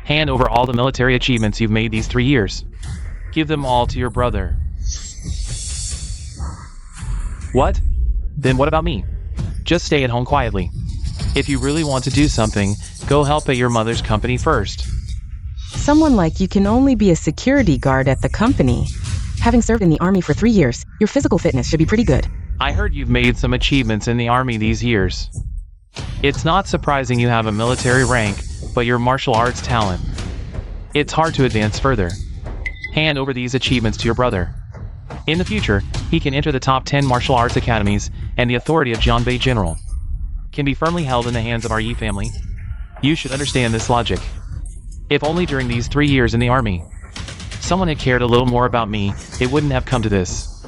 Hand over all the military achievements you've made these 3 years. Give them all to your brother. What? Then what about me? Just stay at home quietly. If you really want to do something, go help at your mother's company first. Someone like you can only be a security guard at the company. Having served in the army for 3 years, your physical fitness should be pretty good. I heard you've made some achievements in the army these years. It's not surprising you have a military rank, but your martial arts talent. It's hard to advance further. Hand over these achievements to your brother. In the future, he can enter the top 10 martial arts academies, and the authority of Jianbei General can be firmly held in the hands of our Yi family. You should understand this logic. If only during these 3 years in the army, someone had cared a little more about me, it wouldn't have come to this.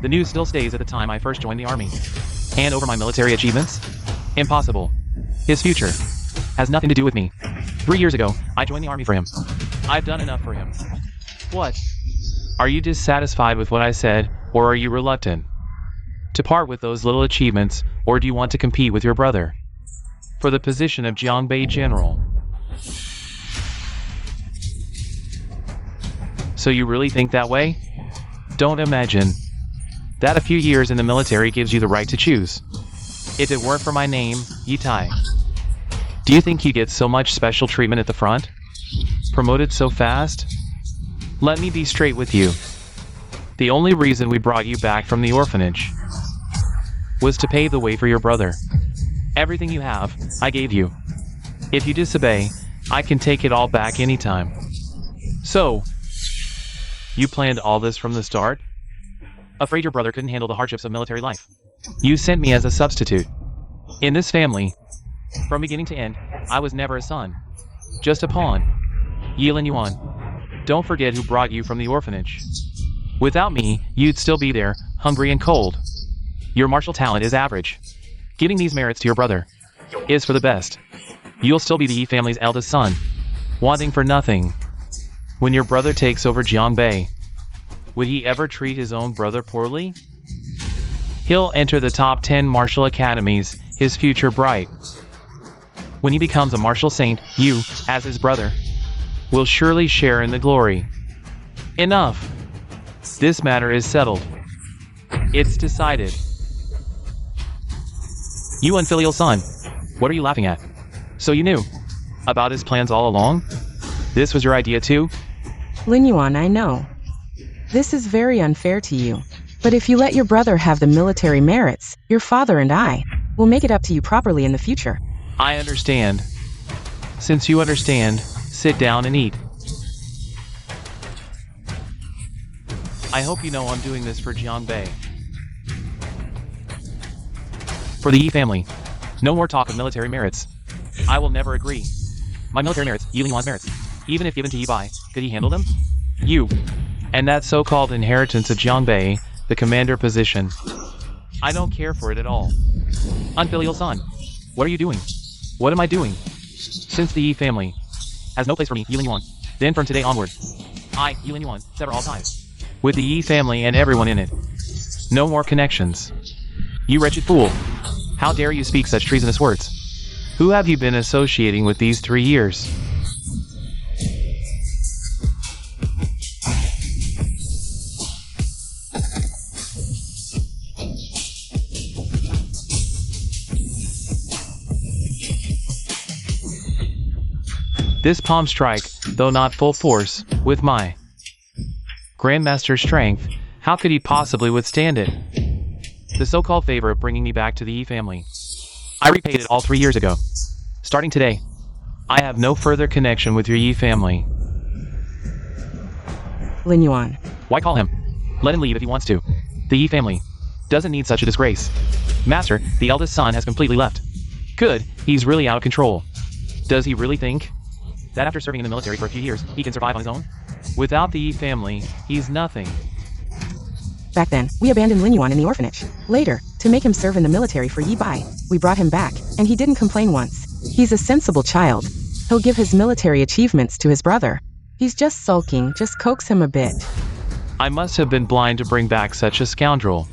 The news still stays at the time I first joined the army. Hand over my military achievements? Impossible. His future has nothing to do with me. 3 years ago, I joined the army for him. I've done enough for him. What? Are you dissatisfied with what I said, or are you reluctant to part with those little achievements, or do you want to compete with your brother for the position of Jianbei General? So you really think that way? Don't imagine that a few years in the military gives you the right to choose. If it weren't for my name, Yitai, do you think you get so much special treatment at the front? Promoted so fast? Let me be straight with you. The only reason we brought you back from the orphanage was to pave the way for your brother. Everything you have, I gave you. If you disobey, I can take it all back anytime. So, you planned all this from the start? Afraid your brother couldn't handle the hardships of military life. You sent me as a substitute. In this family, from beginning to end, I was never a son. Just a pawn. Yilin Yuan. Don't forget who brought you from the orphanage. Without me, you'd still be there, hungry and cold. Your martial talent is average. Giving these merits to your brother is for the best. You'll still be the Yi family's eldest son, wanting for nothing. When your brother takes over Jianbei, would he ever treat his own brother poorly? He'll enter the top 10 martial academies, his future bright. When he becomes a martial saint, you, as his brother, will surely share in the glory. Enough. This matter is settled. It's decided. You unfilial son, what are you laughing at? So you knew about his plans all along? This was your idea too? Lin Yuan, I know. This is very unfair to you. But if you let your brother have the military merits, your father and I will make it up to you properly in the future. I understand. Since you understand, sit down and eat. I hope you know I'm doing this for Jianbei. For the Yi family. No more talk of military merits. I will never agree. My military merits, Yi Lingyuan's merits, even if given to Yi Bai, could he handle them? You. And that so-called inheritance of Jianbei, the commander position. I don't care for it at all. Unfilial son. What are you doing? What am I doing? Since the Yi family has no place for me, Yi Lingyuan, then from today onward, I, Yi Lingyuan, sever all ties with the Yi family and everyone in it. No more connections. You wretched fool. How dare you speak such treasonous words? Who have you been associating with these 3 years? This palm strike, though not full force, with my Grandmaster's strength, how could he possibly withstand it? The so-called favor of bringing me back to the Yi family. I repaid it all 3 years ago. Starting today, I have no further connection with your Yi family. Lin Yuan. Why call him? Let him leave if he wants to. The Yi family doesn't need such a disgrace. Master, the eldest son has completely left. Good, he's really out of control. Does he really think that after serving in the military for a few years, he can survive on his own? Without the Yi family, he's nothing. Back then, we abandoned Lin Yuan in the orphanage. Later, to make him serve in the military for Yi Bai, we brought him back, and he didn't complain once. He's a sensible child. He'll give his military achievements to his brother. He's just sulking, just coax him a bit. I must have been blind to bring back such a scoundrel.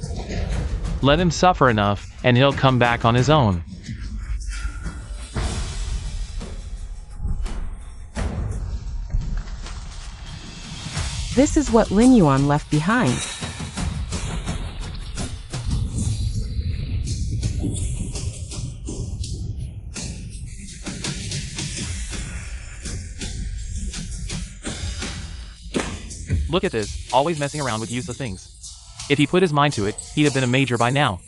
Let him suffer enough, and he'll come back on his own. This is what Lin Yuan left behind. Look at this, always messing around with useless things. If he put his mind to it, he'd have been a major by now.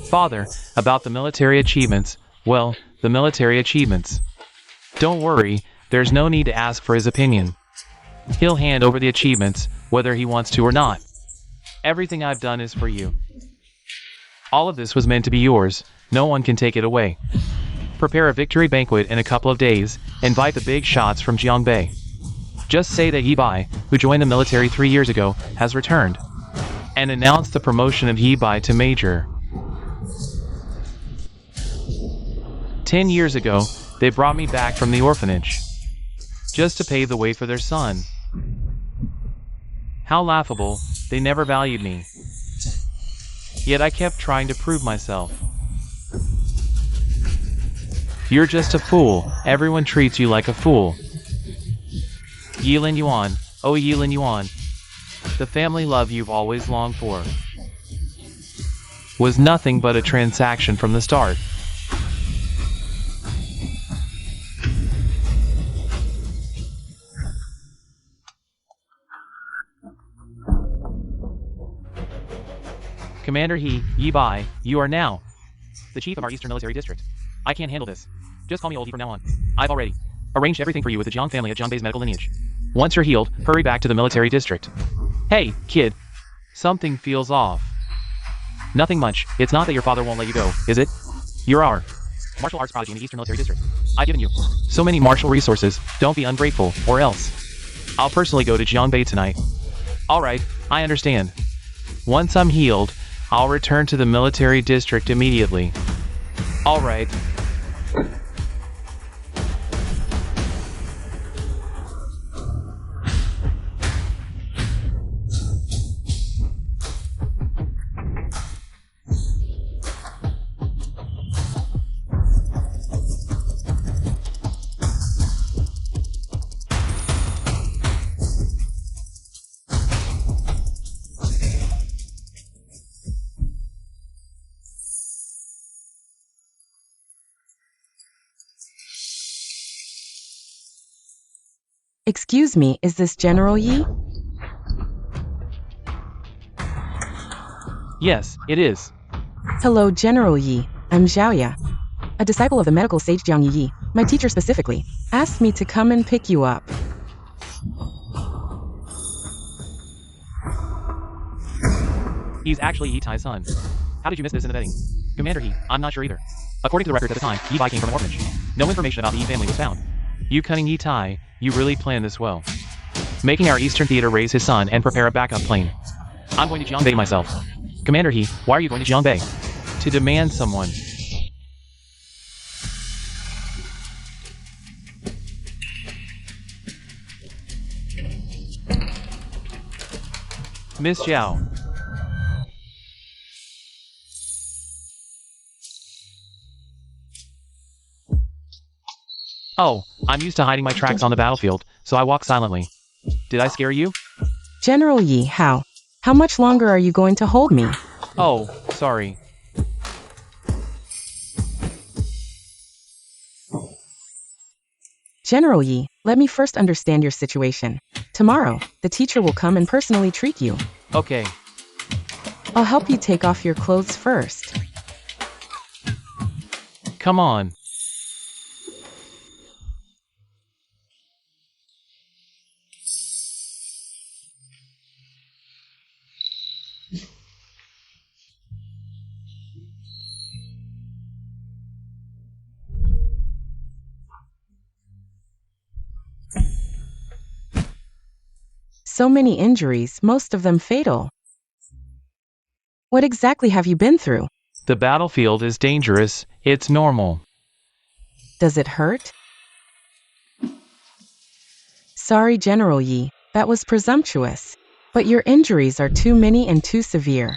Father, about the military achievements, well, the military achievements. Don't worry, there's no need to ask for his opinion. He'll hand over the achievements, whether he wants to or not. Everything I've done is for you. All of this was meant to be yours, no one can take it away. Prepare a victory banquet in a couple of days, invite the big shots from Jiangbei. Just say that Yi Bai, who joined the military 3 years ago, has returned. And announce the promotion of Yi Bai to major. 10 years ago, they brought me back from the orphanage. Just to pave the way for their son. How laughable, they never valued me. Yet I kept trying to prove myself. You're just a fool, everyone treats you like a fool. Yi Lin Yuan, oh Yi Lin Yuan. The family love you've always longed for. Was nothing but a transaction from the start. Commander Yi Bai, you are now the chief of our Eastern Military District. I can't handle this. Just call me Old Yi from now on. I've already arranged everything for you with the Jiang family at Jiangbei's medical lineage. Once you're healed, hurry back to the military district. Hey, kid. Something feels off. Nothing much. It's not that your father won't let you go, is it? You're our martial arts prodigy in the Eastern Military District. I've given you so many martial resources. Don't be ungrateful, or else. I'll personally go to Jiangbei tonight. Alright, I understand. Once I'm healed, I'll return to the military district immediately. Alright. Excuse me, is this General Yi? Yes, it is. Hello, General Yi. I'm Zhaoya, a disciple of the medical sage Jiang Yi. My teacher specifically asked me to come and pick you up. He's actually Yi Tai's son. How did you miss this in the vetting? Commander He, I'm not sure either. According to the records at the time, Yi Bai came from an orphanage. No information about the Yi family was found. You cunning Yi Tai, you really planned this well. Making our Eastern Theater raise his son and prepare a backup plane. I'm going to Jiangbei myself. Commander He, why are you going to Jiangbei? To demand someone. Miss Zhao. Oh, I'm used to hiding my tracks on the battlefield, so I walk silently. Did I scare you? General Yi, how? How much longer are you going to hold me? Oh, sorry. General Yi, let me first understand your situation. Tomorrow, the teacher will come and personally treat you. Okay. I'll help you take off your clothes first. Come on. So many injuries, most of them fatal. What exactly have you been through? The battlefield is dangerous. It's normal. Does it hurt? Sorry, General Yi, that was presumptuous. But your injuries are too many and too severe.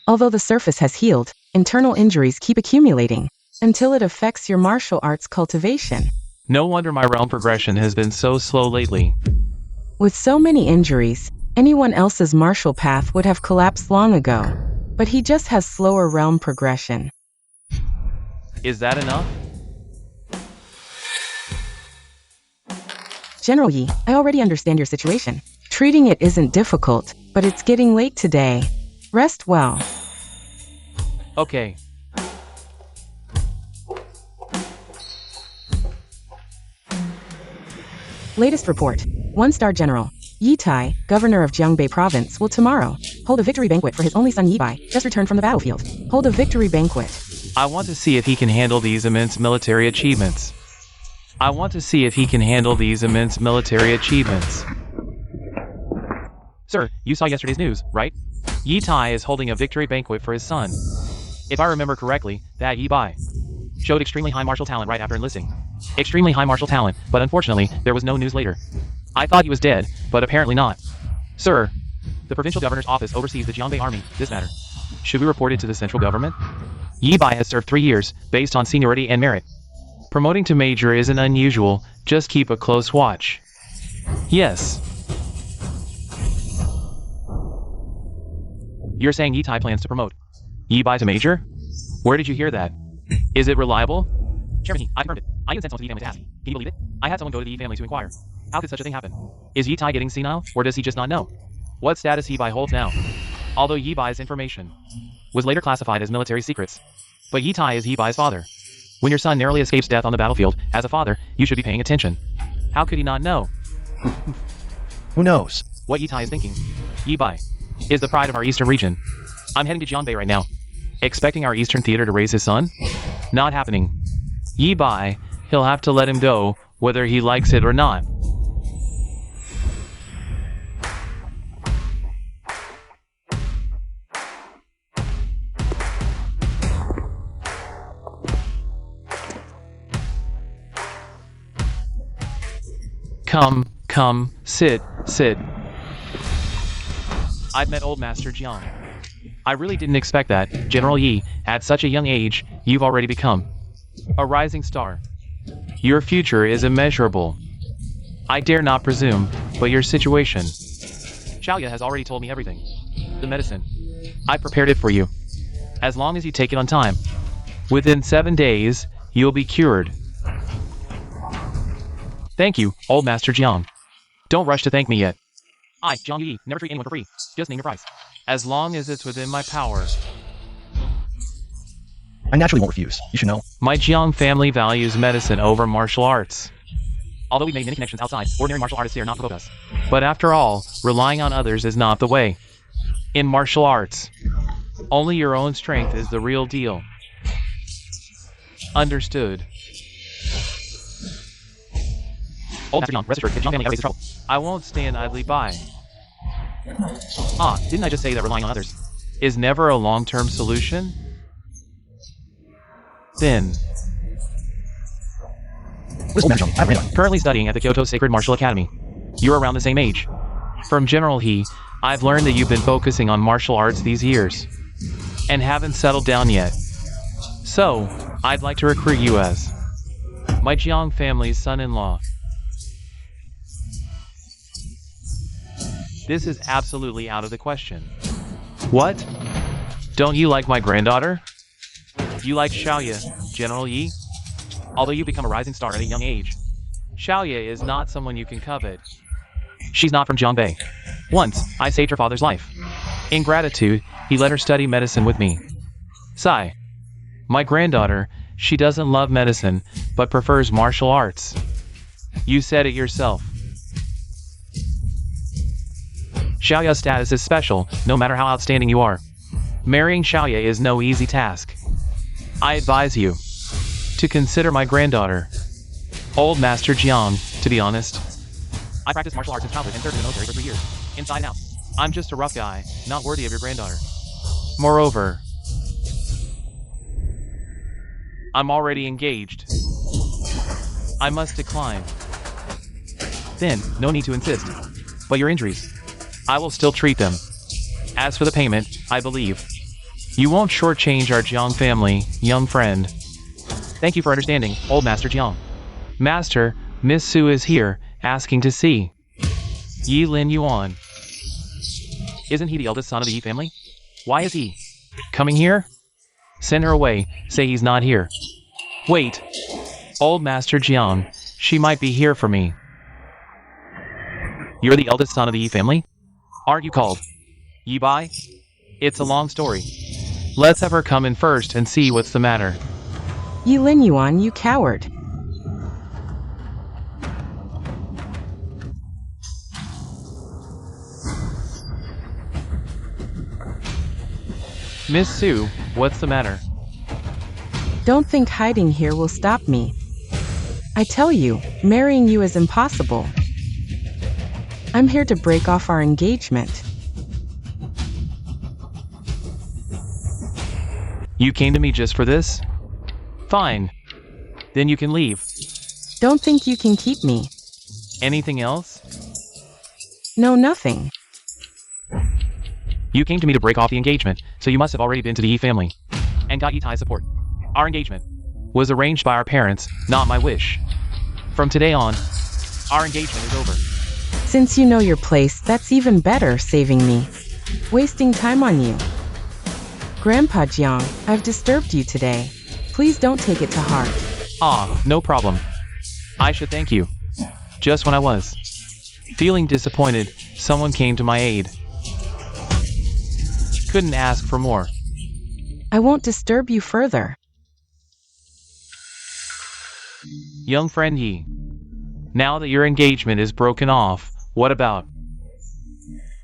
Although the surface has healed, internal injuries keep accumulating until it affects your martial arts cultivation. No wonder my realm progression has been so slow lately. With so many injuries, Anyone else's martial path would have collapsed long ago, but he just has slower realm progression. Is that enough? General Yi, I already understand your situation. Treating it isn't difficult, but it's getting late today. Rest well. Okay. Latest report. 1-star General. Yi Tai, governor of Jiangbei province, will tomorrow hold a victory banquet for his only son Yi Bai, just returned from the battlefield. Hold a victory banquet. I want to see if he can handle these immense military achievements. Sir, you saw yesterday's news, right? Yi Tai is holding a victory banquet for his son. If I remember correctly, that Yi Bai showed extremely high martial talent right after enlisting. Extremely high martial talent, but unfortunately, there was no news later. I thought he was dead, but apparently not. Sir, the provincial governor's office oversees the Jiangbei army. This matter should we report it to the central government? Yi Bai has served 3 years, based on seniority and merit. Promoting to major isn't unusual, just keep a close watch. Yes. You're saying Yi Tai plans to promote Yi Bai to major? Where did you hear that? Is it reliable? Chairman Yi, I confirmed it. I even sent someone to the Yi family to ask. Can you believe it? I had someone go to the Yi family to inquire. How could such a thing happen? Is Yi Tai getting senile, or does he just not know what status Yi Bai holds now? Although Yi Bai's information was later classified as military secrets, but Yi Tai is Yi Bai's father. When your son narrowly escapes death on the battlefield, as a father, you should be paying attention. How could he not know? Who knows? What Yi Tai is thinking. Yi Bai is the pride of our eastern region. I'm heading to Jiangbei right now. Expecting our eastern theater to raise his son? Not happening. Yi Bai, he'll have to let him go, whether he likes it or not. Come, sit. I've met old Master Jiang. I really didn't expect that, General Yi, at such a young age, you've already become a rising star. Your future is immeasurable. I dare not presume, but your situation. Xiaoya has already told me everything. The medicine. I prepared it for you. As long as you take it on time. Within 7 days, you'll be cured. Thank you, old Master Jiang. Don't rush to thank me yet. I, Jiang Yi, never treat anyone for free. Just name your price. As long as it's within my power. I naturally won't refuse. You should know. My Jiang family values medicine over martial arts. Although we've made many connections outside, ordinary martial artists dare not provoke us. But after all, relying on others is not the way. In martial arts, only your own strength is the real deal. Understood. Old Master Jiang, rest assured, if Jiang family ever faces trouble, I won't stand idly by. Didn't I just say that relying on others is never a long-term solution? Then. Listen, Master Jiang, I have radar. Currently studying at the Kyoto Sacred Martial Academy. You're around the same age. From General He, I've learned that you've been focusing on martial arts these years, and haven't settled down yet. So, I'd like to recruit you as my Jiang family's son-in-law. This is absolutely out of the question. What? Don't you like my granddaughter? You like Xiaoya, General Yi? Although you become a rising star at a young age, Xiaoya is not someone you can covet. She's not from Jiangbei. Once, I saved her father's life. In gratitude, he let her study medicine with me. Sai. My granddaughter, she doesn't love medicine, but prefers martial arts. You said it yourself. Xiaoya's status is special, no matter how outstanding you are. Marrying Xiaoya is no easy task. I advise you to consider my granddaughter, old Master Jiang, to be honest. I practiced martial arts since childhood and served in the military for 3 years, inside and out. I'm just a rough guy, not worthy of your granddaughter. Moreover, I'm already engaged. I must decline. Then, no need to insist. But your injuries, I will still treat them. As for the payment, I believe you won't shortchange our Jiang family, young friend. Thank you for understanding, old Master Jiang. Master, Miss Su is here, asking to see Yi Lin Yuan. Isn't he the eldest son of the Yi family? Why is he coming here? Send her away. Say he's not here. Wait. Old Master Jiang. She might be here for me. You're the eldest son of the Yi family? Aren't you called Yi Bai? It's a long story. Let's have her come in first and see what's the matter. Yi Linyuan, you coward. Miss Su, what's the matter? Don't think hiding here will stop me. I tell you, marrying you is impossible. I'm here to break off our engagement. You came to me just for this? Fine. Then you can leave. Don't think you can keep me. Anything else? No, nothing. You came to me to break off the engagement, so you must have already been to the Yi family and got Yi Tai's support. Our engagement was arranged by our parents, not my wish. From today on, our engagement is over. Since you know your place, that's even better, saving me. Wasting time on you. Grandpa Jiang, I've disturbed you today. Please don't take it to heart. Ah, no problem. I should thank you. Just when I was feeling disappointed, someone came to my aid. Couldn't ask for more. I won't disturb you further. Young friend Yi, now that your engagement is broken off, what about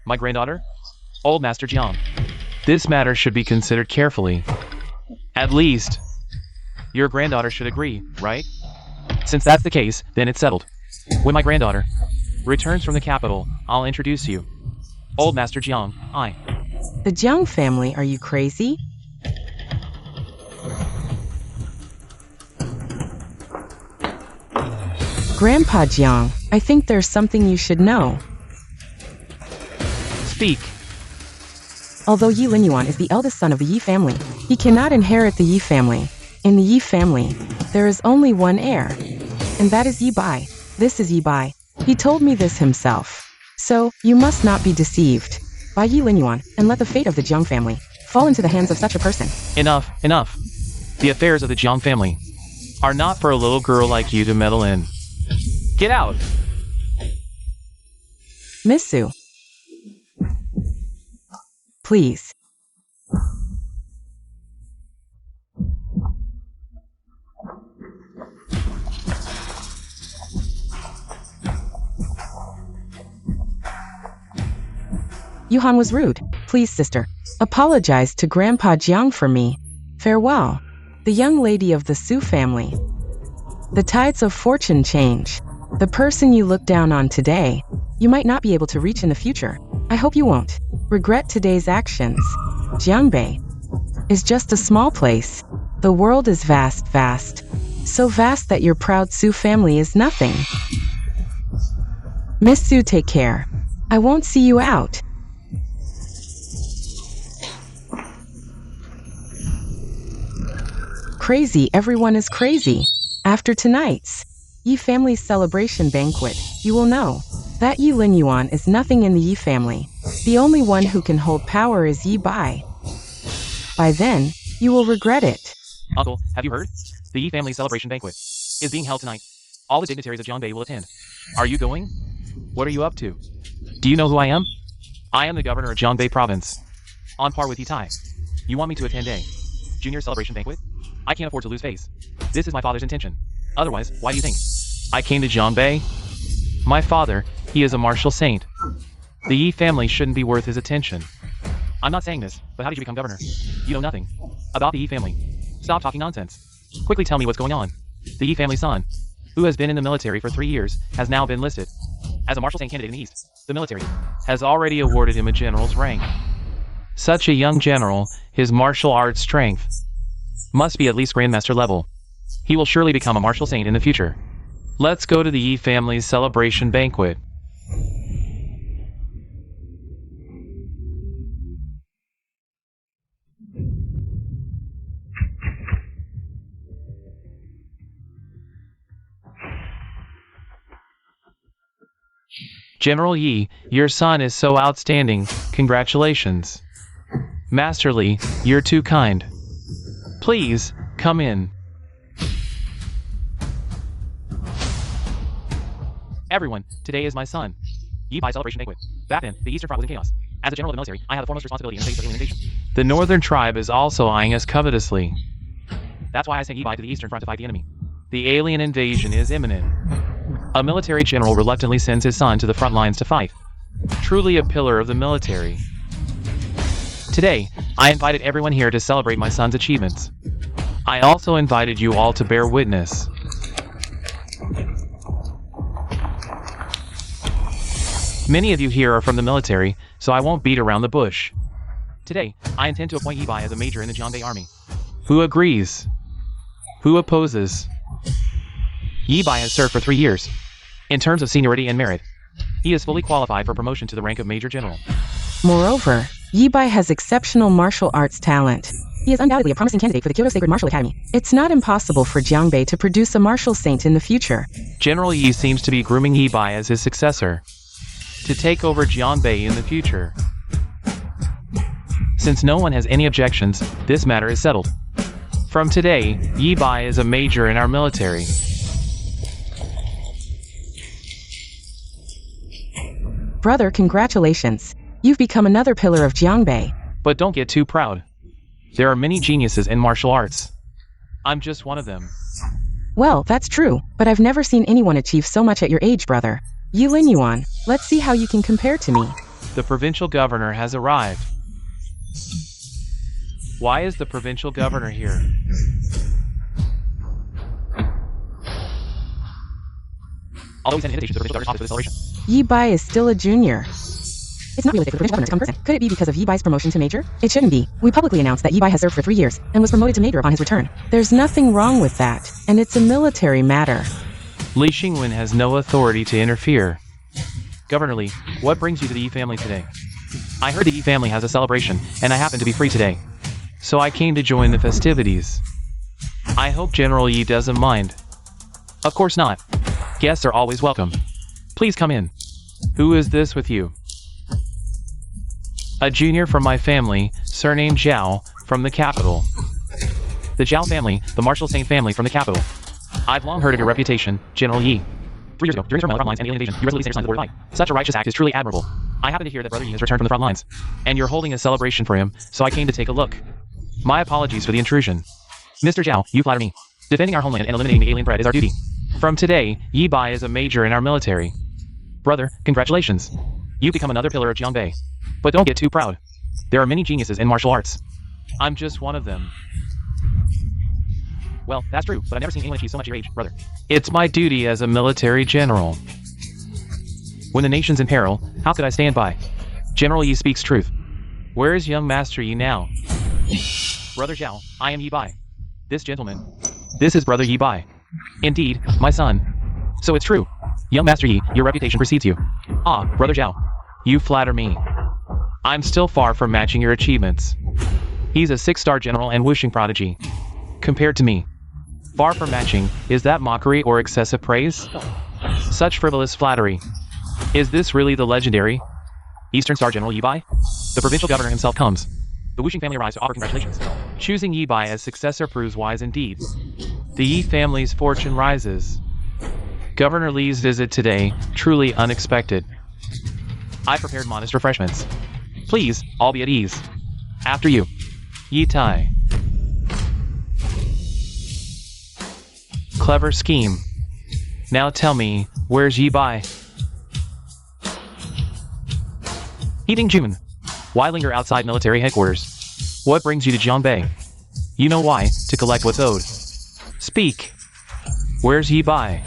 my granddaughter? Old Master Jiang. This matter should be considered carefully. At least, your granddaughter should agree, right? Since that's the case, then it's settled. When my granddaughter returns from the capital, I'll introduce you. Old Master Jiang, I. The Jiang family, are you crazy? Grandpa Jiang, I think there's something you should know. Speak. Although Yi Linyuan is the eldest son of the Yi family, he cannot inherit the Yi family. In the Yi family, there is only one heir, and that is Yi Bai. This is Yi Bai. He told me this himself. So, you must not be deceived by Yi Linyuan and let the fate of the Jiang family fall into the hands of such a person. Enough, enough. The affairs of the Jiang family are not for a little girl like you to meddle in. Get out! Miss Su. Please. Yuhan was rude. Please, sister. Apologize to Grandpa Jiang for me. Farewell. The young lady of the Su family. The tides of fortune change. The person you look down on today, you might not be able to reach in the future. I hope you won't regret today's actions. Jiangbei is just a small place. The world is vast, vast. So vast that your proud Su family is nothing. Miss Su, take care. I won't see you out. Crazy, everyone is crazy. After tonight's Yi family's celebration banquet, you will know that Yi Linyuan is nothing in the Yi family. The only one who can hold power is Yi Bai. By then, you will regret it. Uncle, have you heard? The Yi family celebration banquet is being held tonight. All the dignitaries of Jiangbei will attend. Are you going? What are you up to? Do you know who I am? I am the governor of Jiangbei province. On par with Yi Tai. You want me to attend a junior celebration banquet? I can't afford to lose face. This is my father's intention. Otherwise, why do you think I came to Jiangbei? My father, he is a martial saint. The Yi family shouldn't be worth his attention. I'm not saying this, but how did you become governor? You know nothing about the Yi family. Stop talking nonsense. Quickly tell me what's going on. The Yi family's son, who has been in the military for 3 years, has now been listed as a martial saint candidate in the East. The military has already awarded him a general's rank. Such a young general, his martial arts strength must be at least grandmaster level. He will surely become a martial saint in the future. Let's go to the Yi family's celebration banquet. General Yi, your son is so outstanding. Congratulations. Master Li, you're too kind. Please, come in. Everyone, today is my son. Yi Bai celebration banquet. Back then, the Eastern Front was in chaos. As a general of the military, I had the foremost responsibility in the face of alien invasion. The Northern tribe is also eyeing us covetously. That's why I sent Yi Bai to the Eastern Front to fight the enemy. The alien invasion is imminent. A military general reluctantly sends his son to the front lines to fight. Truly a pillar of the military. Today, I invited everyone here to celebrate my son's achievements. I also invited you all to bear witness. Many of you here are from the military, so I won't beat around the bush. Today, I intend to appoint Yi Bai as a major in the Jiangbei army. Who agrees? Who opposes? Yi Bai has served for 3 years. In terms of seniority and merit, he is fully qualified for promotion to the rank of Major General. Moreover, Yi Bai has exceptional martial arts talent. He is undoubtedly a promising candidate for the Kyoto Sacred Martial Academy. It's not impossible for Jiangbei to produce a martial saint in the future. General Yi seems to be grooming Yi Bai as his successor to take over Jiangbei in the future. Since no one has any objections, this matter is settled. From today, Yi Bai is a major in our military. Brother, congratulations. You've become another pillar of Jiangbei. But don't get too proud. There are many geniuses in martial arts. I'm just one of them. Well, that's true, but I've never seen anyone achieve so much at your age, brother. Yi Linyuan, let's see how you can compare to me. The provincial governor has arrived. Why is the provincial governor here? Although we sent invitations to the provincial governor's office for this celebration. Yi Bai is still a junior. It's not realistic for the provincial governor to come in person. Could it be because of Yi Bai's promotion to major? It shouldn't be. We publicly announced that Yi Bai has served for 3 years and was promoted to major upon his return. There's nothing wrong with that, and it's a military matter. Li Xingwen has no authority to interfere. Governor Li, what brings you to the Yi family today? I heard the Yi family has a celebration, and I happen to be free today. So I came to join the festivities. I hope General Yi doesn't mind. Of course not. Guests are always welcome. Please come in. Who is this with you? A junior from my family, surnamed Zhao, from the capital. The Zhao family, the martial saint family from the capital. I've long heard of your reputation, General Yi. 3 years ago, during your front lines and alien invasion, you resolutely sent your son to the border line. Such a righteous act is truly admirable. I happen to hear that Brother Yi has returned from the front lines, and you're holding a celebration for him, so I came to take a look. My apologies for the intrusion. Mr. Zhao, you flatter me. Defending our homeland and eliminating the alien threat is our duty. From today, Yi Bai is a major in our military. Brother, congratulations. You've become another pillar of Jiangbei. But don't get too proud. There are many geniuses in martial arts. I'm just one of them. Well, that's true, but I've never seen anyone achieve so much at your age, brother. It's my duty as a military general. When the nation's in peril, how could I stand by? General Yi speaks truth. Where is young Master Yi now? Brother Zhao, I am Yi Bai. This gentleman. This is Brother Yi Bai. Indeed, my son. So it's true. Young Master Yi, your reputation precedes you. Ah, Brother Zhao. You flatter me. I'm still far from matching your achievements. He's a 6-star general and whooshing prodigy. Compared to me. Far from matching, is that mockery or excessive praise? Such frivolous flattery. Is this really the legendary Eastern Star General Yi Bai? The provincial governor himself comes. The Wuxing family arrives to offer congratulations. Choosing Yi Bai as successor proves wise indeed. The Yi family's fortune rises. Governor Li's visit today, truly unexpected. I prepared modest refreshments. Please, all be at ease. After you. Yi Tai. Clever scheme. Now tell me, where's Yi Bai? Heating June. Why linger outside military headquarters? What brings you to Jiangbei? You know why, to collect what's owed. Speak. Where's Yi Bai?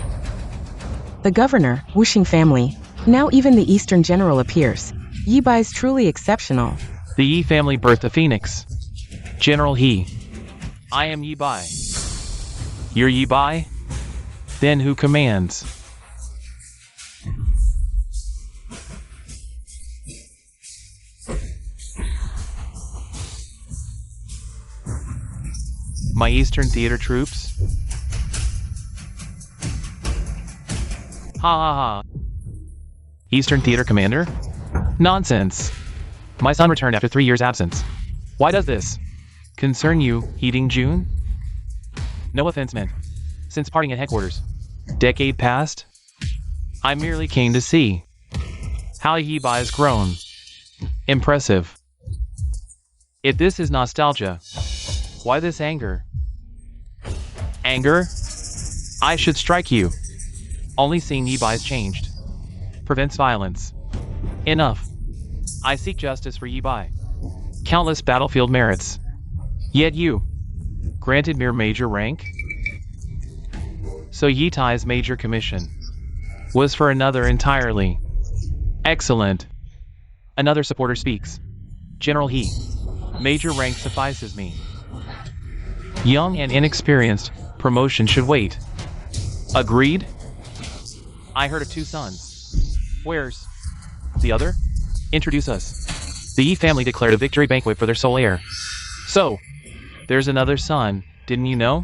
The governor, Wuxing family. Now even the Eastern general appears. Yi Bai's truly exceptional. The Yi family birthed a phoenix. General He. I am Yi Bai. You're Yi Bai? Then who commands? My Eastern Theater troops? Ha ha ha. Eastern Theater Commander? Nonsense. My son returned after 3 years' absence. Why does this concern you, Heating June? No offense meant. Since parting at headquarters. Decade past? I merely came to see how Yibai has grown. Impressive. If this is nostalgia, why this anger? Anger? I should strike you. Only seeing Yibai's changed prevents violence. Enough. I seek justice for Yibai. Countless battlefield merits. Yet you, granted mere major rank? So Yitai's major commission was for another entirely. Excellent. Another supporter speaks. General He, major rank suffices me. Young and inexperienced, promotion should wait. Agreed? I heard of 2 sons. Where's the other? Introduce us. The Yi family declared a victory banquet for their sole heir. So, there's another son, didn't you know?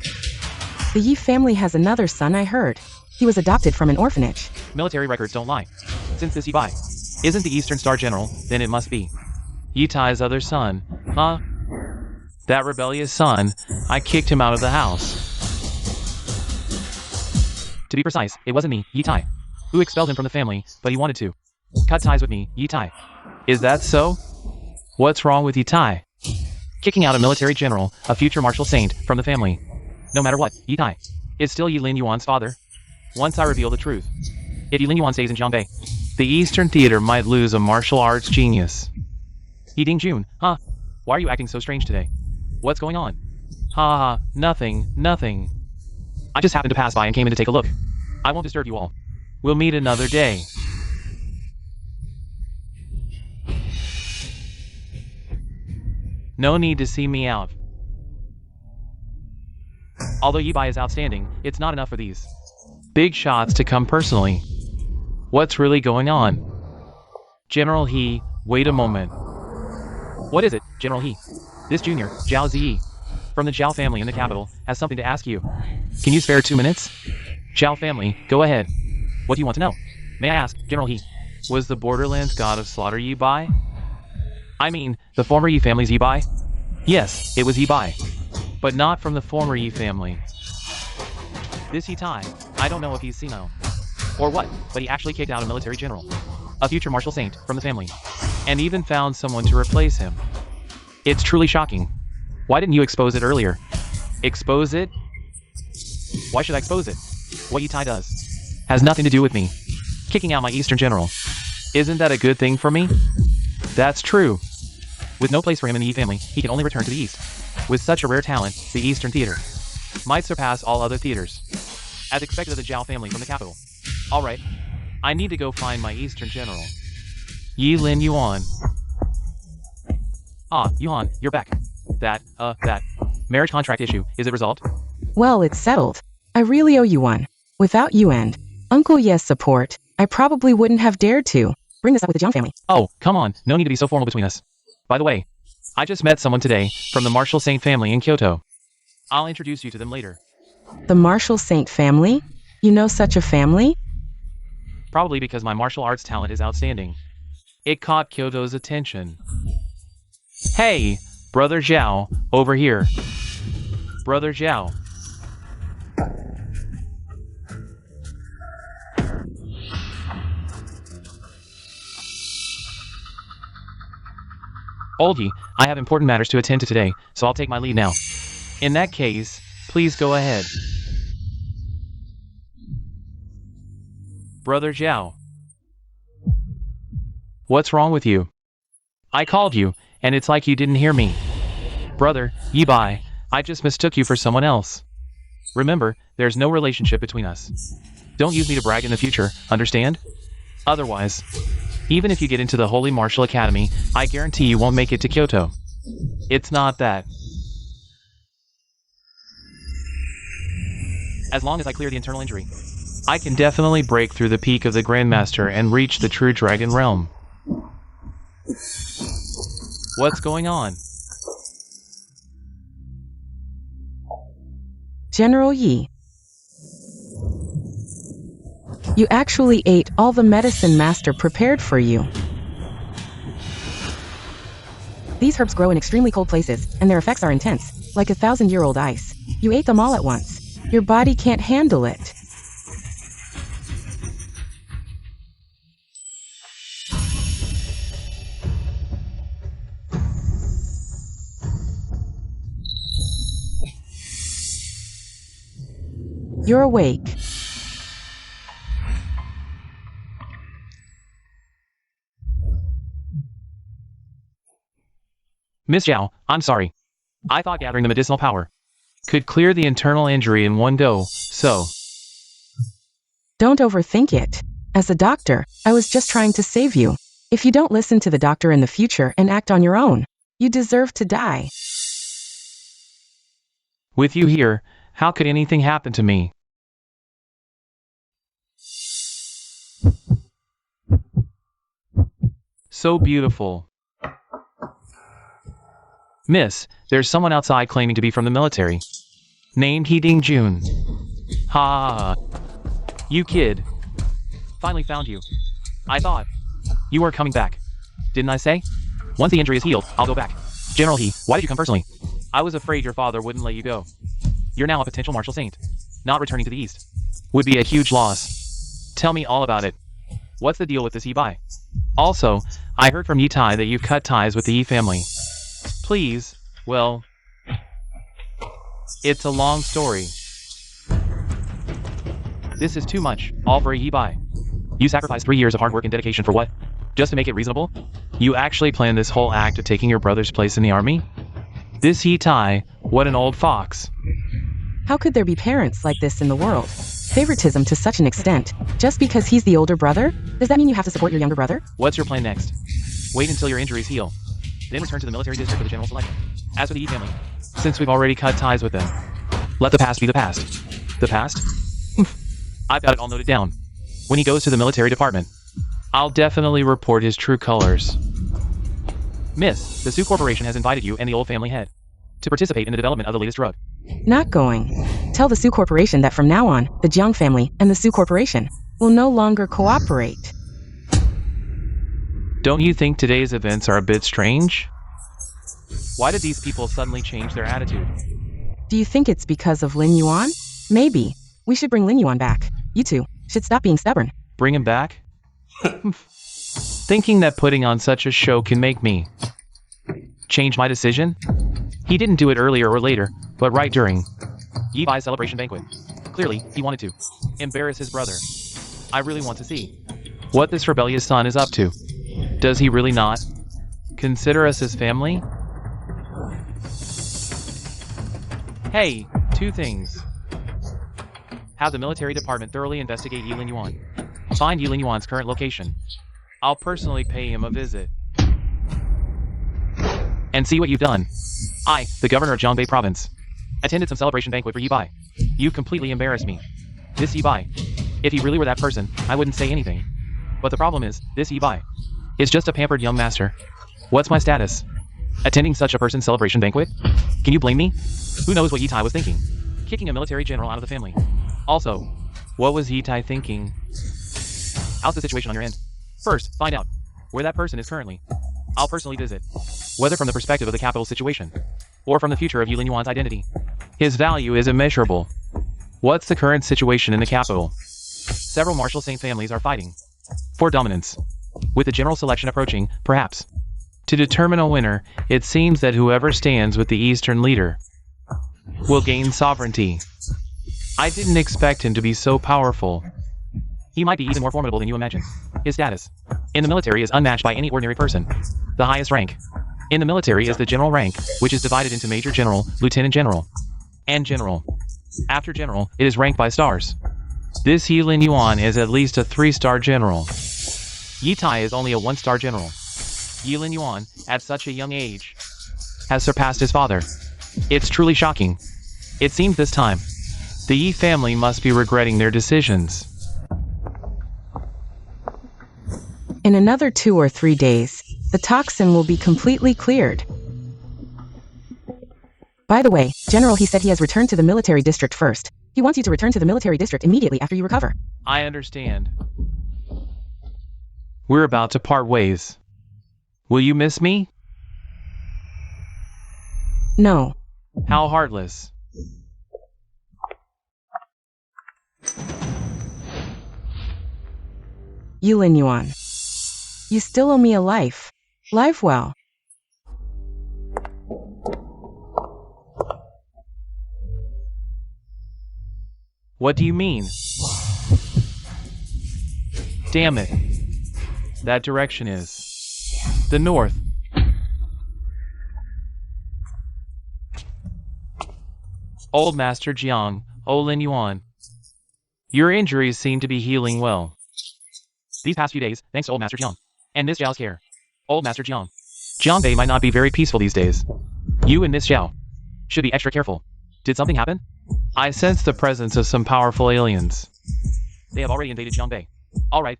The Yi family has another son, I heard. He was adopted from an orphanage. Military records don't lie. Since this Yibai isn't the Eastern Star General, then it must be Yitai's other son, huh? That rebellious son, I kicked him out of the house. To be precise, it wasn't me, Yitai, who expelled him from the family, but he wanted to cut ties with me, Yitai. Is that so? What's wrong with Yitai? Kicking out a military general, a future martial saint, from the family. No matter what, Yitai is still Yi Lin Yuan's father. Once I reveal the truth, if Yi Lin Yuan stays in Jiangbei, the Eastern Theater might lose a martial arts genius. Heating June, huh? Why are you acting so strange today? What's going on? Ha ha, nothing. I just happened to pass by and came in to take a look. I won't disturb you all. We'll meet another day. No need to see me out. Although Yibai is outstanding, it's not enough for these big shots to come personally. What's really going on? General He, wait a moment. What is it, General He? This junior, Zhao Ziyi, from the Zhao family in the capital, has something to ask you. Can you spare 2 minutes? Zhao family, go ahead. What do you want to know? May I ask, General He, was the Borderlands god of slaughter Yibai? I mean, the former Yi family's Yibai? Yes, it was Yibai. But not from the former Yi family. This Yitai, I don't know if he's senile or what, but he actually kicked out a military general, a future martial saint, from the family, and even found someone to replace him. It's truly shocking. Why didn't you expose it earlier? Expose it? Why should I expose it? What Yitai does has nothing to do with me. Kicking out my Eastern general. Isn't that a good thing for me? That's true. With no place for him in the Yi family, he can only return to the East. With such a rare talent, the Eastern Theater might surpass all other theaters, as expected of the Zhao family from the capital. Alright, I need to go find my Eastern general. Yi Lin Yuan. Ah, Yuan, you're back. That marriage contract issue, is it resolved? Well, it's settled. I really owe you one. Without you and Uncle Ye's support, I probably wouldn't have dared to bring this up with the Jiang family. Oh, come on, no need to be so formal between us. By the way, I just met someone today from the Martial Saint family in Kyoto. I'll introduce you to them later. The Martial Saint family? You know such a family? Probably because my martial arts talent is outstanding. It caught Kyoto's attention. Hey, Brother Zhao, over here. Brother Zhao. Oldie, I have important matters to attend to today, so I'll take my leave now. In that case, please go ahead. Brother Zhao. What's wrong with you? I called you, and it's like you didn't hear me. Brother, Yibai, I just mistook you for someone else. Remember, there's no relationship between us. Don't use me to brag in the future, understand? Otherwise, even if you get into the Holy Martial Academy, I guarantee you won't make it to Kyoto. It's not that. As long as I clear the internal injury, I can definitely break through the peak of the Grandmaster and reach the true Dragon Realm. What's going on? General Yi. You actually ate all the medicine Master prepared for you. These herbs grow in extremely cold places, and their effects are intense, like 1,000-year-old ice. You ate them all at once. Your body can't handle it. You're awake. Miss Zhao, I'm sorry. I thought gathering the medicinal power could clear the internal injury in one go, so... Don't overthink it. As a doctor, I was just trying to save you. If you don't listen to the doctor in the future and act on your own, you deserve to die. With you here, how could anything happen to me? So beautiful. Miss, there's someone outside claiming to be from the military. Named He Ding Jun. Ha. You kid. Finally found you. I thought you weren't coming back. Didn't I say? Once the injury is healed, I'll go back. General He, why did you come personally? I was afraid your father wouldn't let you go. You're now a potential martial saint. Not returning to the East would be a huge loss. Tell me all about it. What's the deal with this Yi Bai? Also, I heard from Yi Tai that you've cut ties with the Yi family. Please, well, it's a long story. This is too much, all for a Yi Bai. You sacrificed 3 years of hard work and dedication for what? Just to make it reasonable? You actually planned this whole act of taking your brother's place in the army? This Yi Tai, what an old fox. How could there be parents like this in the world? Favoritism to such an extent, just because he's the older brother? Does that mean you have to support your younger brother? What's your plan next? Wait until your injuries heal. Then return to the military district for the general selection. As for the Yi family, since we've already cut ties with them, let the past be the past. The past? I've got it all noted down. When he goes to the military department, I'll definitely report his true colors. Miss, the Sioux Corporation has invited you and the old family head to participate in the development of the latest drug. Not going. Tell the Sioux Corporation that from now on, the Jiang family and the Sioux Corporation will no longer cooperate. Don't you think today's events are a bit strange? Why did these people suddenly change their attitude? Do you think it's because of Lin Yuan? Maybe. We should bring Lin Yuan back. You two should stop being stubborn. Bring him back? Thinking that putting on such a show can make me change my decision? He didn't do it earlier or later, but right during Yi Bai's celebration banquet. Clearly, he wanted to embarrass his brother. I really want to see what this rebellious son is up to. Does he really not consider us his family? Hey, 2 things. Have the military department thoroughly investigate Yi Lin Yuan. Find Yi Lin Yuan's current location. I'll personally pay him a visit. And see what you've done. I, the governor of Zhangbei province, attended some celebration banquet for Yi Bai. You completely embarrassed me. This Yi Bai, if he really were that person, I wouldn't say anything. But the problem is, this Yi Bai is just a pampered young master. What's my status? Attending such a person's celebration banquet? Can you blame me? Who knows what Yi Tai was thinking? Kicking a military general out of the family. Also, what was Yi Tai thinking? How's the situation on your end? First, find out where that person is currently. I'll personally visit, whether from the perspective of the capital situation, or from the future of Yi Lin Yuan's identity. His value is immeasurable. What's the current situation in the capital? Several martial saint families are fighting for dominance. With the general selection approaching, perhaps, to determine a winner, it seems that whoever stands with the Eastern leader will gain sovereignty. I didn't expect him to be so powerful. He might be even more formidable than you imagine. His status in the military is unmatched by any ordinary person. The highest rank in the military is the general rank, which is divided into major general, lieutenant general, and general. After general, it is ranked by stars. This Yi Lin Yuan is at least a 3-star general. Yi Tai is only a 1-star general. Yi Lin Yuan, at such a young age, has surpassed his father. It's truly shocking. It seems this time, the Yi family must be regretting their decisions. In another 2 or 3 days, the toxin will be completely cleared. By the way, General, he said he has returned to the military district first. He wants you to return to the military district immediately after you recover. I understand. We're about to part ways. Will you miss me? No. How heartless. You Lin Yuan. You still owe me a life. Live well. What do you mean? Damn it. That direction is the north. Old Master Jiang, O Lin Yuan. Your injuries seem to be healing well. These past few days, thanks to Old Master Jiang and Miss Zhao's care. Old Master Jiang. Jiangbei might not be very peaceful these days. You and Miss Zhao should be extra careful. Did something happen? I sense the presence of some powerful aliens. They have already invaded Jiangbei. Alright.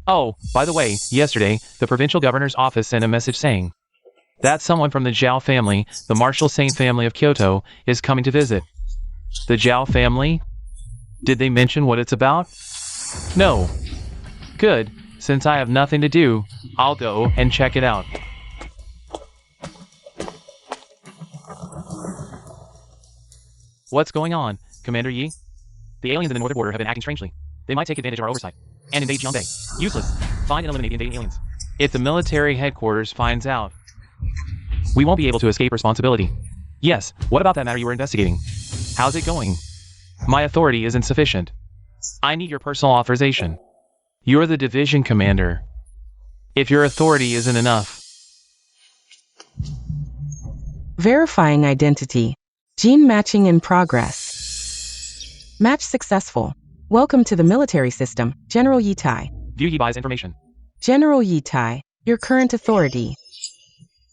Oh, by the way, yesterday, the provincial governor's office sent a message saying that someone from the Zhao family, the Martial Saint family of Kyoto, is coming to visit. The Zhao family? Did they mention what it's about? No. Good. Since I have nothing to do, I'll go and check it out. What's going on, Commander Yi? The aliens in the northern border have been acting strangely. They might take advantage of our oversight and invade Jiangbei. Useless. Find and eliminate the invading aliens. If the military headquarters finds out, we won't be able to escape responsibility. Yes, what about that matter you were investigating? How's it going? My authority isn't sufficient. I need your personal authorization. You're the division commander. If your authority isn't enough. Verifying identity. Gene matching in progress. Match successful. Welcome to the military system, General Yi Tai. View Yibai's information. General Yi Tai, your current authority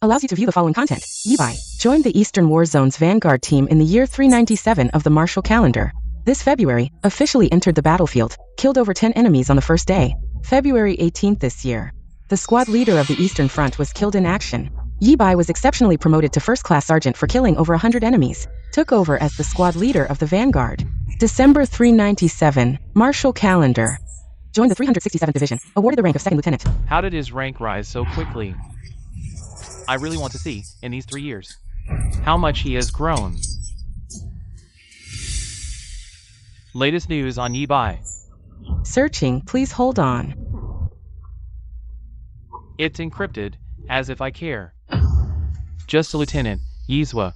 allows you to view the following content. Yi Bai joined the Eastern War Zone's Vanguard team in the year 397 of the Martial Calendar. This February, officially entered the battlefield, killed over 10 enemies on the first day, February 18th this year. The squad leader of the Eastern Front was killed in action. Yi Bai was exceptionally promoted to first-class sergeant for killing over 100 enemies, took over as the squad leader of the Vanguard. December 397, Martial Calendar. Joined the 367th Division, awarded the rank of second lieutenant. How did his rank rise so quickly? I really want to see, in these 3 years, how much he has grown. Latest news on Yi Bai. Searching, please hold on. It's encrypted, as if I care. Just a lieutenant, Yizhua.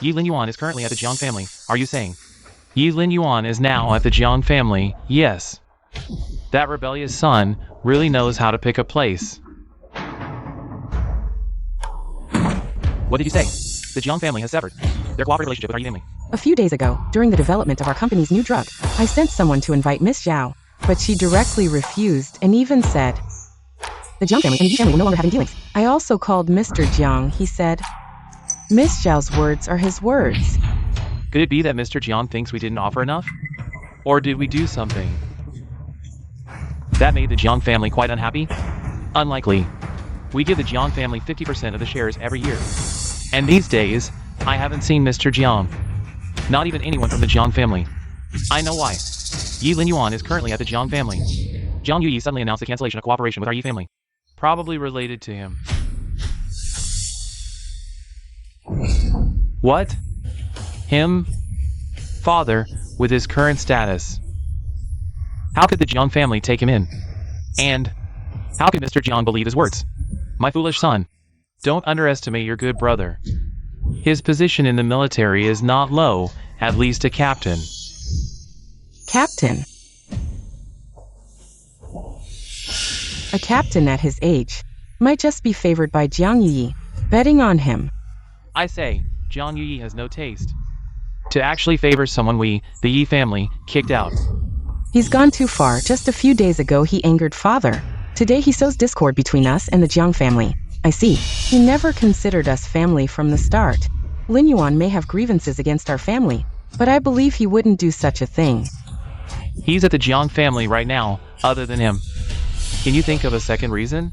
Yi Lin Yuan is currently at the Jiang family, are you saying? Yi Lin Yuan is now at the Jiang family, yes. That rebellious son really knows how to pick a place. What did you say? The Jiang family has severed their cooperative relationship with our Yi family. A few days ago, during the development of our company's new drug, I sent someone to invite Miss Zhao, but she directly refused and even said, the Jiang family and the Yi family will no longer have any dealings. I also called Mr. Jiang, he said, Miss Zhao's words are his words. Could it be that Mr. Jiang thinks we didn't offer enough? Or did we do something that made the Jiang family quite unhappy? Unlikely. We give the Jiang family 50% of the shares every year. And these days, I haven't seen Mr. Jiang. Not even anyone from the Jiang family. I know why. Yi Lin Yuan is currently at the Jiang family. Jiang Yuyi suddenly announced the cancellation of cooperation with our Yi family. Probably related to him. What? Him? Father, with his current status. How could the Jiang family take him in? And how could Mr. Jiang believe his words? My foolish son, don't underestimate your good brother. His position in the military is not low, at least a captain. Captain? A captain at his age might just be favored by Jiang Yi, betting on him. I say, Jiang Yi has no taste to actually favor someone we, the Yi family, kicked out. He's gone too far. Just a few days ago he angered father. Today he sows discord between us and the Jiang family. I see. He never considered us family from the start. Lin Yuan may have grievances against our family, but I believe he wouldn't do such a thing. He's at the Jiang family right now, other than him. Can you think of a second reason?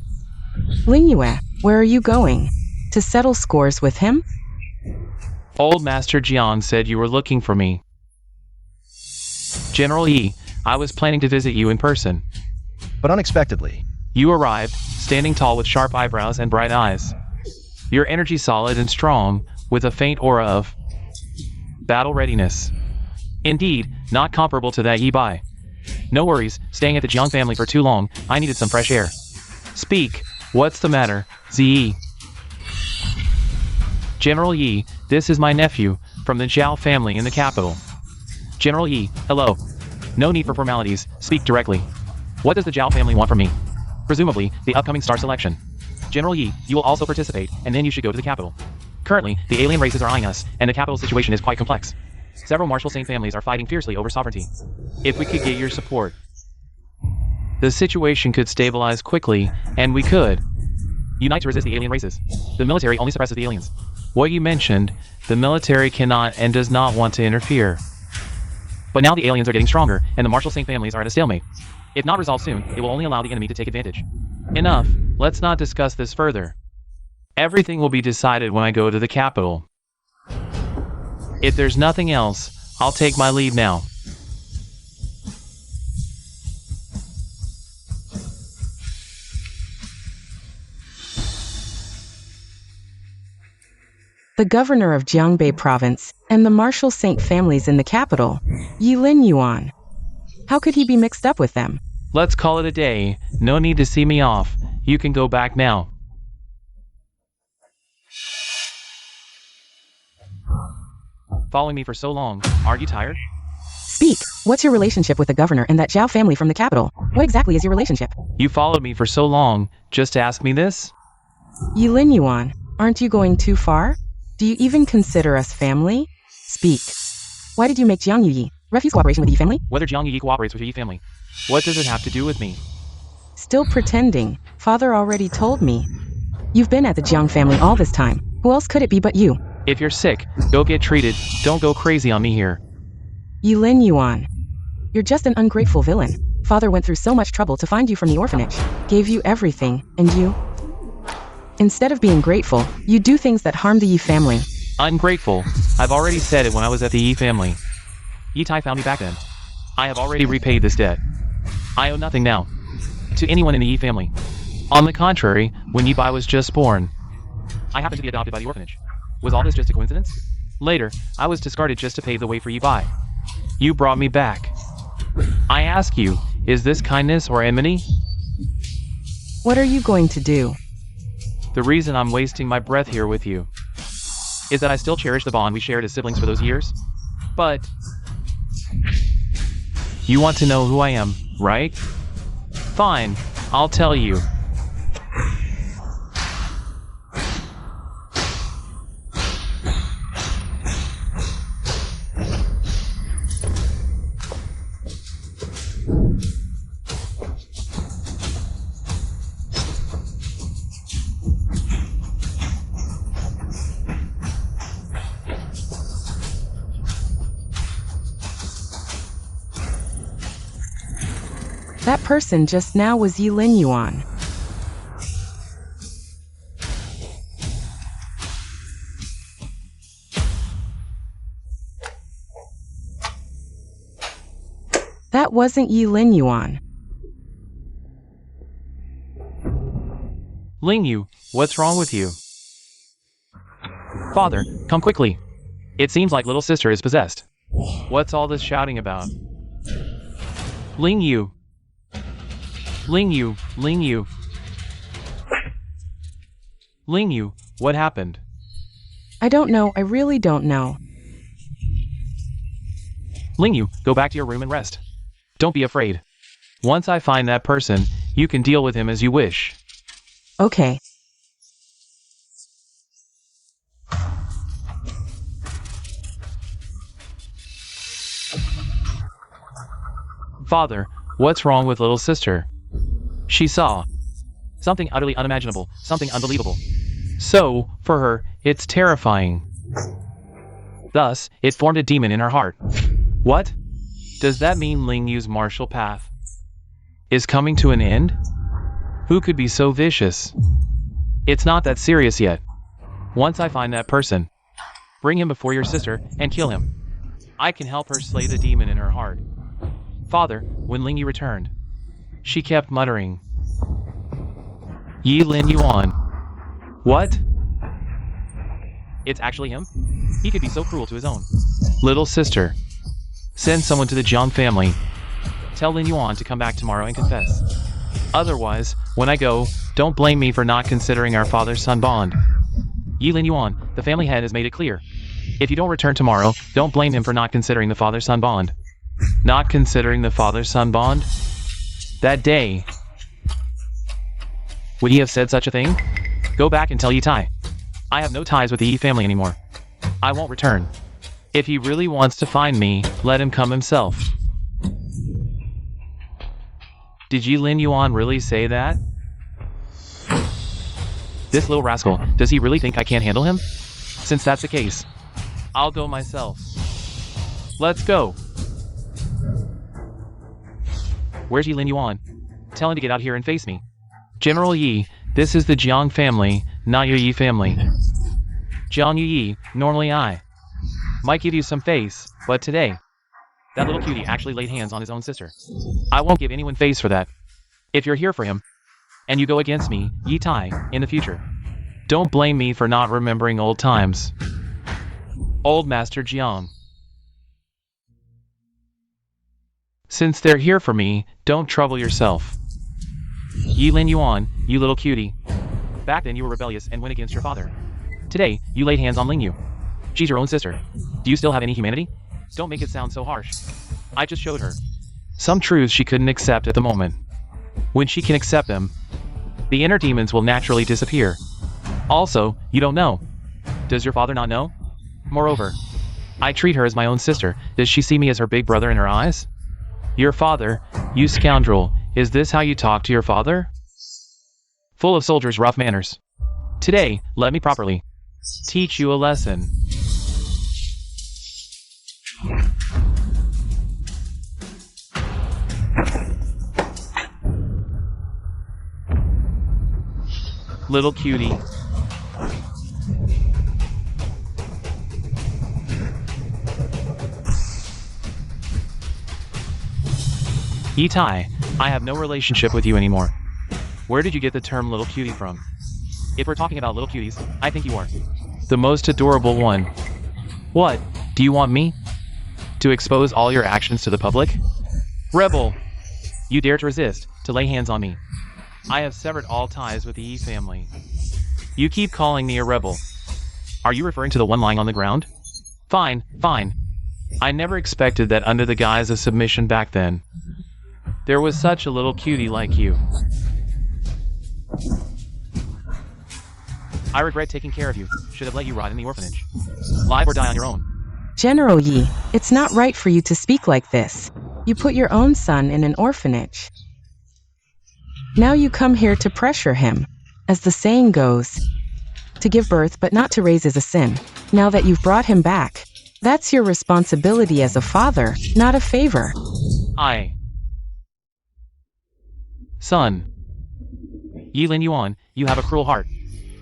Lin Yue, where are you going? To settle scores with him? Old Master Jiang said you were looking for me. General Yi, I was planning to visit you in person. But unexpectedly, You arrived, standing tall with sharp eyebrows and bright eyes. Your energy solid and strong, with a faint aura of battle readiness. Indeed, not comparable to that Yi Bai. No worries, staying at the Jiang family for too long, I needed some fresh air. Speak, what's the matter, Ziyi? General Yi, this is my nephew, from the Zhao family in the capital. General Yi, hello. No need for formalities, speak directly. What does the Zhao family want from me? Presumably, the upcoming star selection. General Yi, you will also participate, and then you should go to the capital. Currently, the alien races are eyeing us, and the capital situation is quite complex. Several martial saint families are fighting fiercely over sovereignty. If we could get your support, the situation could stabilize quickly, and we could unite to resist the alien races. The military only suppresses the aliens. What you mentioned, the military cannot and does not want to interfere. But now the aliens are getting stronger, and the martial saint families are at a stalemate. If not resolved soon, it will only allow the enemy to take advantage. Enough, let's not discuss this further. Everything will be decided when I go to the capital. If there's nothing else, I'll take my leave now. The governor of Jiangbei province and the martial saint families in the capital, Yilin Yuan. How could he be mixed up with them? Let's call it a day. No need to see me off. You can go back now. Following me for so long, aren't you tired? Speak, what's your relationship with the governor and that Zhao family from the capital? What exactly is your relationship? You followed me for so long, just to ask me this? Yilin Yuan, aren't you going too far? Do you even consider us family? Speak. Why did you make Jiang Yi refuse cooperation with the Yi family? Whether Jiang Yi cooperates with the Yi family, what does it have to do with me? Still pretending. Father already told me. You've been at the Jiang family all this time. Who else could it be but you? If you're sick, go get treated. Don't go crazy on me here. Yilin Yuan. You're just an ungrateful villain. Father went through so much trouble to find you from the orphanage. Gave you everything, and you? Instead of being grateful, you do things that harm the Yi family. Ungrateful. I've already said it when I was at the Yi family. Yi Tai found me back then. I have already repaid this debt. I owe nothing now to anyone in the Yi family. On the contrary, when Yi Bai was just born, I happened to be adopted by the orphanage. Was all this just a coincidence? Later, I was discarded just to pave the way for Yi Bai. You brought me back. I ask you, is this kindness or enmity? What are you going to do? The reason I'm wasting my breath here with you is that I still cherish the bond we shared as siblings for those years. But you want to know who I am, right? Fine, I'll tell you. That person just now was Yilin Yuan. That wasn't Yilin Yuan. Ling Yu, what's wrong with you? Father, come quickly. It seems like little sister is possessed. What's all this shouting about? Ling Yu. Ling Yu, Ling Yu. Ling Yu, what happened? I don't know, I really don't know. Ling Yu, go back to your room and rest. Don't be afraid. Once I find that person, you can deal with him as you wish. Okay. Father, what's wrong with little sister? She saw something utterly unimaginable, something unbelievable. So, for her, it's terrifying. Thus, it formed a demon in her heart. What? Does that mean Ling Yu's martial path is coming to an end? Who could be so vicious? It's not that serious yet. Once I find that person, bring him before your sister and kill him. I can help her slay the demon in her heart. Father, when Ling Yi returned, she kept muttering, Yi Lin Yuan. What? It's actually him? He could be so cruel to his own little sister. Send someone to the Jiang family. Tell Lin Yuan to come back tomorrow and confess. Otherwise, when I go, don't blame me for not considering our father-son bond. Yi Lin Yuan, the family head has made it clear. If you don't return tomorrow, don't blame him for not considering the father-son bond. Not considering the father-son bond? That day, would he have said such a thing? Go back and tell Yi Tai. I have no ties with the Yi family anymore. I won't return. If he really wants to find me, let him come himself. Did Yi Lin Yuan really say that? This little rascal, does he really think I can't handle him? Since that's the case, I'll go myself. Let's go. Where's Yi Lin Yuan? Tell him to get out here and face me. General Yi, this is the Jiang family, not your Yi family. Jiang Yi, normally I might give you some face, but today, that little cutie actually laid hands on his own sister. I won't give anyone face for that. If you're here for him, and you go against me, Yi Tai, in the future, don't blame me for not remembering old times. Old Master Jiang. Since they're here for me, don't trouble yourself. Yi Lin Yuan, you little cutie. Back then you were rebellious and went against your father. Today, you laid hands on Ling Yu. She's your own sister. Do you still have any humanity? Don't make it sound so harsh. I just showed her some truths she couldn't accept at the moment. When she can accept them, the inner demons will naturally disappear. Also, you don't know. Does your father not know? Moreover, I treat her as my own sister. Does she see me as her big brother in her eyes? Your father, you scoundrel, is this how you talk to your father? Full of soldiers' rough manners. Today, let me properly teach you a lesson. Little cutie. Yi Tai, I have no relationship with you anymore. Where did you get the term little cutie from? If we're talking about little cuties, I think you are the most adorable one. What, do you want me to expose all your actions to the public? Rebel! You dare to resist, to lay hands on me. I have severed all ties with the Yi family. You keep calling me a rebel. Are you referring to the one lying on the ground? Fine, fine. I never expected that under the guise of submission back then. There was such a little cutie like you. I regret taking care of you. Should have let you rot in the orphanage. Live or die on your own. General Yi, it's not right for you to speak like this. You put your own son in an orphanage. Now you come here to pressure him. As the saying goes, to give birth but not to raise is a sin. Now that you've brought him back, that's your responsibility as a father, not a favor. Son. Yi Lin Yuan, you have a cruel heart.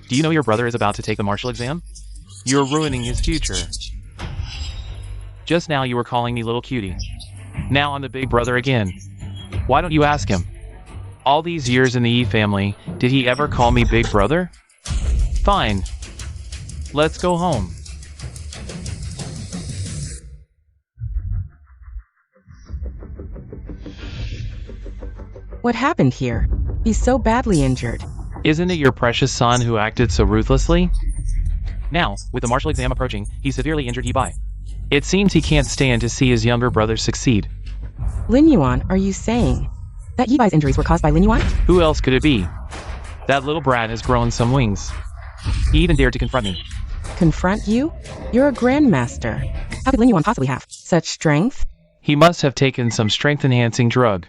Do you know your brother is about to take the martial exam? You're ruining his future. Just now you were calling me little cutie. Now I'm the big brother again. Why don't you ask him? All these years in the Yi family, did he ever call me big brother? Fine. Let's go home. What happened here? He's so badly injured. Isn't it your precious son who acted so ruthlessly? Now, with the martial exam approaching, he's severely injured Yi Bai. It seems he can't stand to see his younger brother succeed. Lin Yuan, are you saying that Yi Bai's injuries were caused by Lin Yuan? Who else could it be? That little brat has grown some wings. He even dared to confront me. Confront you? You're a grandmaster. How could Lin Yuan possibly have such strength? He must have taken some strength-enhancing drug.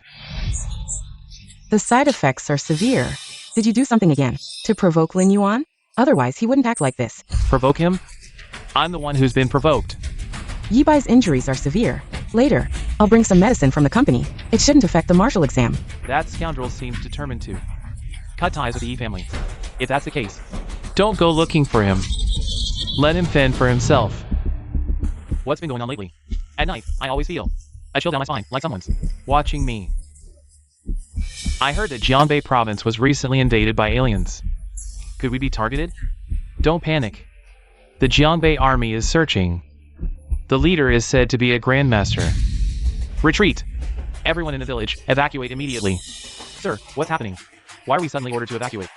The side effects are severe. Did you do something again to provoke Lin Yuan? Otherwise, he wouldn't act like this. Provoke him? I'm the one who's been provoked. Yi Bai's injuries are severe. Later, I'll bring some medicine from the company. It shouldn't affect the martial exam. That scoundrel seems determined to cut ties with the Yi family. If that's the case, don't go looking for him. Let him fend for himself. What's been going on lately? At night, I always feel I chill down my spine, like someone's watching me. I heard that Jianbei province was recently invaded by aliens. Could we be targeted? Don't panic. The Jianbei army is searching. The leader is said to be a grandmaster. Retreat! Everyone in the village, evacuate immediately. Sir, what's happening? Why are we suddenly ordered to evacuate?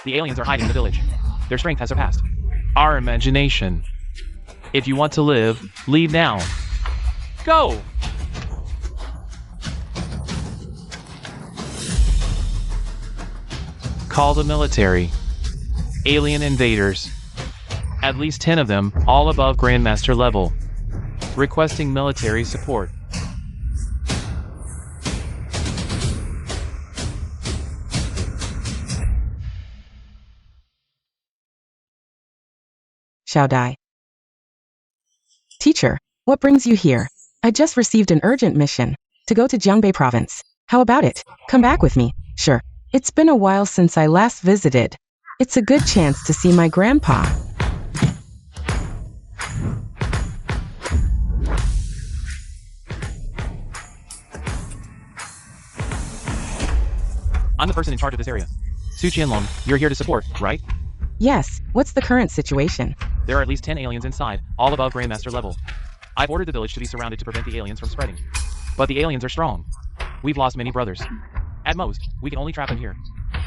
The aliens are hiding in the village. Their strength has surpassed our imagination. If you want to live, leave now. Go! Call the military. Alien invaders. At least 10 of them, all above Grandmaster level. Requesting military support. Shall die. Teacher, what brings you here? I just received an urgent mission to go to Jiangbei province. How about it? Come back with me. Sure. It's been a while since I last visited. It's a good chance to see my grandpa. I'm the person in charge of this area. Su Qianlong, you're here to support, right? Yes, what's the current situation? There are at least 10 aliens inside, all above Grandmaster level. I've ordered the village to be surrounded to prevent the aliens from spreading. But the aliens are strong. We've lost many brothers. At most, we can only trap them here.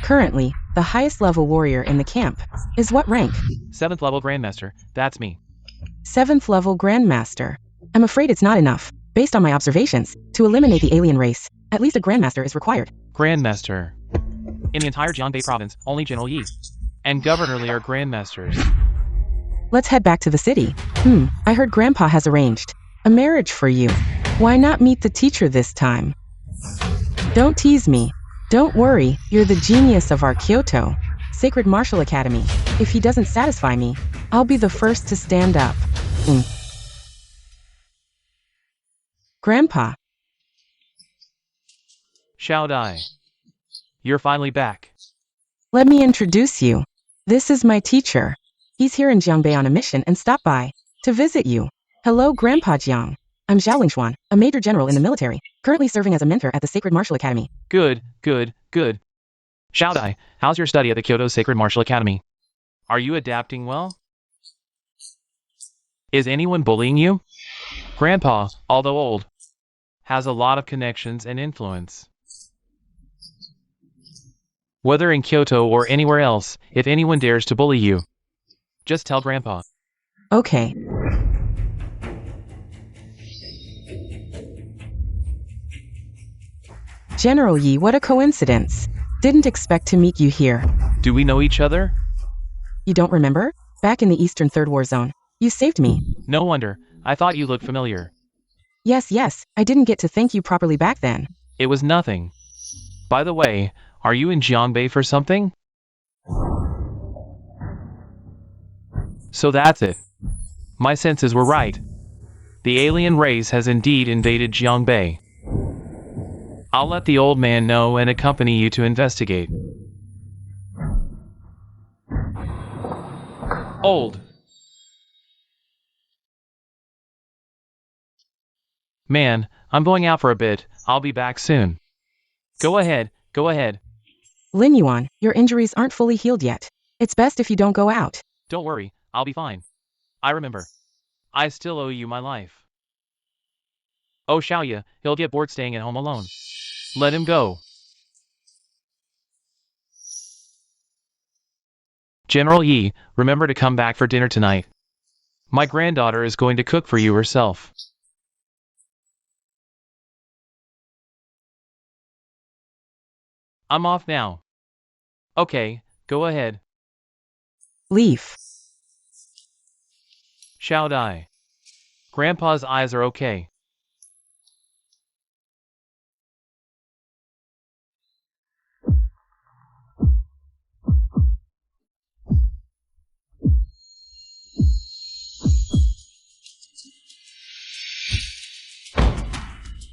Currently, the highest level warrior in the camp is what rank? 7th level Grandmaster, that's me. 7th level Grandmaster. I'm afraid it's not enough. Based on my observations, to eliminate the alien race, at least a Grandmaster is required. Grandmaster. In the entire Jianbei province, only General Yi and Governor Li are Grandmasters. Let's head back to the city. I heard Grandpa has arranged a marriage for you. Why not meet the teacher this time? Don't tease me. Don't worry, you're the genius of our Kyoto Sacred Martial Academy. If he doesn't satisfy me, I'll be the first to stand up. Grandpa. Shall die. You're finally back. Let me introduce you. This is my teacher. He's here in Jiangbei on a mission and stopped by to visit you. Hello, Grandpa Jiang. I'm Zhao Lingshuan, a major general in the military, currently serving as a mentor at the Sacred Martial Academy. Good. Shall Dai, how's your study at the Kyoto Sacred Martial Academy? Are you adapting well? Is anyone bullying you? Grandpa, although old, has a lot of connections and influence. Whether in Kyoto or anywhere else, if anyone dares to bully you, just tell Grandpa. Okay. General Yi, what a coincidence. Didn't expect to meet you here. Do we know each other? You don't remember? Back in the Eastern Third War Zone, you saved me. No wonder. I thought you looked familiar. Yes, I didn't get to thank you properly back then. It was nothing. By the way, are you in Jiangbei for something? So that's it. My senses were right. The alien race has indeed invaded Jiangbei. I'll let the old man know and accompany you to investigate. Old. Man, I'm going out for a bit. I'll be back soon. Go ahead. Lin Yuan, your injuries aren't fully healed yet. It's best if you don't go out. Don't worry, I'll be fine. I remember. I still owe you my life. Oh, Xiaoya, he'll get bored staying at home alone. Let him go. General Yi, remember to come back for dinner tonight. My granddaughter is going to cook for you herself. I'm off now. Okay, go ahead. Leaf. Shall Dai. Grandpa's eyes are okay.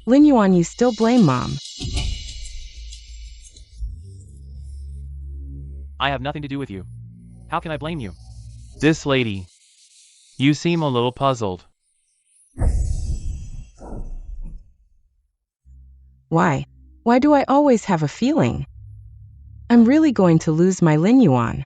Lin Yuan, you still blame Mom. I have nothing to do with you. How can I blame you? This lady. You seem a little puzzled. Why? Why do I always have a feeling I'm really going to lose my Lin Yuan?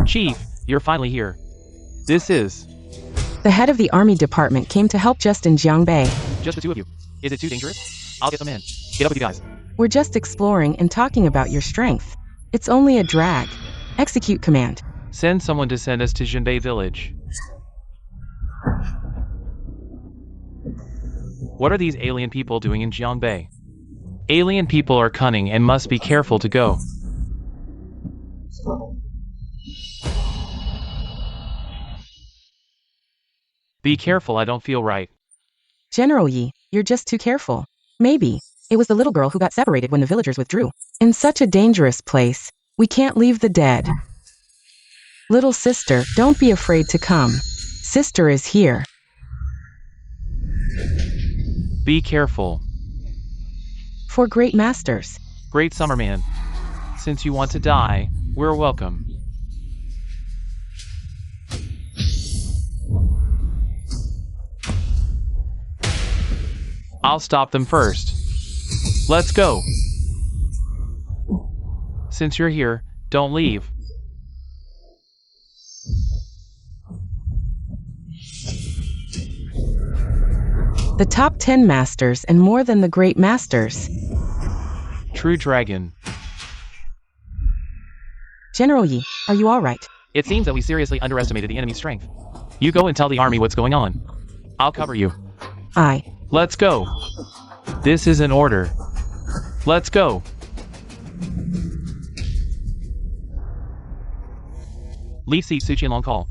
Chief, you're finally here. This is The head of the army department came to help Justin Jiangbei. just the two of you. Is it too dangerous? I'll get them in. Get up with you guys. We're just exploring and talking about your strength. It's only a drag. Execute command. Send someone to send us to Jinbei village. What are these alien people doing in Jiangbei? Alien people are cunning and must be careful to go. Be careful, I don't feel right. General Yi, you're just too careful. Maybe it was the little girl who got separated when the villagers withdrew. In such a dangerous place, we can't leave the dead. Little sister, don't be afraid to come. Sister is here. Be careful. For great masters. Great Summerman. Since you want to die, we're welcome. I'll stop them first. Let's go. Since you're here, don't leave. The top 10 masters and more than the great masters. True dragon. General Yi, are you alright? It seems that we seriously underestimated the enemy's strength. You go and tell the army what's going on. I'll cover you. Aye. Let's go. This is an order. Let's go. Li Si Suqianlong call.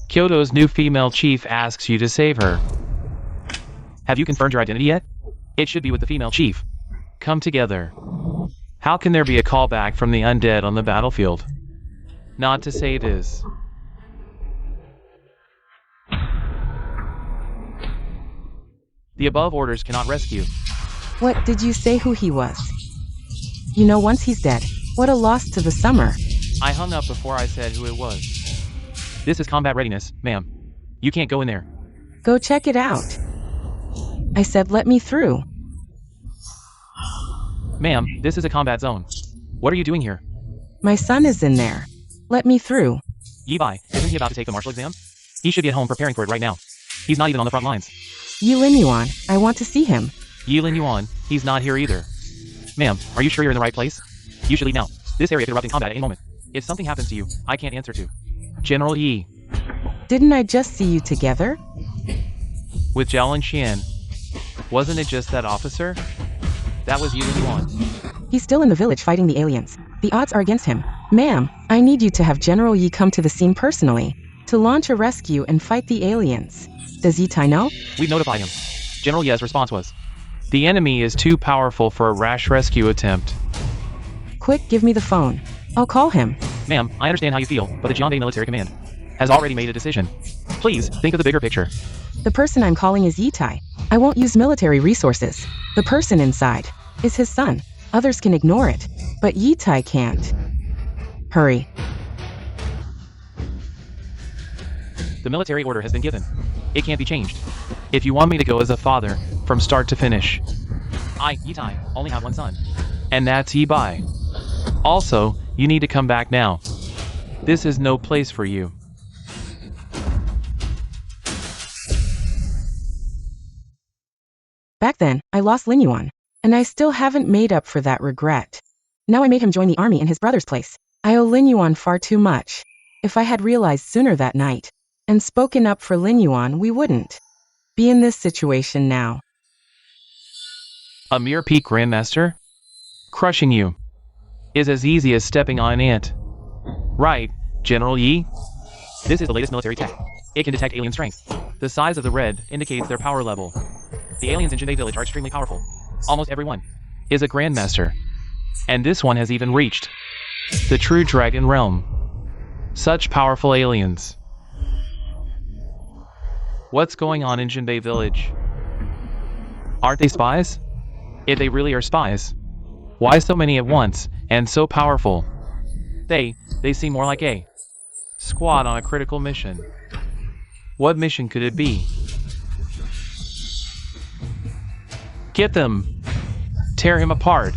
Kyoto's new female chief asks you to save her. Have you confirmed your identity yet? It should be with the female chief. Come together. How can there be a callback from the undead on the battlefield? Not to say it is. The above orders cannot rescue. What did you say who he was? You know, once he's dead, what a loss to the summer. I hung up before I said who it was. This is combat readiness, ma'am. You can't go in there. Go check it out. I said let me through. Ma'am, this is a combat zone. What are you doing here? My son is in there. Let me through. Yi Bai, isn't he about to take the martial exam? He should get home preparing for it right now. He's not even on the front lines. Yi Lin Yuan, I want to see him. Yi Lin Yuan, he's not here either. Ma'am, are you sure you're in the right place? You should leave now. This area could erupt in combat at any moment. If something happens to you, I can't answer to. General Yi. Didn't I just see you together? With Zhao and Qian. Wasn't it just that officer? That was Yi Lin Yuan. He's still in the village fighting the aliens. The odds are against him. Ma'am, I need you to have General Yi come to the scene personally, to launch a rescue and fight the aliens. Does Yi Tai know? We've notified him. General Ye's response was, the enemy is too powerful for a rash rescue attempt. Quick, give me the phone. I'll call him. Ma'am, I understand how you feel, but the Jiangbei Military Command has already made a decision. Please, think of the bigger picture. The person I'm calling is Yi Tai. I won't use military resources. The person inside is his son. Others can ignore it, but Yi Tai can't. Hurry. The military order has been given. It can't be changed. If you want me to go as a father, from start to finish. I, Yi Tai, only have one son. And that's Yi Bai. Also, you need to come back now. This is no place for you. Back then, I lost Lin Yuan, and I still haven't made up for that regret. Now I made him join the army in his brother's place. I owe Lin Yuan far too much. If I had realized sooner that night, and spoken up for Lin Yuan, we wouldn't be in this situation now. A mere peak Grandmaster? Crushing you is as easy as stepping on an ant. Right, General Yi? This is the latest military tech. It can detect alien strength. The size of the red indicates their power level. The aliens in Jinbei village are extremely powerful. Almost everyone is a Grandmaster. And this one has even reached the true dragon realm. Such powerful aliens. What's going on in Jinbei village? Aren't they spies? If they really are spies, why so many at once, and so powerful? They seem more like Squad on a critical mission. What mission could it be? Get them! Tear him apart!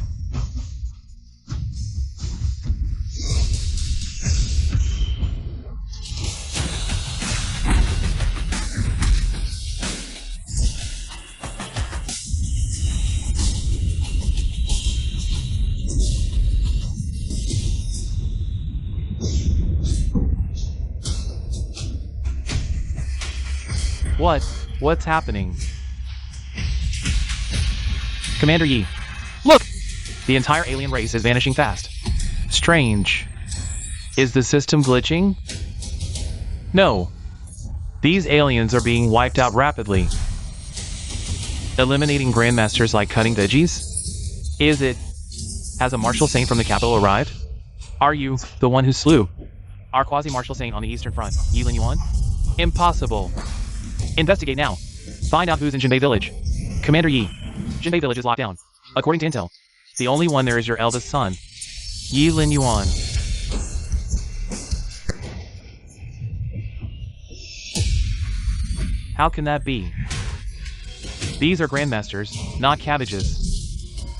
What's happening? Commander Yi. Look! The entire alien race is vanishing fast. Strange. Is the system glitching? No. These aliens are being wiped out rapidly. Eliminating grandmasters like cutting veggies? Is it? Has a martial saint from the capital arrived? Are you the one who slew our quasi-martial saint on the Eastern Front, Yi Lin Yuan? Impossible. Investigate now. Find out who's in Jinbei Village. Commander Yi. Jinbei Village is locked down. According to intel, the only one there is your eldest son, Yi Lin Yuan. How can that be? These are grandmasters, not cabbages.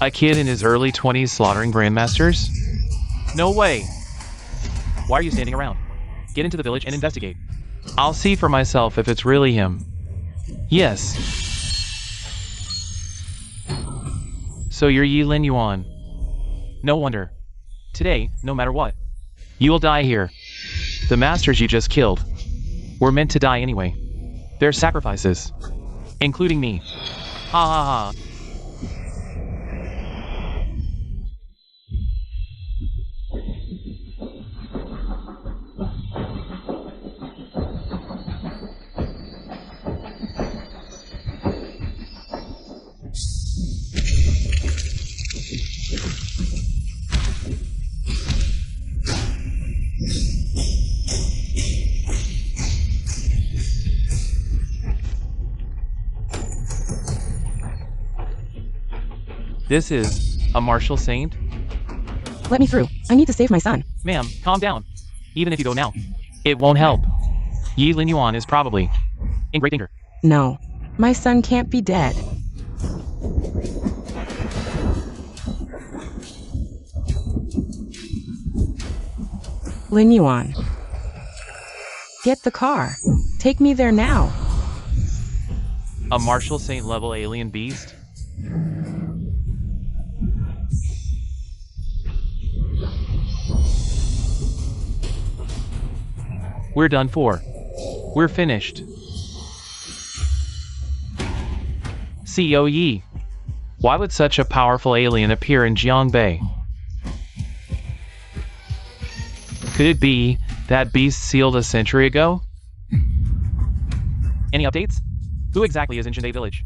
A kid in his early 20s slaughtering grandmasters? No way. Why are you standing around? Get into the village and investigate. I'll see for myself if it's really him. Yes. So you're Yi Lin Yuan. No wonder. Today, no matter what, you will die here. The masters you just killed were meant to die anyway. They're sacrifices. Including me. Ha ha ha. This is a martial saint? Let me through. I need to save my son. Ma'am, calm down. Even if you go now, it won't help. Yi Lin Yuan is probably in great danger. No. My son can't be dead. Lin Yuan. Get the car. Take me there now. A martial saint level alien beast? We're done for. We're finished. CEO Yi. Why would such a powerful alien appear in Jiangbei? Could it be that beast sealed a century ago? Any updates? Who exactly is in Jinbei Village?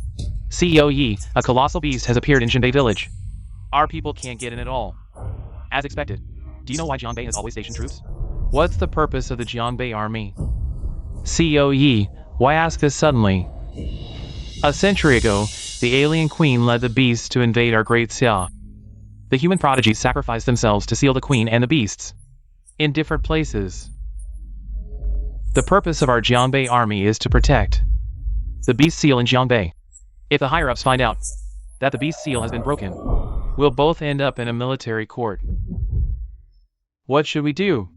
CEO Yi, a colossal beast has appeared in Jinbei Village. Our people can't get in at all. As expected. Do you know why Jiangbei has always stationed troops? What's the purpose of the Jiangbei army? CEO Yi, why ask this suddenly? A century ago, the alien queen led the beasts to invade our great Xia. The human prodigies sacrificed themselves to seal the queen and the beasts. In different places. The purpose of our Jiangbei army is to protect the beast seal in Jiangbei. If the higher-ups find out that the beast seal has been broken, we'll both end up in a military court. What should we do?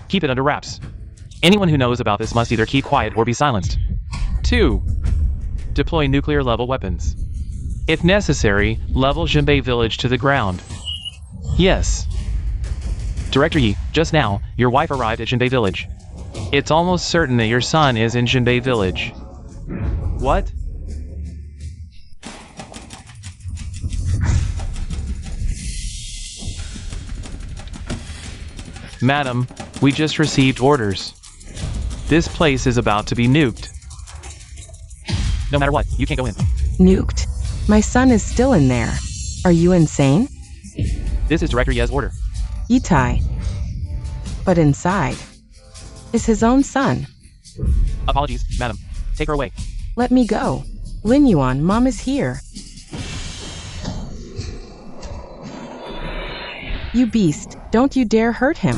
Keep it under wraps. Anyone who knows about this must either keep quiet or be silenced. 2. Deploy nuclear-level weapons. If necessary, level Jinbei Village to the ground. Yes. Director Yi, just now, your wife arrived at Jinbei Village. It's almost certain that your son is in Jinbei Village. What? Madam, we just received orders. This place is about to be nuked. No matter what, you can't go in. Nuked. My son is still in there. Are you insane? This is Director Ye's order. Itai. But inside is his own son. Apologies, madam. Take her away. Let me go. Lin Yuan, Mom is here. You beast, don't you dare hurt him.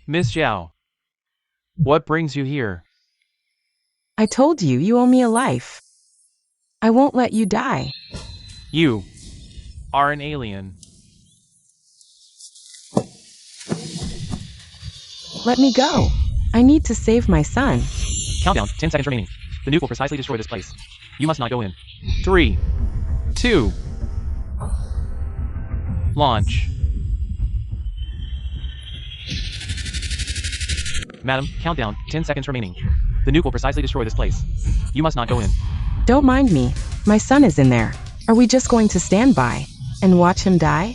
Miss Zhao, what brings you here? I told you you owe me a life. I won't let you die. You are an alien. Let me go. I need to save my son. Countdown, 10 seconds remaining. The nuke will precisely destroy this place. You must not go in. 3, 2, launch. Madam, countdown, 10 seconds remaining. The nuke will precisely destroy this place. You must not go in. Don't mind me. My son is in there. Are we just going to stand by and watch him die?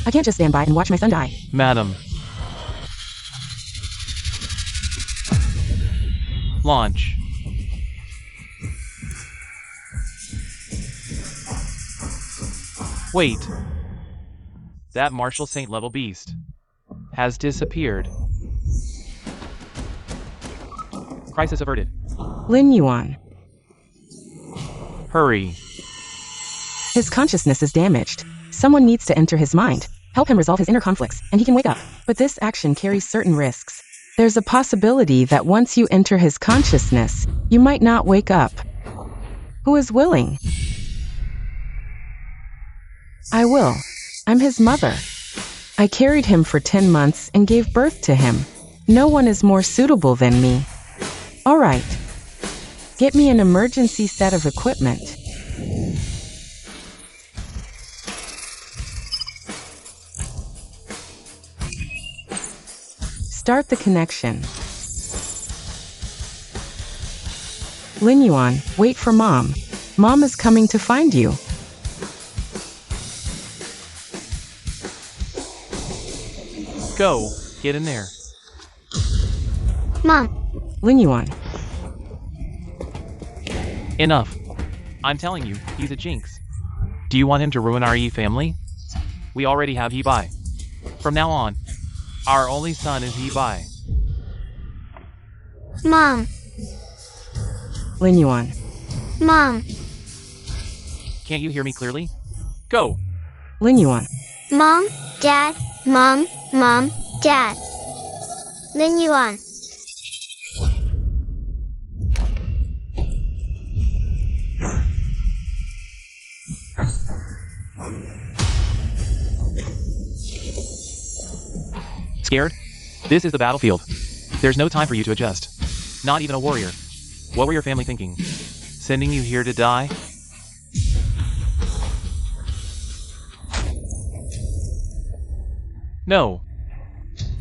I can't just stand by and watch my son die. Madam. Launch. Wait. That Marshall Saint level beast has disappeared. Crisis averted. Lin Yuan. Hurry. His consciousness is damaged. Someone needs to enter his mind, help him resolve his inner conflicts, and he can wake up. But this action carries certain risks. There's a possibility that once you enter his consciousness, you might not wake up. Who is willing? I will. I'm his mother. I carried him for 10 months and gave birth to him. No one is more suitable than me. All right. Get me an emergency set of equipment. Start the connection. Lin Yuan, wait for Mom. Mom is coming to find you. Go. Get in there. Mom. Lin Yuan. Enough. I'm telling you, he's a jinx. Do you want him to ruin our Yi family? We already have Yi Bai. From now on, our only son is Yi Bai. Mom. Lin Yuan. Mom. Can't you hear me clearly? Go. Lin Yuan. Mom. Dad. Mom. Mom. Dad. Lin Yuan. Scared? This is the battlefield. There's no time for you to adjust. Not even a warrior. What were your family thinking? Sending you here to die? No.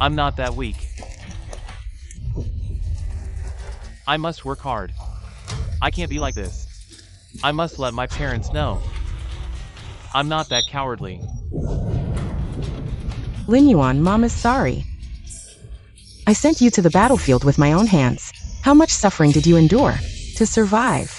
I'm not that weak. I must work hard. I can't be like this. I must let my parents know. I'm not that cowardly. Lin Yuan, Mom is sorry. I sent you to the battlefield with my own hands. How much suffering did you endure to survive?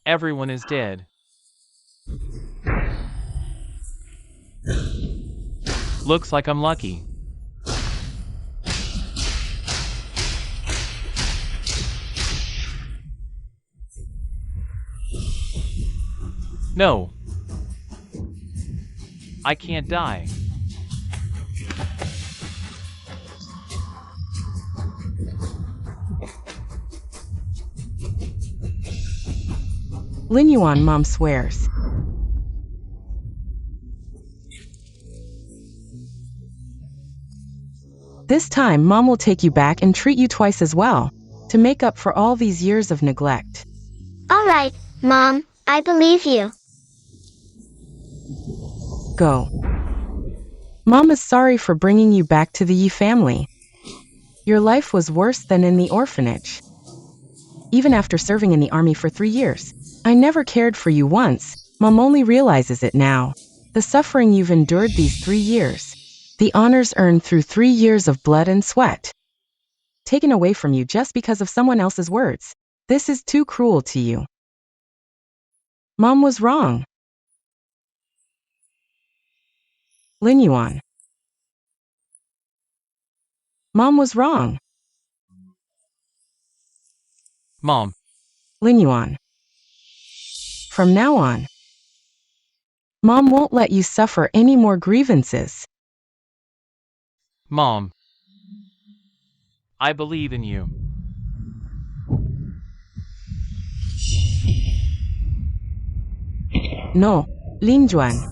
Everyone is dead. Looks like I'm lucky. No. I can't die. Lin Yuan, Mom swears. This time, Mom will take you back and treat you twice as well, to make up for all these years of neglect. All right, Mom. I believe you. Go. Mom is sorry for bringing you back to the Yi family. Your life was worse than in the orphanage. Even after serving in the army for 3 years, I never cared for you once. Mom only realizes it now. The suffering you've endured these 3 years. The honors earned through 3 years of blood and sweat. Taken away from you just because of someone else's words. This is too cruel to you. Mom was wrong. Lin Yuan. Mom was wrong. Mom. Lin Yuan. From now on, Mom won't let you suffer any more grievances. Mom. I believe in you. No, Lin Juan.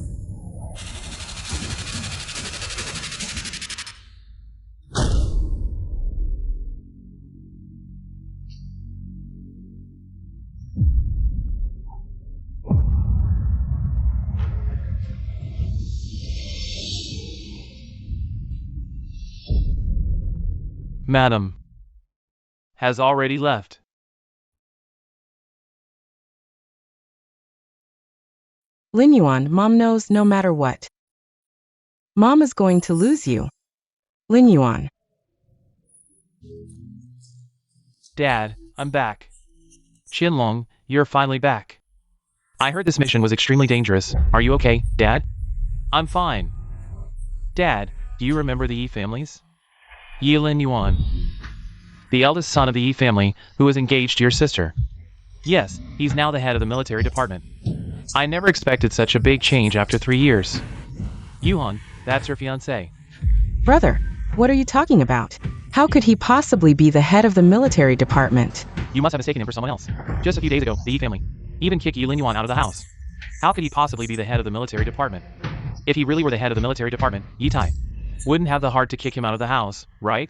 Madam. Has already left. Lin Yuan, Mom knows no matter what. Mom is going to lose you. Lin Yuan. Dad, I'm back. Qinlong, you're finally back. I heard this mission was extremely dangerous. Are you okay, Dad? I'm fine. Dad, do you remember the Yi families? Yi Lin Yuan. The eldest son of the Yi family, who was engaged to your sister. Yes, he's now the head of the military department. I never expected such a big change after 3 years. Yuan, that's her fiancé. Brother, what are you talking about? How could he possibly be the head of the military department? You must have mistaken him for someone else. Just a few days ago, the Yi family even kicked Yi Lin Yuan out of the house. How could he possibly be the head of the military department? If he really were the head of the military department, Yi Tai wouldn't have the heart to kick him out of the house, right?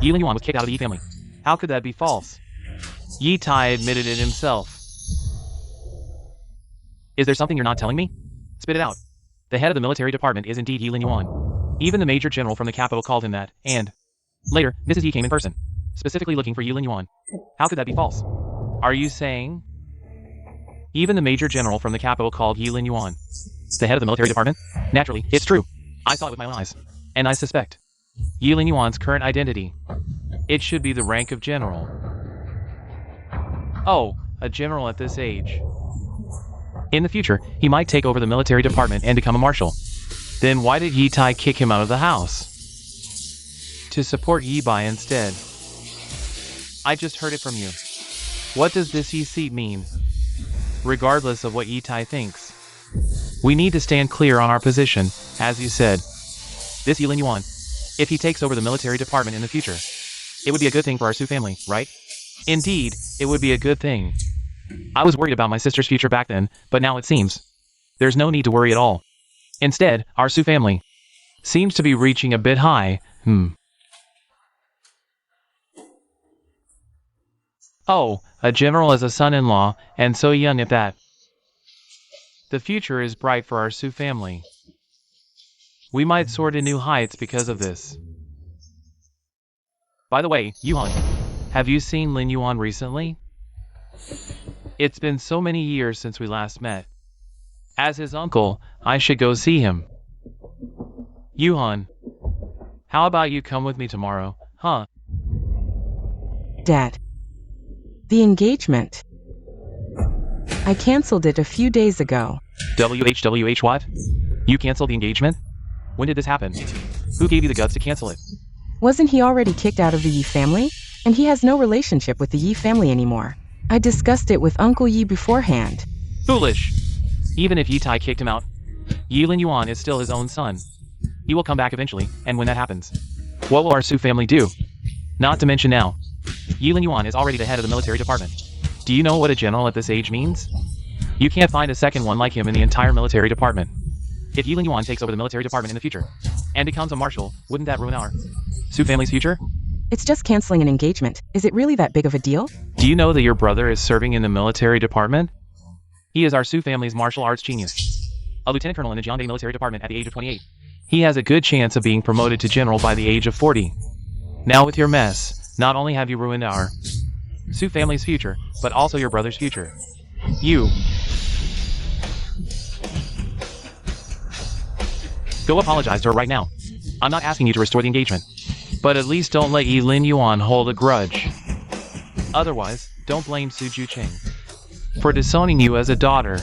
Yi Lin Yuan was kicked out of the Yi family. How could that be false? Yi Tai admitted it himself. Is there something you're not telling me? Spit it out. The head of the military department is indeed Yi Lin Yuan. Even the major general from the capital called him that, and later, Mrs. Yi came in person, specifically looking for Yi Lin Yuan. How could that be false? Are you saying? Even the major general from the capital called Yi Lin Yuan the head of the military department? Naturally, it's true. I saw it with my own eyes. And I suspect Yi Lin Yuan's current identity. It should be the rank of general. Oh, a general at this age. In the future, he might take over the military department and become a marshal. Then why did Yi Tai kick him out of the house? To support Yi Bai instead. I just heard it from you. What does this Yi seat mean? Regardless of what Yi Tai thinks, we need to stand clear on our position, as you said. This Yi Lin Yuan, if he takes over the military department in the future, it would be a good thing for our Su family, right? Indeed, it would be a good thing. I was worried about my sister's future back then, but now it seems there's no need to worry at all. Instead, our Su family seems to be reaching a bit high. Oh, a general as a son-in-law, and so young at that. The future is bright for our Su family. We might soar to new heights because of this. By the way, Yuan, have you seen Lin Yuan recently? It's been so many years since we last met. As his uncle, I should go see him. Yuan, how about you come with me tomorrow, huh? Dad. The engagement. I canceled it a few days ago. WHWH what? You canceled the engagement? When did this happen? Who gave you the guts to cancel it? Wasn't he already kicked out of the Yi family? And he has no relationship with the Yi family anymore. I discussed it with Uncle Yi beforehand. Foolish! Even if Yi Tai kicked him out, Yi Lin Yuan is still his own son. He will come back eventually, and when that happens, what will our Su family do? Not to mention now, Yi Lin Yuan is already the head of the military department. Do you know what a general at this age means? You can't find a second one like him in the entire military department. If Yi Lin Yuan takes over the military department in the future, and becomes a marshal, wouldn't that ruin our Su family's future? It's just canceling an engagement. Is it really that big of a deal? Do you know that your brother is serving in the military department? He is our Su family's martial arts genius. a lieutenant colonel in the Jiangdai military department at the age of 28. He has a good chance of being promoted to general by the age of 40. Now with your mess, not only have you ruined our Su family's future, but also your brother's future. You. Go apologize to her right now. I'm not asking you to restore the engagement. But at least don't let Yi Lin Yuan hold a grudge. Otherwise, don't blame Su Jucheng for disowning you as a daughter.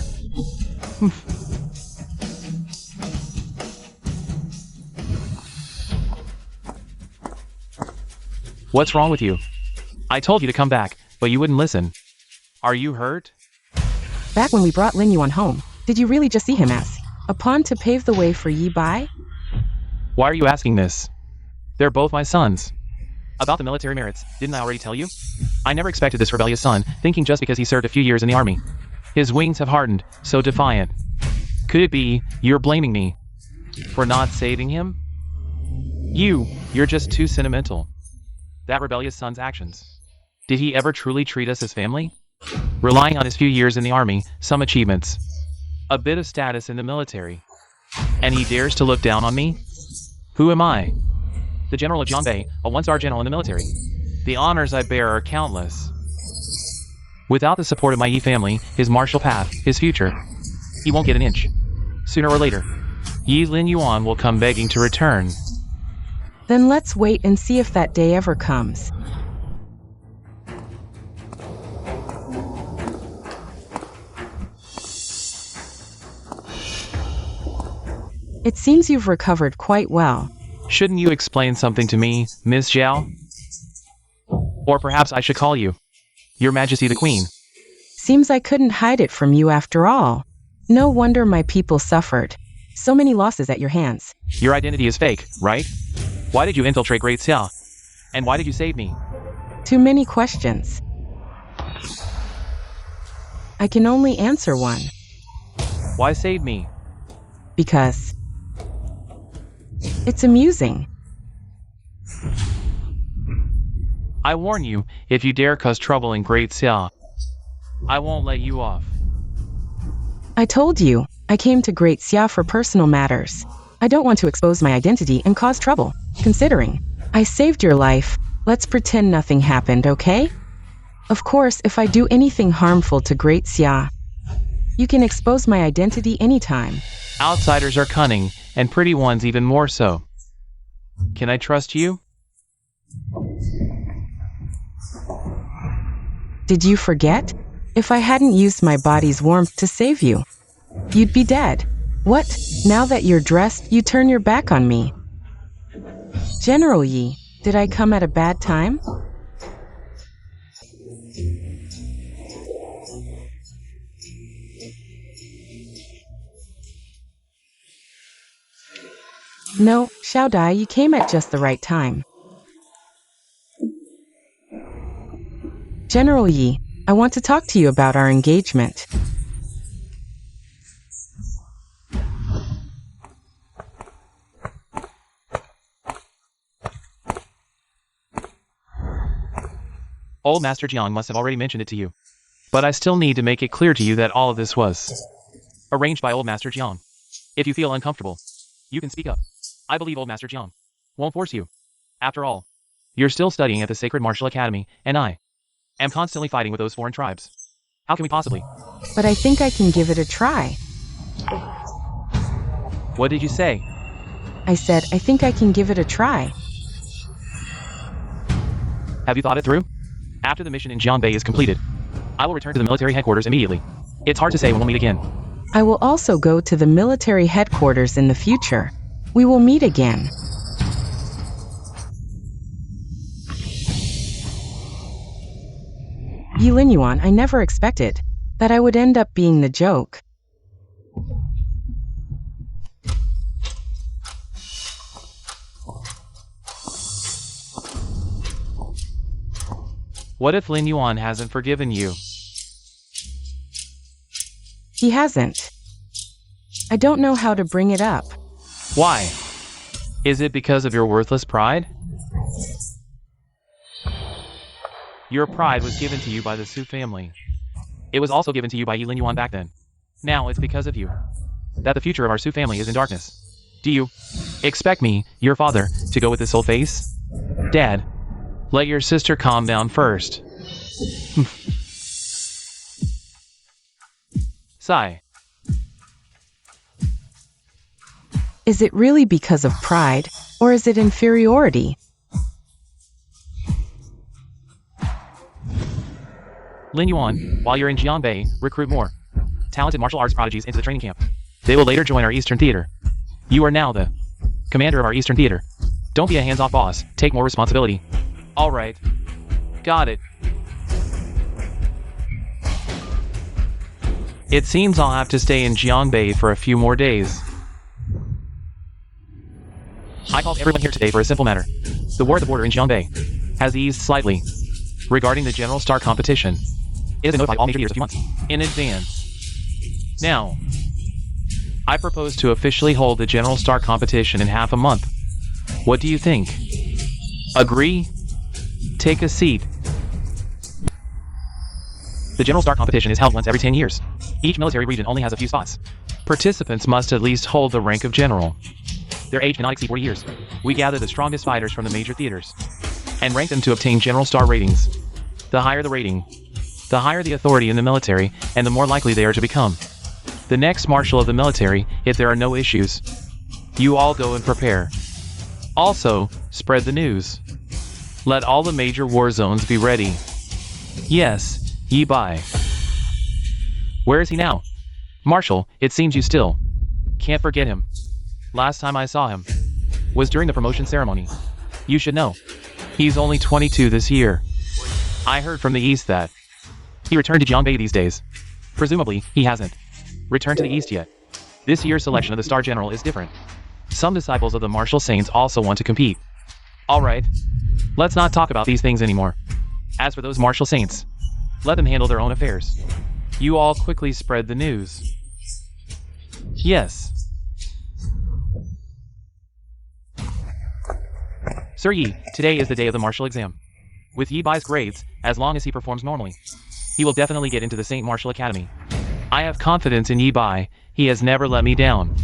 What's wrong with you? I told you to come back, but you wouldn't listen. Are you hurt? Back when we brought Lin Yuan home, did you really just see him as a pawn to pave the way for Yi Bai? Why are you asking this? They're both my sons. About the military merits, didn't I already tell you? I never expected this rebellious son, thinking just because he served a few years in the army. His wings have hardened, so defiant. Could it be, you're blaming me for not saving him? You're just too sentimental. That rebellious son's actions. Did he ever truly treat us as family? Relying on his few years in the army, some achievements, a bit of status in the military, and he dares to look down on me? Who am I? The general of Jiangbei, a one-star general in the military. The honors I bear are countless. Without the support of my Yi family, his martial path, his future, he won't get an inch. Sooner or later, Yi Lin Yuan will come begging to return. Then let's wait and see if that day ever comes. It seems you've recovered quite well. Shouldn't you explain something to me, Miss Zhao? Or perhaps I should call you Your Majesty the Queen. Seems I couldn't hide it from you after all. No wonder my people suffered. So many losses at your hands. Your identity is fake, right? Why did you infiltrate Great Xia? And why did you save me? Too many questions. I can only answer one. Why save me? Because it's amusing. I warn you, if you dare cause trouble in Great Xia, I won't let you off. I told you, I came to Great Xia for personal matters. I don't want to expose my identity and cause trouble. Considering I saved your life, let's pretend nothing happened, okay? Of course, if I do anything harmful to Great Xia, you can expose my identity anytime. Outsiders are cunning, and pretty ones even more so. Can I trust you? Did you forget? If I hadn't used my body's warmth to save you, you'd be dead. What? Now that you're dressed, you turn your back on me. General Yi, did I come at a bad time? No, Xiao Dai, you came at just the right time. General Yi, I want to talk to you about our engagement. Old Master Jiang must have already mentioned it to you. But I still need to make it clear to you that all of this was arranged by Old Master Jiang. If you feel uncomfortable, you can speak up. I believe Old Master Jiang won't force you. After all, you're still studying at the Sacred Martial Academy, and I am constantly fighting with those foreign tribes. How can we possibly? But I think I can give it a try. What did you say? I said, I think I can give it a try. Have you thought it through? After the mission in Jiangbei is completed, I will return to the military headquarters immediately. It's hard to say when we'll meet again. I will also go to the military headquarters in the future. We will meet again. Yi Lin Yuan, I never expected that I would end up being the joke. What if Lin Yuan hasn't forgiven you? He hasn't. I don't know how to bring it up. Why? Is it because of your worthless pride? Your pride was given to you by the Su family. It was also given to you by Yi Lin Yuan back then. Now it's because of you. that the future of our Sioux family is in darkness. Do you expect me, your father, to go with this old face? Dad, let your sister calm down first. Sigh. Is it really because of pride, or is it inferiority? Lin Yuan, while you're in Jiangbei, recruit more talented martial arts prodigies into the training camp. They will later join our Eastern Theater. You are now the commander of our Eastern Theater. Don't be a hands-off boss. Take more responsibility. All right. Got it. It seems I'll have to stay in Jiangbei for a few more days. I called everyone here today for a simple matter. The war at the border in Jiangbei has eased slightly. Regarding the General Star competition, it has been notified all major leaders a few months in advance. Now, I propose to officially hold the General Star competition in half a month. What do you think? Agree? Take a seat. The General Star competition is held once every 10 years. Each military region only has a few spots. Participants must at least hold the rank of general. Their age cannot exceed 40 years. We gather the strongest fighters from the major theaters and rank them to obtain General Star ratings. The higher the rating, the higher the authority in the military, and the more likely they are to become the next marshal of the military if there are no issues. You all go and prepare. Also, spread the news. Let all the major war zones be ready. Yes, Yi Bai. Where is he now? Marshal, it seems you still can't forget him. Last time I saw him was during the promotion ceremony. You should know. He's only 22 this year. I heard from the east that he returned to Jiangbei these days. Presumably, he hasn't returned to the east yet. This year's selection of the Star General is different. Some disciples of the martial saints also want to compete. Alright, let's not talk about these things anymore. As for those martial saints, let them handle their own affairs. You all quickly spread the news. Yes. Sir Yi, today is the day of the martial exam. With Yi Bai's grades, as long as he performs normally, he will definitely get into the Saint Martial Academy. I have confidence in Yi Bai. He has never let me down.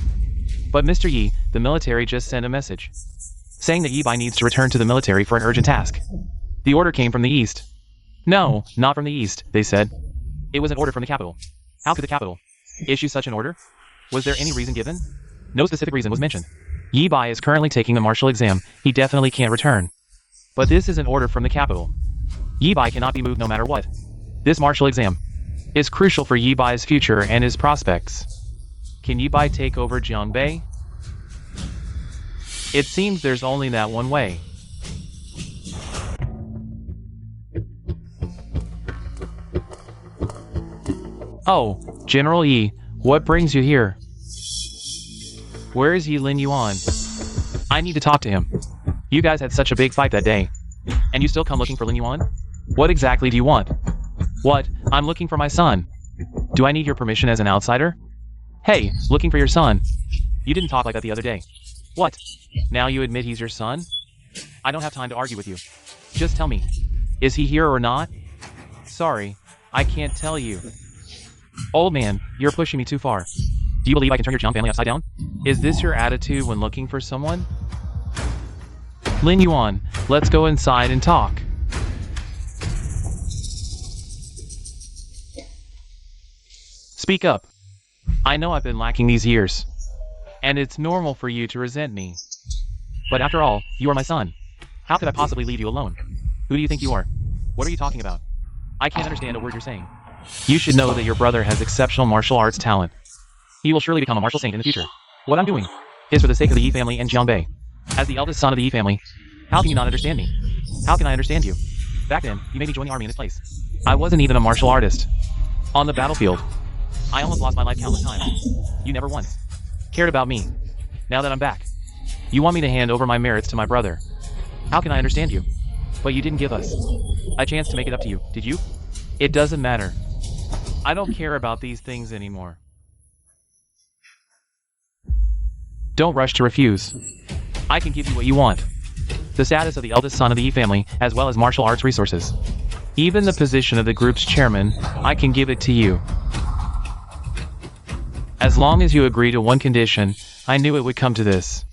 But Mr. Yi, the military just sent a message saying that Yi Bai needs to return to the military for an urgent task. The order came from the east. No, not from the east, they said. It was an order from the capital. How could the capital issue such an order? Was there any reason given? No specific reason was mentioned. Yi Bai is currently taking the martial exam. He definitely can't return. But this is an order from the capital. Yi Bai cannot be moved no matter what. This martial exam is crucial for Yi Bai's future and his prospects. Can Yi Bai take over Jiangbei? It seems there's only that one way. Oh, General Yi, what brings you here? Where is Yi Lin Yuan? I need to talk to him. You guys had such a big fight that day. And you still come looking for Lin Yuan? What exactly do you want? What? I'm looking for my son. Do I need your permission as an outsider? Hey, looking for your son. You didn't talk like that the other day. What? Now you admit he's your son? I don't have time to argue with you. Just tell me. Is he here or not? Sorry, I can't tell you. Old man, you're pushing me too far. Do you believe I can turn your Jiang family upside down? Is this your attitude when looking for someone? Lin Yuan, let's go inside and talk. Speak up. I know I've been lacking these years, and it's normal for you to resent me. But after all, you are my son. How could I possibly leave you alone? Who do you think you are? What are you talking about? I can't understand a word you're saying. You should know that your brother has exceptional martial arts talent. He will surely become a martial saint in the future. What I'm doing is for the sake of the Yi family and Jiangbei. As the eldest son of the Yi family, how can you not understand me? How can I understand you? Back then, you made me join the army in this place. I wasn't even a martial artist. On the battlefield, I almost lost my life countless times. You never once cared about me. Now that I'm back, you want me to hand over my merits to my brother. How can I understand you? But you didn't give us a chance to make it up to you, did you? It doesn't matter. I don't care about these things anymore. Don't rush to refuse. I can give you what you want. The status of the eldest son of the Yi family, as well as martial arts resources. Even the position of the group's chairman, I can give it to you. As long as you agree to one condition, I knew it would come to this.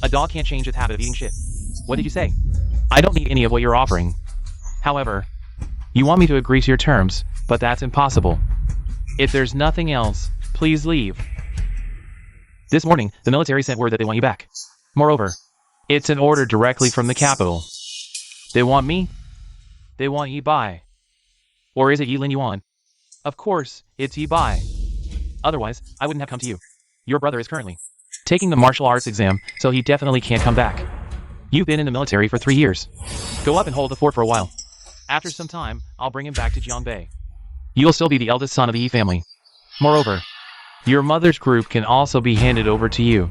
A dog can't change its habit of eating shit. What did you say? I don't need any of what you're offering. However, you want me to agree to your terms, but that's impossible. If there's nothing else, please leave. This morning, the military sent word that they want you back. Moreover, it's an order directly from the capital. They want me? They want Yi Bai. Or is it Yi Lin Yuan? Of course, it's Yi Bai. Otherwise, I wouldn't have come to you. Your brother is currently taking the martial arts exam, so he definitely can't come back. You've been in the military for 3 years. Go up and hold the fort for a while. After some time, I'll bring him back to Jianbei. You'll still be the eldest son of the Yi family. Moreover, your mother's group can also be handed over to you.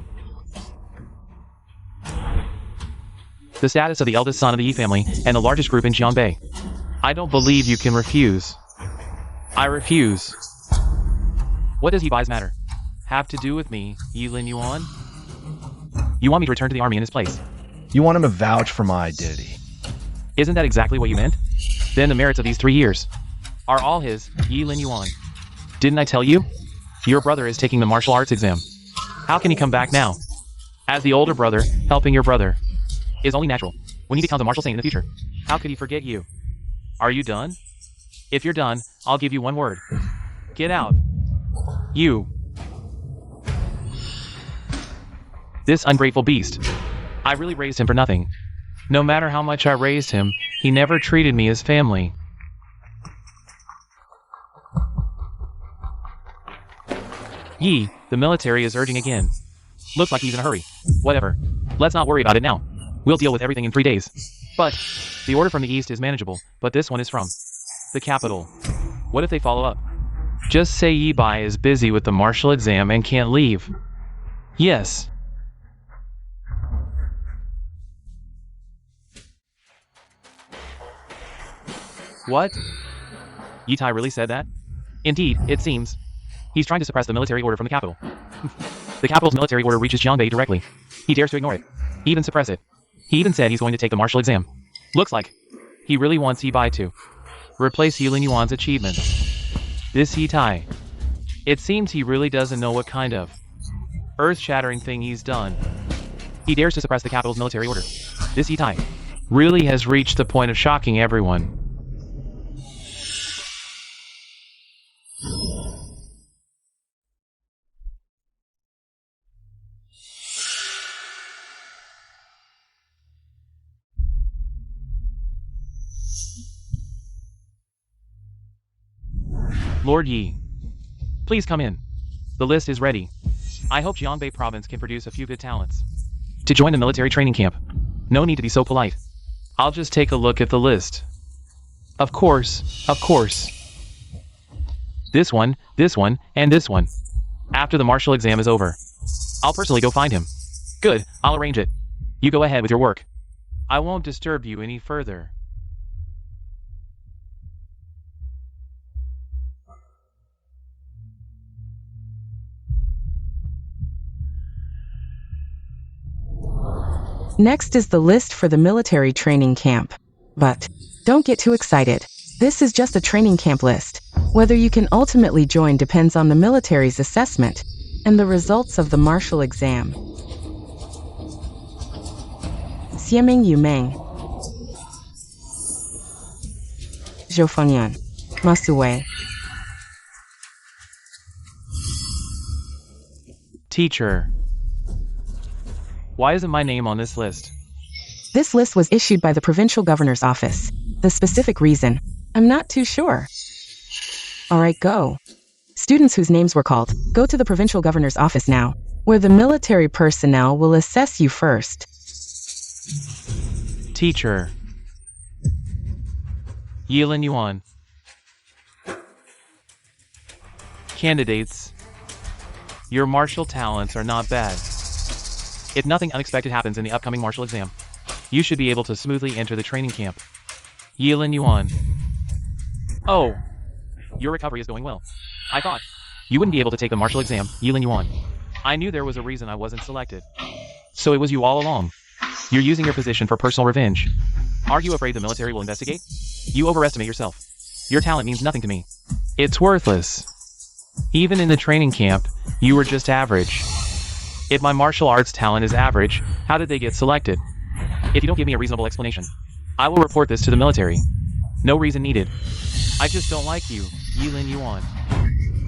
The status of the eldest son of the Yi family and the largest group in Jianbei. I don't believe you can refuse. I refuse. What does Yi Bai's matter have to do with me, Yi Lin Yuan? You want me to return to the army in his place? You want him to vouch for my identity. Isn't that exactly what you meant? Then the merits of these 3 years are all his, Yi Lin Yuan. Didn't I tell you? Your brother is taking the martial arts exam. How can he come back now? As the older brother, helping your brother is only natural. When he becomes a martial saint in the future, how could he forget you? Are you done? If you're done, I'll give you one word. Get out. You. This ungrateful beast. I really raised him for nothing. No matter how much I raised him, he never treated me as family. Yi, the military is urging again. Looks like he's in a hurry. Whatever. Let's not worry about it now. We'll deal with everything in 3 days. But, the order from the east is manageable, but this one is from the capital. What if they follow up? Just say Yi Bai is busy with the martial exam and can't leave. Yes. What? Yi Tai really said that? Indeed, it seems. He's trying to suppress the military order from the capital. The capital's military order reaches Jianbei directly. He dares to ignore it. Even suppress it. He even said he's going to take the martial exam. Looks like he really wants Yi Bai to replace Yi Lin Yuan's achievements. This Yi Tai. It seems he really doesn't know what kind of earth-shattering thing he's done. He dares to suppress the capital's military order. This Yi Tai really has reached the point of shocking everyone. Lord Yi, please come in. The list is ready. I hope Jianbei province can produce a few good talents to join the military training camp. No need to be so polite. I'll just take a look at the list. Of course, of course. This one, and this one. After the martial exam is over, I'll personally go find him. Good, I'll arrange it. You go ahead with your work. I won't disturb you any further. Next is the list for the military training camp. But don't get too excited. This is just a training camp list. Whether you can ultimately join depends on the military's assessment and the results of the martial exam. Xieming Yumeng, Zhou Fengyan, Masuwei. Teacher, why isn't my name on this list? This list was issued by the provincial governor's office. The specific reason, I'm not too sure. Alright, go. Students whose names were called, go to the provincial governor's office now, where the military personnel will assess you first. Teacher. Yi Lin Yuan. Candidates. Your martial talents are not bad. If nothing unexpected happens in the upcoming martial exam, you should be able to smoothly enter the training camp. Yi Lin Yuan. Oh, your recovery is going well. I thought you wouldn't be able to take the martial exam, Yi Lin Yuan. I knew there was a reason I wasn't selected. So it was you all along. You're using your position for personal revenge. Are you afraid the military will investigate? You overestimate yourself. Your talent means nothing to me. It's worthless. Even in the training camp, you were just average. If my martial arts talent is average, how did they get selected? If you don't give me a reasonable explanation, I will report this to the military. No reason needed. I just don't like you, Yilin Yuan.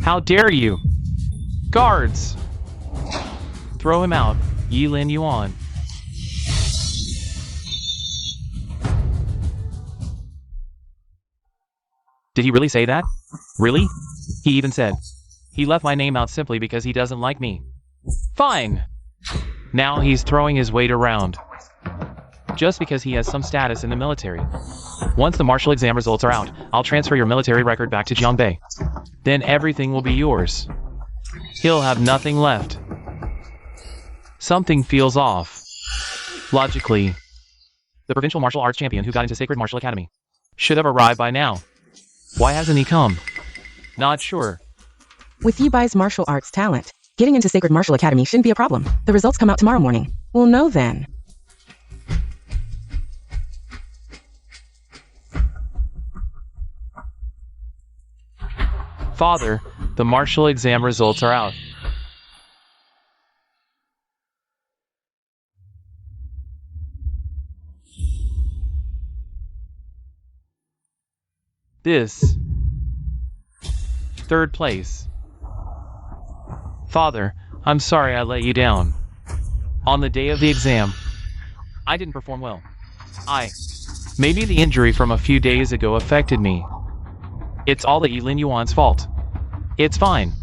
How dare you? Guards! Throw him out, Yilin Yuan. Did he really say that? Really? He even said, he left my name out simply because he doesn't like me. Fine! Now he's throwing his weight around. Just because he has some status in the military. Once the martial exam results are out, I'll transfer your military record back to Jiangbei. Then everything will be yours. He'll have nothing left. Something feels off. Logically, the provincial martial arts champion who got into Sacred Martial Academy should have arrived by now. Why hasn't he come? Not sure. With Yibai's martial arts talent, getting into Sacred Martial Academy shouldn't be a problem. The results come out tomorrow morning. We'll know then. Father, the martial exam results are out. This. Third place. Father, I'm sorry I let you down. On the day of the exam, I didn't perform well. Maybe the injury from a few days ago affected me. It's all the Yilin Yuan's fault. It's fine.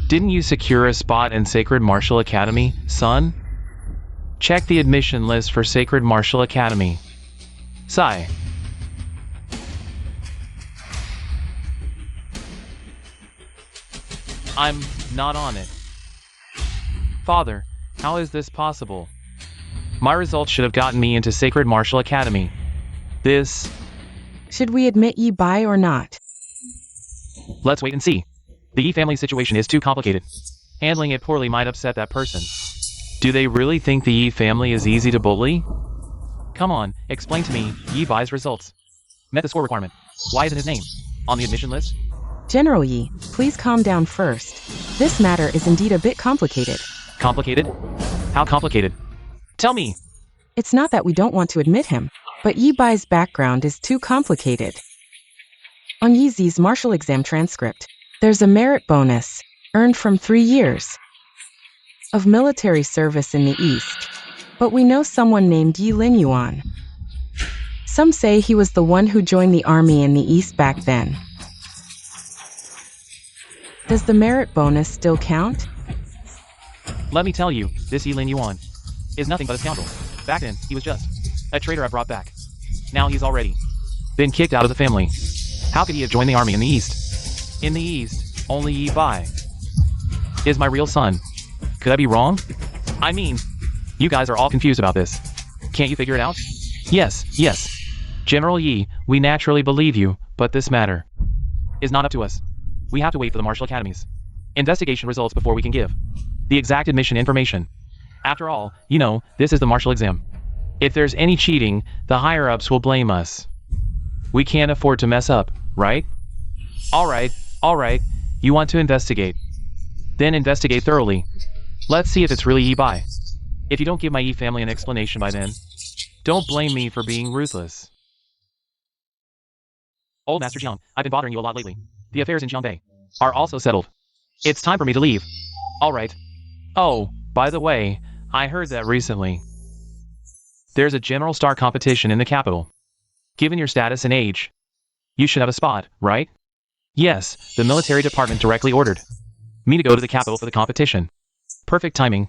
Didn't you secure a spot in Sacred Martial Academy, son? Check the admission list for Sacred Martial Academy. Sigh. I'm not on it. Father, how is this possible? My results should have gotten me into Sacred Martial Academy. This... Should we admit Yibai or not? Let's wait and see. The Yi family situation is too complicated. Handling it poorly might upset that person. Do they really think the Yi family is easy to bully? Come on, explain to me Yibai's results. Met the score requirement. Why isn't his name on the admission list? General Yi, please calm down first. This matter is indeed a bit complicated. Complicated? How complicated? Tell me! It's not that we don't want to admit him, but Yibai's background is too complicated. On Yizi's martial exam transcript, there's a merit bonus, earned from 3 years of military service in the East. But we know someone named Yilin Yuan. Some say he was the one who joined the army in the East back then. Does the merit bonus still count? Let me tell you, this Yilin Yuan is nothing but a scoundrel. Back then, he was just a traitor I brought back. Now he's already been kicked out of the family. How could he have joined the army in the East? In the East, only Yi Bai is my real son. Could I be wrong? I mean, you guys are all confused about this. Can't you figure it out? Yes. General Yi, we naturally believe you, but this matter is not up to us. We have to wait for the martial academy's investigation results before we can give the exact admission information. After all, you know, this is the martial exam. If there's any cheating, the higher-ups will blame us. We can't afford to mess up, right? Alright. You want to investigate. Then investigate thoroughly. Let's see if it's really Yi Bai. If you don't give my Yi family an explanation by then, don't blame me for being ruthless. Old Master Jiang, I've been bothering you a lot lately. The affairs in Jiangbei are also settled. It's time for me to leave. Alright. Oh, by the way, I heard that recently. There's a general star competition in the capital. Given your status and age, you should have a spot, right? Yes, the military department directly ordered me to go to the capital for the competition. Perfect timing.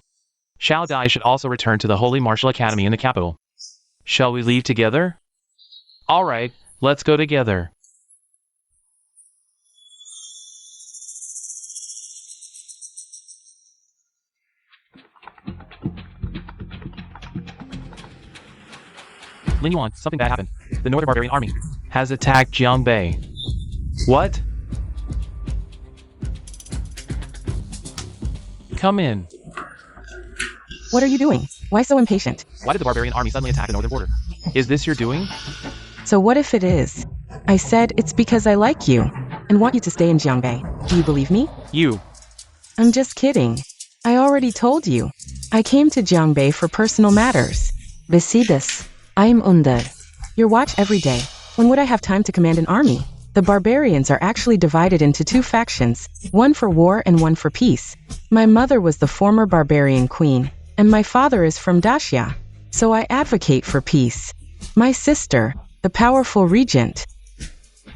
Xiao Dai should also return to the Holy Martial Academy in the capital. Shall we leave together? Alright, let's go together. Lin Yuan, something bad happened. The Northern Barbarian Army has attacked Jiangbei. What? Come in. What are you doing? Why so impatient? Why did the Barbarian Army suddenly attack the northern border? Is this your doing? So what if it is? I said it's because I like you. and want you to stay in Jiangbei. Do you believe me? You. I'm just kidding. I already told you. I came to Jiangbei for personal matters. Besides, I am under your watch every day. When would I have time to command an army? The barbarians are actually divided into two factions, one for war and one for peace. My mother was the former barbarian queen, and my father is from Daxia, so I advocate for peace. My sister, the powerful regent,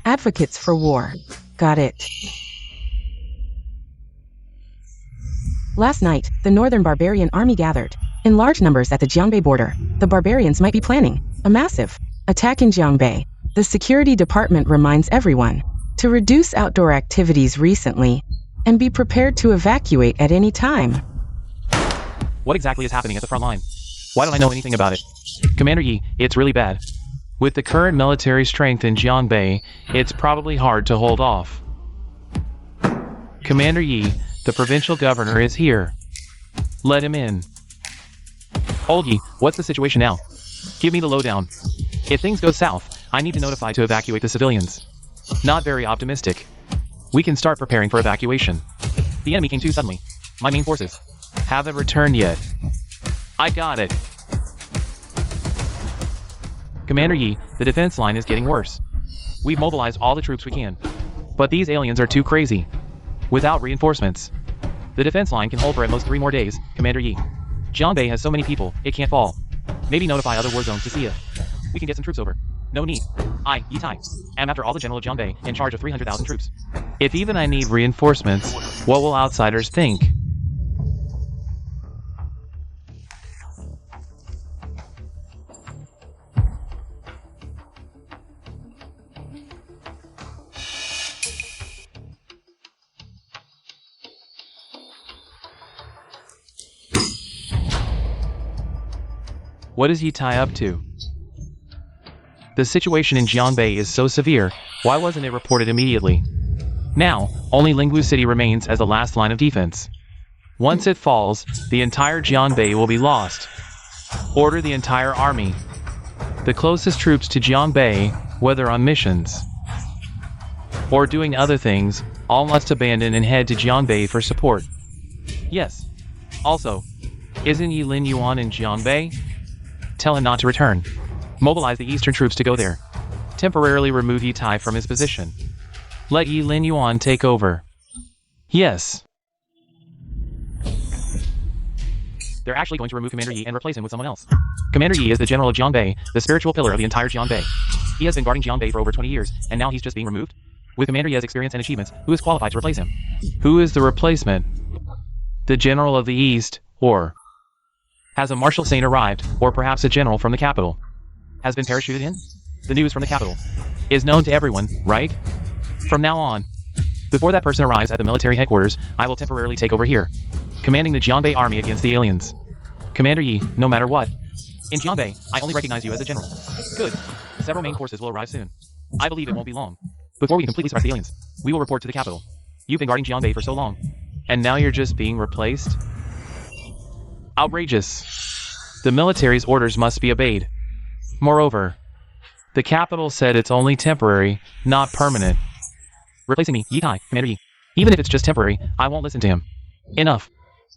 advocates for war. Got it. Last night, the Northern Barbarian Army gathered in large numbers at the Jiangbei border. The barbarians might be planning a massive attack in Jiangbei. The security department reminds everyone to reduce outdoor activities recently and be prepared to evacuate at any time. What exactly is happening at the front line? Why don't I know anything about it? Commander Yi, it's really bad. With the current military strength in Jiangbei, it's probably hard to hold off. Commander Yi, the provincial governor is here. Let him in. Old Yi, what's the situation now? Give me the lowdown. If things go south, I need to notify to evacuate the civilians. Not very optimistic. We can start preparing for evacuation. The enemy came too suddenly. My main forces haven't returned yet. I got it. Commander Yi, the defense line is getting worse. We've mobilized all the troops we can. But these aliens are too crazy. Without reinforcements, the defense line can hold for at most 3 more days, Commander Yi. Jiangbei has so many people, it can't fall. Maybe notify other war zones to see if we can get some troops over. No need. I, Yitai, am after all the general of Jiangbei, in charge of 300,000 troops. If even I need reinforcements, what will outsiders think? What is Yitai up to? The situation in Jiangbei is so severe, why wasn't it reported immediately? Now, only Lingwu City remains as the last line of defense. Once it falls, the entire Jiangbei will be lost. Order the entire army. The closest troops to Jiangbei, whether on missions or doing other things, all must abandon and head to Jiangbei for support. Yes. Also, isn't Yi Lin Yuan in Jiangbei? Tell him not to return. Mobilize the eastern troops to go there. Temporarily remove Yitai from his position. Let Yi Lin Yuan take over. Yes. They're actually going to remove Commander Yi and replace him with someone else. Commander Yi is the general of Jiangbei, the spiritual pillar of the entire Jiangbei. He has been guarding Jiangbei for over 20 years, and now he's just being removed? With Commander Yi's experience and achievements, who is qualified to replace him? Who is the replacement? The general of the East, or has a martial saint arrived, or perhaps a general from the capital has been parachuted in? The news from the capital is known to everyone, right? From now on, before that person arrives at the military headquarters, I will temporarily take over here, commanding the Jiangbei army against the aliens. Commander Yi, no matter what. In Jiangbei, I only recognize you as a general. Good. Several main forces will arrive soon. I believe it won't be long before we completely suppress the aliens. We will report to the capital. You've been guarding Jiangbei for so long, and now you're just being replaced? Outrageous. The military's orders must be obeyed. Moreover, the capital said it's only temporary, not permanent. Replacing me, Yitai, Commander Yi. Even if it's just temporary, I won't listen to him. Enough.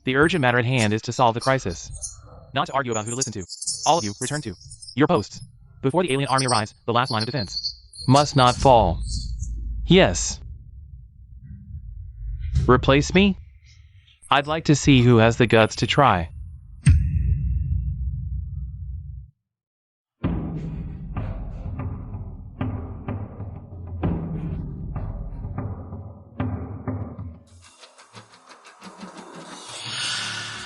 The urgent matter at hand is to solve the crisis, not to argue about who to listen to. All of you, return to your posts. Before the alien army arrives, the last line of defense must not fall. Yes. Replace me? I'd like to see who has the guts to try.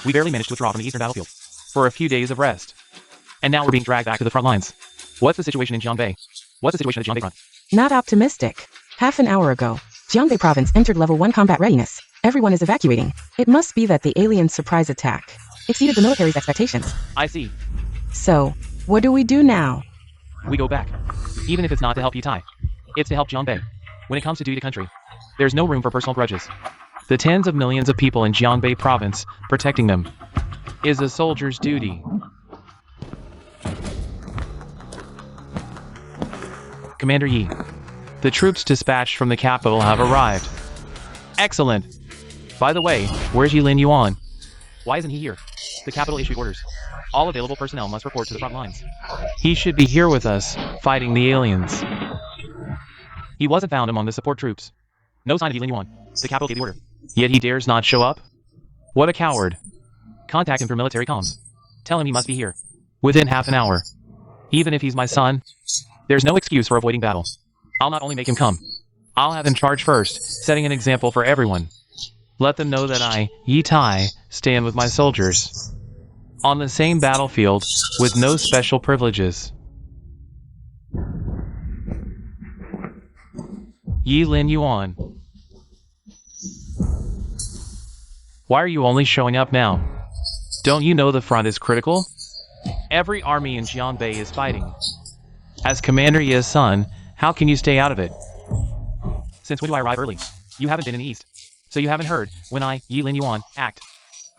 We barely managed to withdraw from the eastern battlefield for a few days of rest. And now we're being dragged back to the front lines. What's the situation in Jiangbei? What's the situation at Jiangbei front? Not optimistic. Half an hour ago, Jiangbei province entered level 1 combat readiness. Everyone is evacuating. It must be that the alien surprise attack exceeded the military's expectations. I see. So, what do we do now? We go back. Even if it's not to help Yitai. It's to help Jiangbei. When it comes to duty to country, there's no room for personal grudges. The tens of millions of people in Jiangbei province, protecting them, is a soldier's duty. Commander Yi, The troops dispatched from the capital have arrived. Excellent. By the way, where's Yilin Yuan? Why isn't he here? The capital issued orders. All available personnel must report to the front lines. He should be here with us, fighting the aliens. He wasn't found among the support troops. No sign of Yilin Yuan. The capital gave the order. Yet he dares not show up? What a coward. Contact him through military comms. Tell him he must be here. Within half an hour. Even if he's my son, there's no excuse for avoiding battle. I'll not only make him come, I'll have him charge first, setting an example for everyone. Let them know that I, Yi Tai, stand with my soldiers. On the same battlefield, with no special privileges. Yilin Yuan. Why are you only showing up now? Don't you know the front is critical? Every army in Jianbei is fighting. As Commander Ye's son, how can you stay out of it? Since when do I arrive early? You haven't been in the East. So you haven't heard when I, Yilin Yuan, act.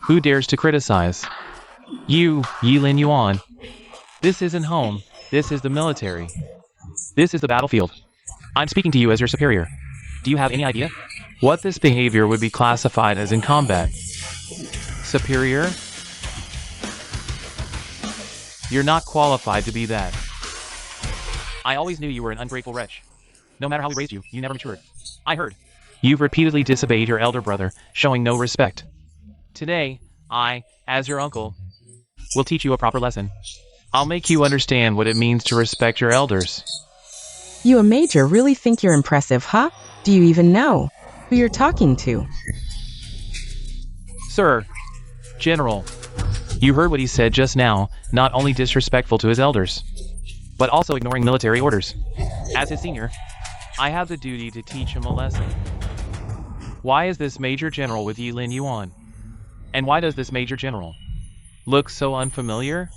Who dares to criticize? You, Yilin Yuan. This isn't home. This is the military. This is the battlefield. I'm speaking to you as your superior. Do you have any idea what this behavior would be classified as in combat? Superior? You're not qualified to be that. I always knew you were an ungrateful wretch. No matter how we raised you, you never matured. I heard. You've repeatedly disobeyed your elder brother, showing no respect. Today, I, as your uncle, will teach you a proper lesson. I'll make you understand what it means to respect your elders. You, a major, really think you're impressive, huh? Do you even know who you're talking to? Sir, General, you heard what he said just now, not only disrespectful to his elders, but also ignoring military orders. As his senior, I have the duty to teach him a lesson. Why is this Major General with Yilin Yuan? And why does this Major General look so unfamiliar?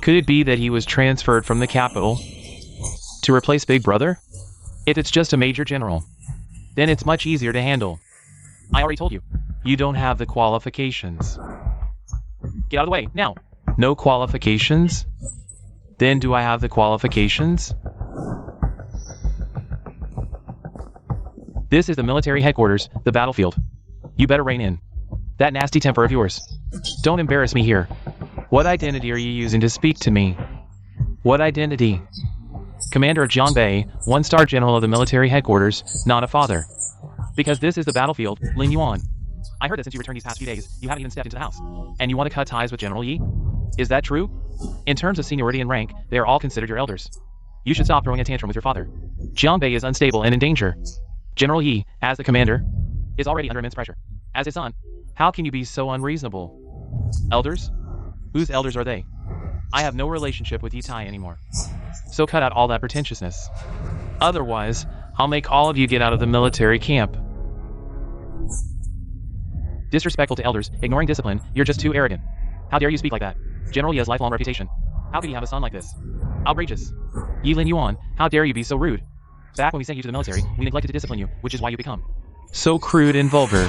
Could it be that he was transferred from the capital to replace Big Brother? If it's just a Major General, then it's much easier to handle. I already told you, you don't have the qualifications. Get out of the way, now! No qualifications? Then do I have the qualifications? This is the military headquarters, the battlefield. You better rein in that nasty temper of yours. Don't embarrass me here. What identity are you using to speak to me? What identity? Commander of Jianbei, one-star general of the military headquarters, not a father. Because this is the battlefield, Lin Yuan. I heard that since you returned these past few days, you haven't even stepped into the house. And you want to cut ties with General Yi? Is that true? In terms of seniority and rank, they are all considered your elders. You should stop throwing a tantrum with your father. Jianbei is unstable and in danger. General Yi, as the commander, is already under immense pressure. As his son, how can you be so unreasonable? Elders? Whose elders are they? I have no relationship with Yi Tai anymore. So cut out all that pretentiousness. Otherwise, I'll make all of you get out of the military camp. Disrespectful to elders, ignoring discipline, you're just too arrogant. How dare you speak like that? General Yi's lifelong reputation. How could you have a son like this? Outrageous. Yilin Yuan, how dare you be so rude? Back when we sent you to the military, we neglected to discipline you, which is why you become so crude and vulgar.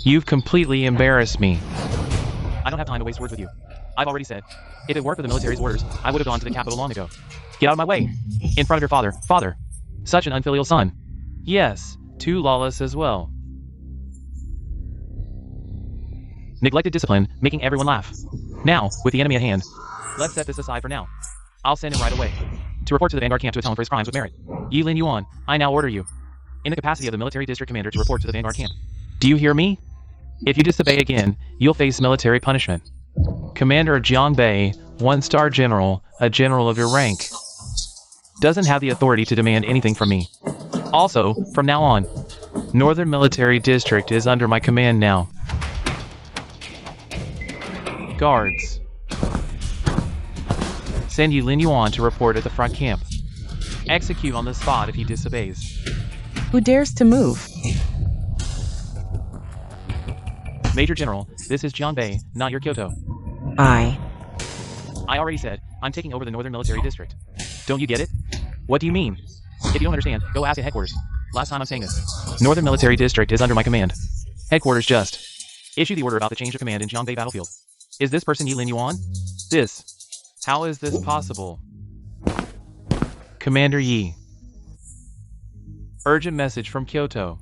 You've completely embarrassed me. I don't have time to waste words with you. I've already said, if it weren't for the military's orders, I would have gone to the capital long ago. Get out of my way. In front of your father. Father. Such an unfilial son. Yes, too lawless as well. Neglected discipline, making everyone laugh. Now, with the enemy at hand, let's set this aside for now. I'll send him right away to report to the Vanguard camp to atone for his crimes with merit. Yilin Yuan, I now order you, in the capacity of the military district commander, to report to the Vanguard camp. Do you hear me? If you disobey again, you'll face military punishment. Commander of Jianbei, one-star general, a general of your rank, doesn't have the authority to demand anything from me. Also, from now on, Northern Military District is under my command now. Guards. Send Yilin Yuan to report at the front camp. Execute on the spot if he disobeys. Who dares to move? Major General, this is Jianbei, not your Kyoto. I already said, I'm taking over the Northern Military District. Don't you get it? What do you mean? If you don't understand, go ask at headquarters. Last time I'm saying this. Northern Military District is under my command. Headquarters just issue the order about the change of command in Jianbei battlefield. Is this person Yilin Yuan? This. How is this possible? Commander Yi. Urgent message from Kyoto.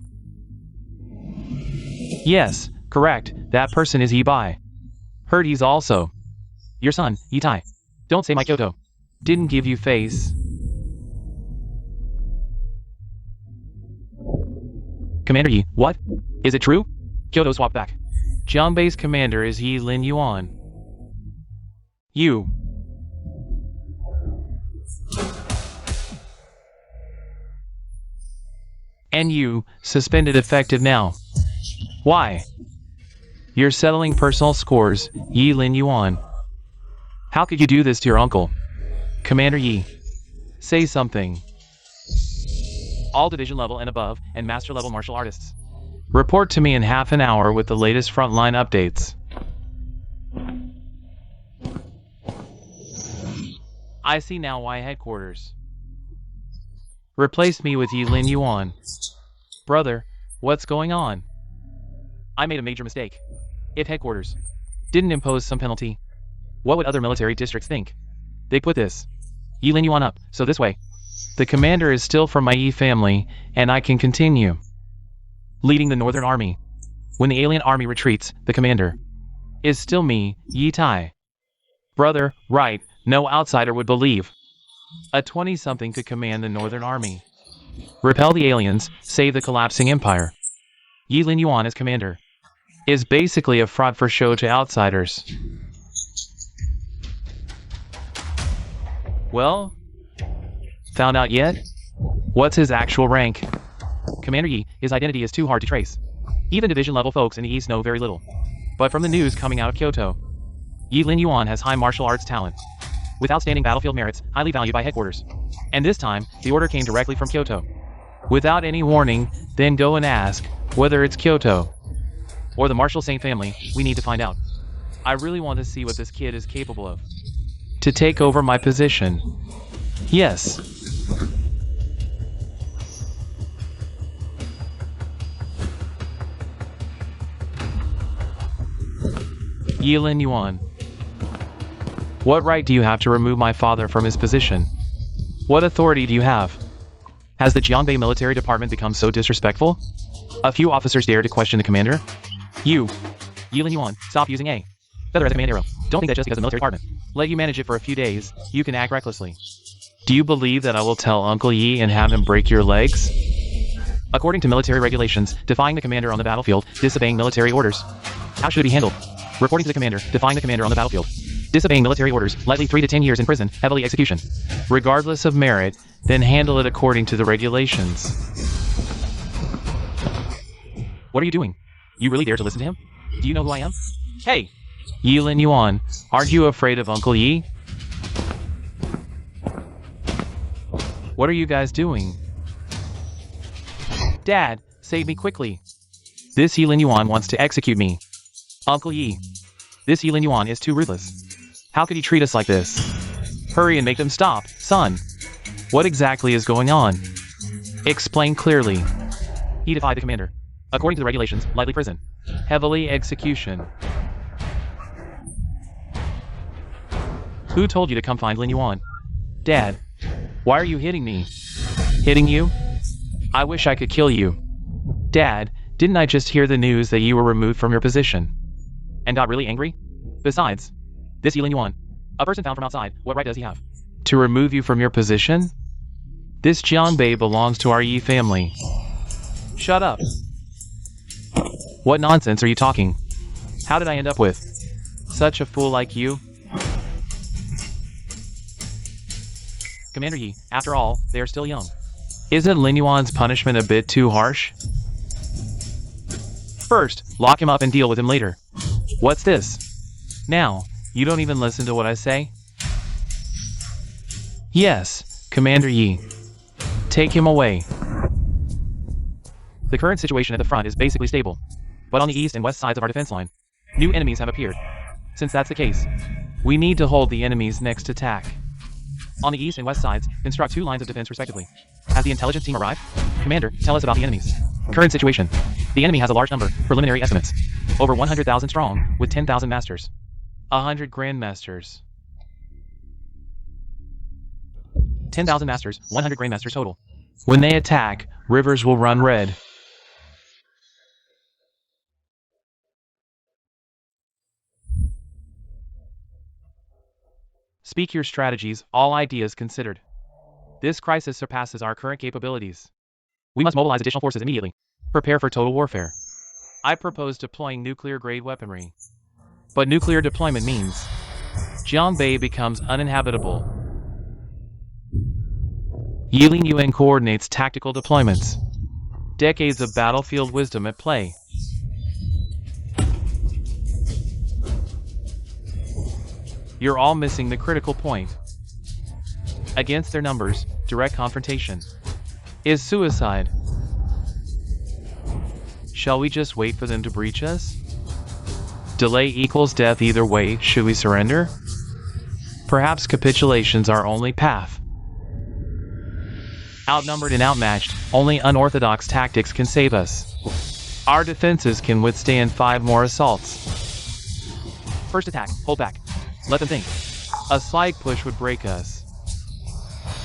Yes, correct, that person is Yi Bai. Heard he's also your son, Yi Tai. Don't say my Kyoto didn't give you face. Commander Yi, what? Is it true? Kyoto swapped back. Jiangbei's commander is Yi Lin Yuan. You. And you, suspended effective now. Why? You're settling personal scores, Yi Lin Yuan. How could you do this to your uncle? Commander Yi. Say something. All division level and above, and master level martial artists. Report to me in half an hour with the latest frontline updates. I see now why headquarters. Replace me with Yi Lin Yuan. Brother, what's going on? I made a major mistake. If headquarters didn't impose some penalty, what would other military districts think? They put this Yi Lin Yuan up, so this way. The commander is still from my Yi family, and I can continue leading the Northern Army. When the alien army retreats, the commander is still me, Yi Tai. Brother, right, no outsider would believe. A 20-something could command the Northern Army. Repel the aliens, save the collapsing empire. Yi Lin Yuan as commander is basically a fraud for show to outsiders. Well, found out yet? What's his actual rank? Commander Yi, his identity is too hard to trace. Even division level folks in the East know very little. But from the news coming out of Kyoto, Yi Lin Yuan has high martial arts talent, with outstanding battlefield merits, highly valued by headquarters. And this time, the order came directly from Kyoto. Without any warning, then go and ask whether it's Kyoto or the Marshal Saint family. We need to find out. I really want to see what this kid is capable of. To take over my position. Yes. Yi Lin Yuan. What right do you have to remove my father from his position? What authority do you have? Has the Jiangbei military department become so disrespectful? A few officers dare to question the commander? You, Yi Lin Yuan, stop using a feather as a command arrow. Don't think that just because the military department let you manage it for a few days, you can act recklessly. Do you believe that I will tell Uncle Yi and have him break your legs? According to military regulations, defying the commander on the battlefield, disobeying military orders. How should it be handled? Reporting to the commander, defying the commander on the battlefield. Disobeying military orders, lightly 3 to 10 years in prison, heavily execution. Regardless of merit, then handle it according to the regulations. What are you doing? You really dare to listen to him? Do you know who I am? Hey! Yi Lin Yuan, aren't you afraid of Uncle Yi? What are you guys doing? Dad, save me quickly. This Yi Lin Yuan wants to execute me. Uncle Yi. This Yi Lin Yuan is too ruthless. How could he treat us like this? Hurry and make them stop, son. What exactly is going on? Explain clearly. He defied the commander. According to the regulations, lightly prison. Heavily execution. Who told you to come find Lin Yuan? Dad, why are you hitting me? Hitting you? I wish I could kill you. Dad, didn't I just hear the news that you were removed from your position? And got really angry? Besides, this Yi Lin Yuan, a person found from outside, what right does he have to remove you from your position? This Jiangbei belongs to our Yi family. Shut up. What nonsense are you talking? How did I end up with such a fool like you? Commander Yi, after all, they are still young. Isn't Lin Yuan's punishment a bit too harsh? First, lock him up and deal with him later. What's this? Now, you don't even listen to what I say? Yes, Commander Yi. Take him away. The current situation at the front is basically stable. But on the east and west sides of our defense line, new enemies have appeared. Since that's the case, we need to hold the enemy's next attack. On the east and west sides, construct 2 lines of defense respectively. Has the intelligence team arrived? Commander, tell us about the enemies. Current situation. The enemy has a large number, preliminary estimates. Over 100,000 strong, with 10,000 masters. 100 grandmasters. 10,000 masters, 100 grandmasters total. When they attack, rivers will run red. Speak your strategies, all ideas considered. This crisis surpasses our current capabilities. We must mobilize additional forces immediately. Prepare for total warfare. I propose deploying nuclear-grade weaponry. But nuclear deployment means Jiangbei becomes uninhabitable. Yilin Yuan coordinates tactical deployments. Decades of battlefield wisdom at play. You're all missing the critical point. Against their numbers, direct confrontation is suicide. Shall we just wait for them to breach us? Delay equals death either way. Should we surrender? Perhaps capitulation's our only path. Outnumbered and outmatched, only unorthodox tactics can save us. Our defenses can withstand 5 more assaults. First attack, hold back. Let them think. A slight push would break us.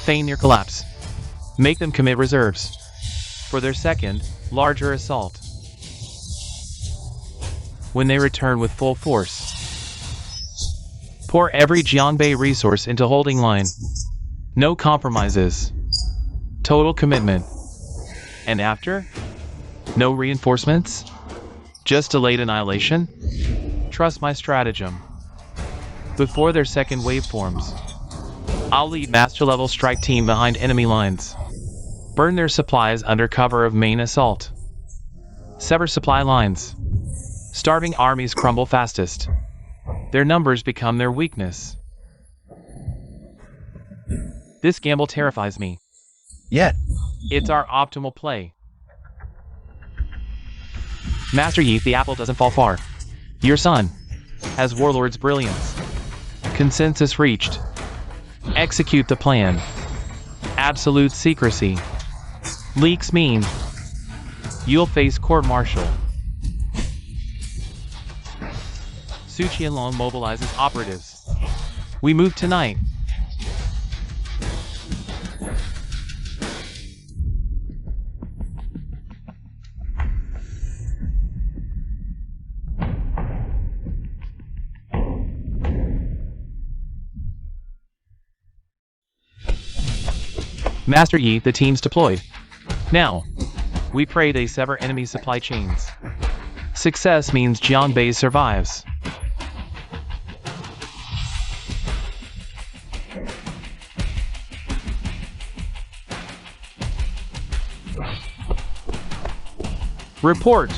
Feign near collapse. Make them commit reserves for their second, larger assault. When they return with full force, pour every Jiangbei resource into holding line. No compromises. Total commitment. And after? No reinforcements? Just delayed annihilation? Trust my stratagem. Before their second wave forms, I'll lead master-level strike team behind enemy lines. Burn their supplies under cover of main assault. Sever supply lines. Starving armies crumble fastest. Their numbers become their weakness. This gamble terrifies me. Yet. It's our optimal play. Master Yi, the apple doesn't fall far. Your son has Warlord's brilliance. Consensus reached. Execute the plan. Absolute secrecy. Leaks mean you'll face court-martial. Su Qianlong mobilizes operatives. We move tonight. Master Yi, the team's deployed. Now, we pray they sever enemy supply chains. Success means Jiangbei survives. Report.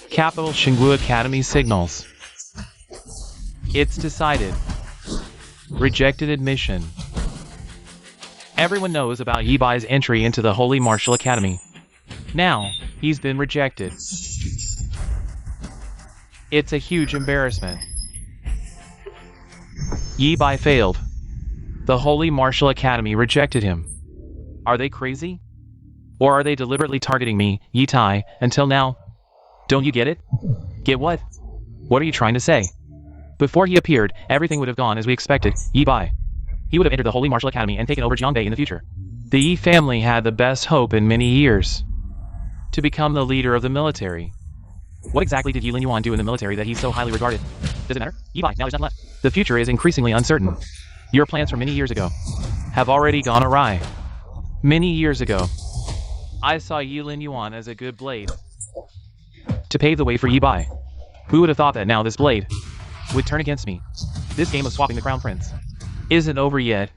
Capital Xingwu Academy signals. It's decided. Rejected admission. Everyone knows about Yi Bai's entry into the Holy Martial Academy. Now, he's been rejected. It's a huge embarrassment. Yi Bai failed. The Holy Martial Academy rejected him. Are they crazy? Or are they deliberately targeting me, Yi Tai, until now? Don't you get it? Get what? What are you trying to say? Before he appeared, everything would have gone as we expected, Yi Bai. He would have entered the Holy Martial Academy and taken over Jiangbei in the future. The Yi family had the best hope in many years. To become the leader of the military. What exactly did Yilin Yuan do in the military that he's so highly regarded? Does it matter? Yi Bai, now there's nothing left. The future is increasingly uncertain. Your plans from many years ago have already gone awry. Many years ago, I saw Yilin Yuan as a good blade to pave the way for Yi Bai. Who would have thought that now this blade would turn against me? This game of swapping the crown prince isn't over yet.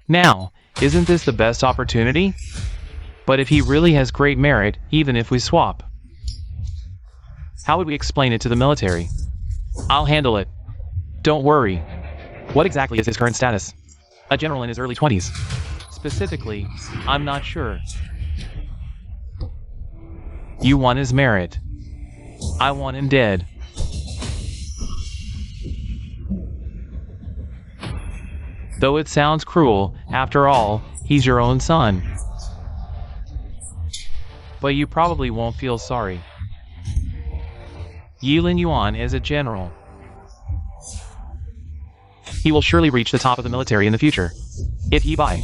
Now, isn't this the best opportunity? But if he really has great merit, even if we swap, how would we explain it to the military? I'll handle it. Don't worry. What exactly is his current status? A general in his early 20s. Specifically, I'm not sure. You want his merit. I want him dead. Though it sounds cruel, after all, he's your own son. But you probably won't feel sorry. Yilin Yuan is a general. He will surely reach the top of the military in the future. If Yi Bai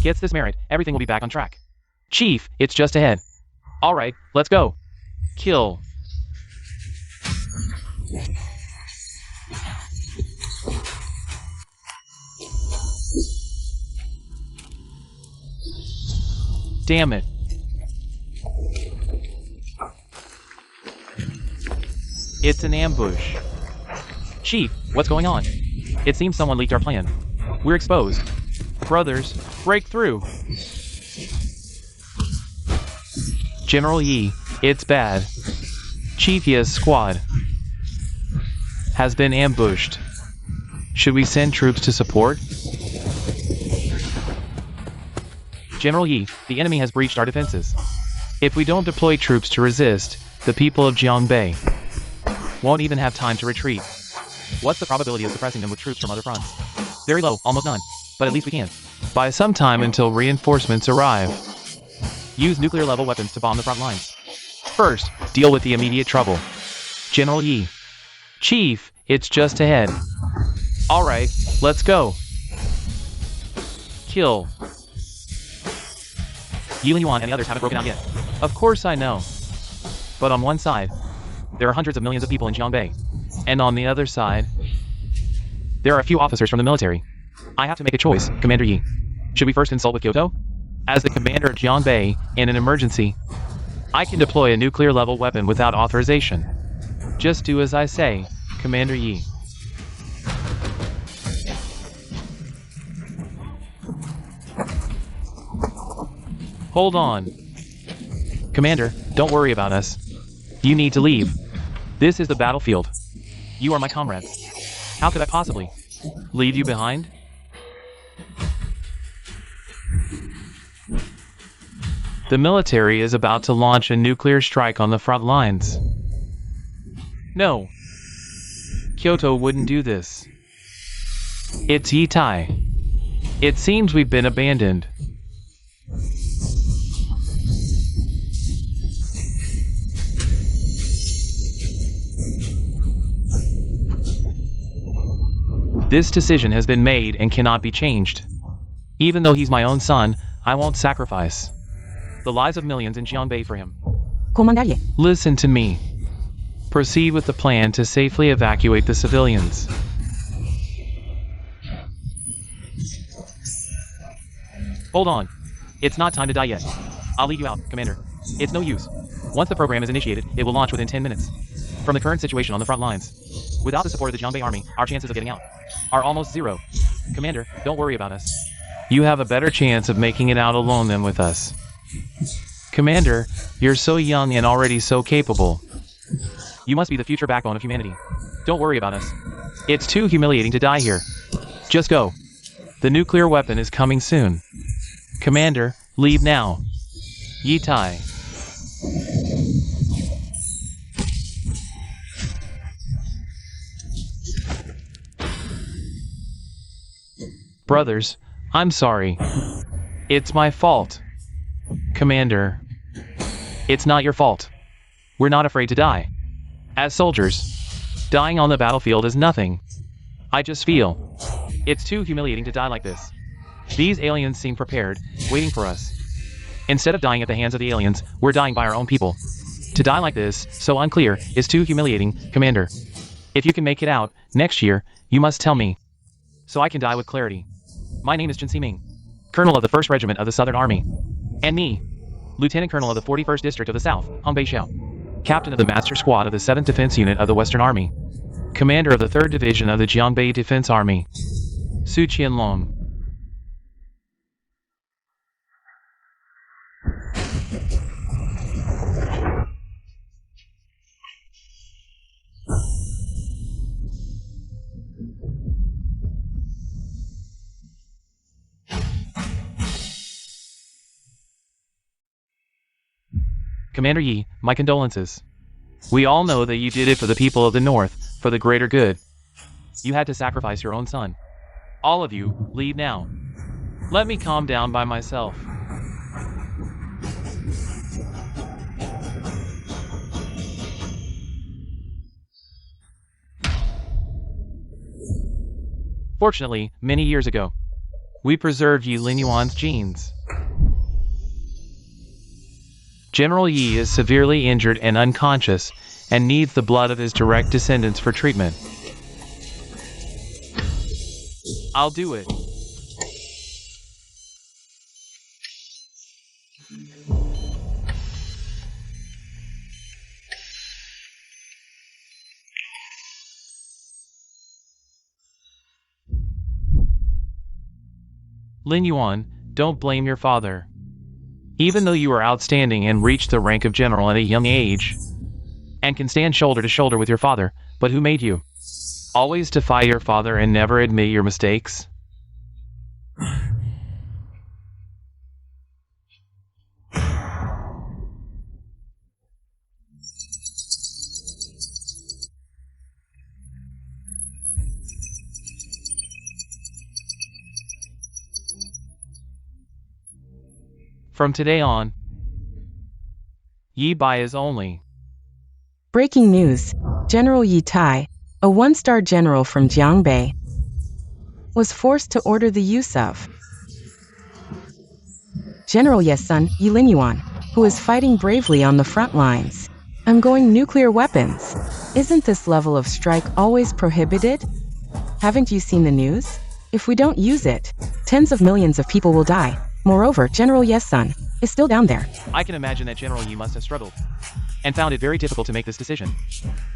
gets this merit, everything will be back on track. Chief, it's just ahead. Alright, let's go. Kill. Damn it. It's an ambush. Chief, what's going on? It seems someone leaked our plan. We're exposed. Brothers, break through. General Yi, it's bad. Chief Yi's squad has been ambushed. Should we send troops to support? General Yi, the enemy has breached our defenses. If we don't deploy troops to resist, the people of Jiangbei won't even have time to retreat. What's the probability of suppressing them with troops from other fronts? Very low, almost none. But at least we can. Buy some time until reinforcements arrive. Use nuclear-level weapons to bomb the front lines. First, deal with the immediate trouble. General Yi. Chief, it's just ahead. Alright, let's go. Kill. Yi Linyuan and the others haven't broken out yet. Of course I know. But on one side, there are hundreds of millions of people in Jiangbei. And on the other side, there are a few officers from the military. I have to make a choice, Commander Yi. Should we first consult with Kyoto? As the commander of Jiangbei, in an emergency, I can deploy a nuclear-level weapon without authorization. Just do as I say, Commander Yi. Hold on. Commander, don't worry about us. You need to leave. This is the battlefield. You are my comrades. How could I possibly leave you behind? The military is about to launch a nuclear strike on the front lines. No. Kyoto wouldn't do this. It's Yitai. It seems we've been abandoned. This decision has been made and cannot be changed. Even though he's my own son, I won't sacrifice the lives of millions in Jiangbei for him. Comandante. Listen to me. Proceed with the plan to safely evacuate the civilians. Hold on. It's not time to die yet. I'll lead you out, Commander. It's no use. Once the program is initiated, it will launch within 10 minutes. From the current situation on the front lines, without the support of the Jiangbei army, our chances of getting out are almost zero. Commander, don't worry about us. You have a better chance of making it out alone than with us. Commander, you're so young and already so capable. You must be the future backbone of humanity. Don't worry about us. It's too humiliating to die here. Just go. The nuclear weapon is coming soon. Commander, leave now. Yitai. Brothers, I'm sorry. It's my fault. Commander, it's not your fault. We're not afraid to die. As soldiers, dying on the battlefield is nothing. I just feel it's too humiliating to die like this. These aliens seem prepared, waiting for us. Instead of dying at the hands of the aliens, we're dying by our own people. To die like this, so unclear, is too humiliating, Commander. If you can make it out, next year, you must tell me, so I can die with clarity. My name is Chen Ximing, Colonel of the 1st Regiment of the Southern Army. And me, Lieutenant Colonel of the 41st District of the South, Hong Xiao. Captain of the Master Squad of the 7th Defense Unit of the Western Army. Commander of the 3rd Division of the Jiangbei Defense Army. Su Qianlong. Commander Yi, my condolences. We all know that you did it for the people of the North, for the greater good. You had to sacrifice your own son. All of you, leave now. Let me calm down by myself. Fortunately, many years ago, We preserved Yi Linyuan's genes. General Yi is severely injured and unconscious, and needs the blood of his direct descendants for treatment. I'll do it. Lin Yuan, don't blame your father. Even though you are outstanding and reached the rank of general at a young age, and can stand shoulder to shoulder with your father, but who made you? Always defy your father and never admit your mistakes? From today on, Yi Bai is only. Breaking news. General Yi Tai, a one-star general from Jiangbei, was forced to order the use of General Ye's son, Yi Linyuan, who is fighting bravely on the front lines. I'm going nuclear weapons. Isn't this level of strike always prohibited? Haven't you seen the news? If we don't use it, tens of millions of people will die. Moreover, General Ye's son is still down there. I can imagine that General Yi must have struggled, and found it very difficult to make this decision.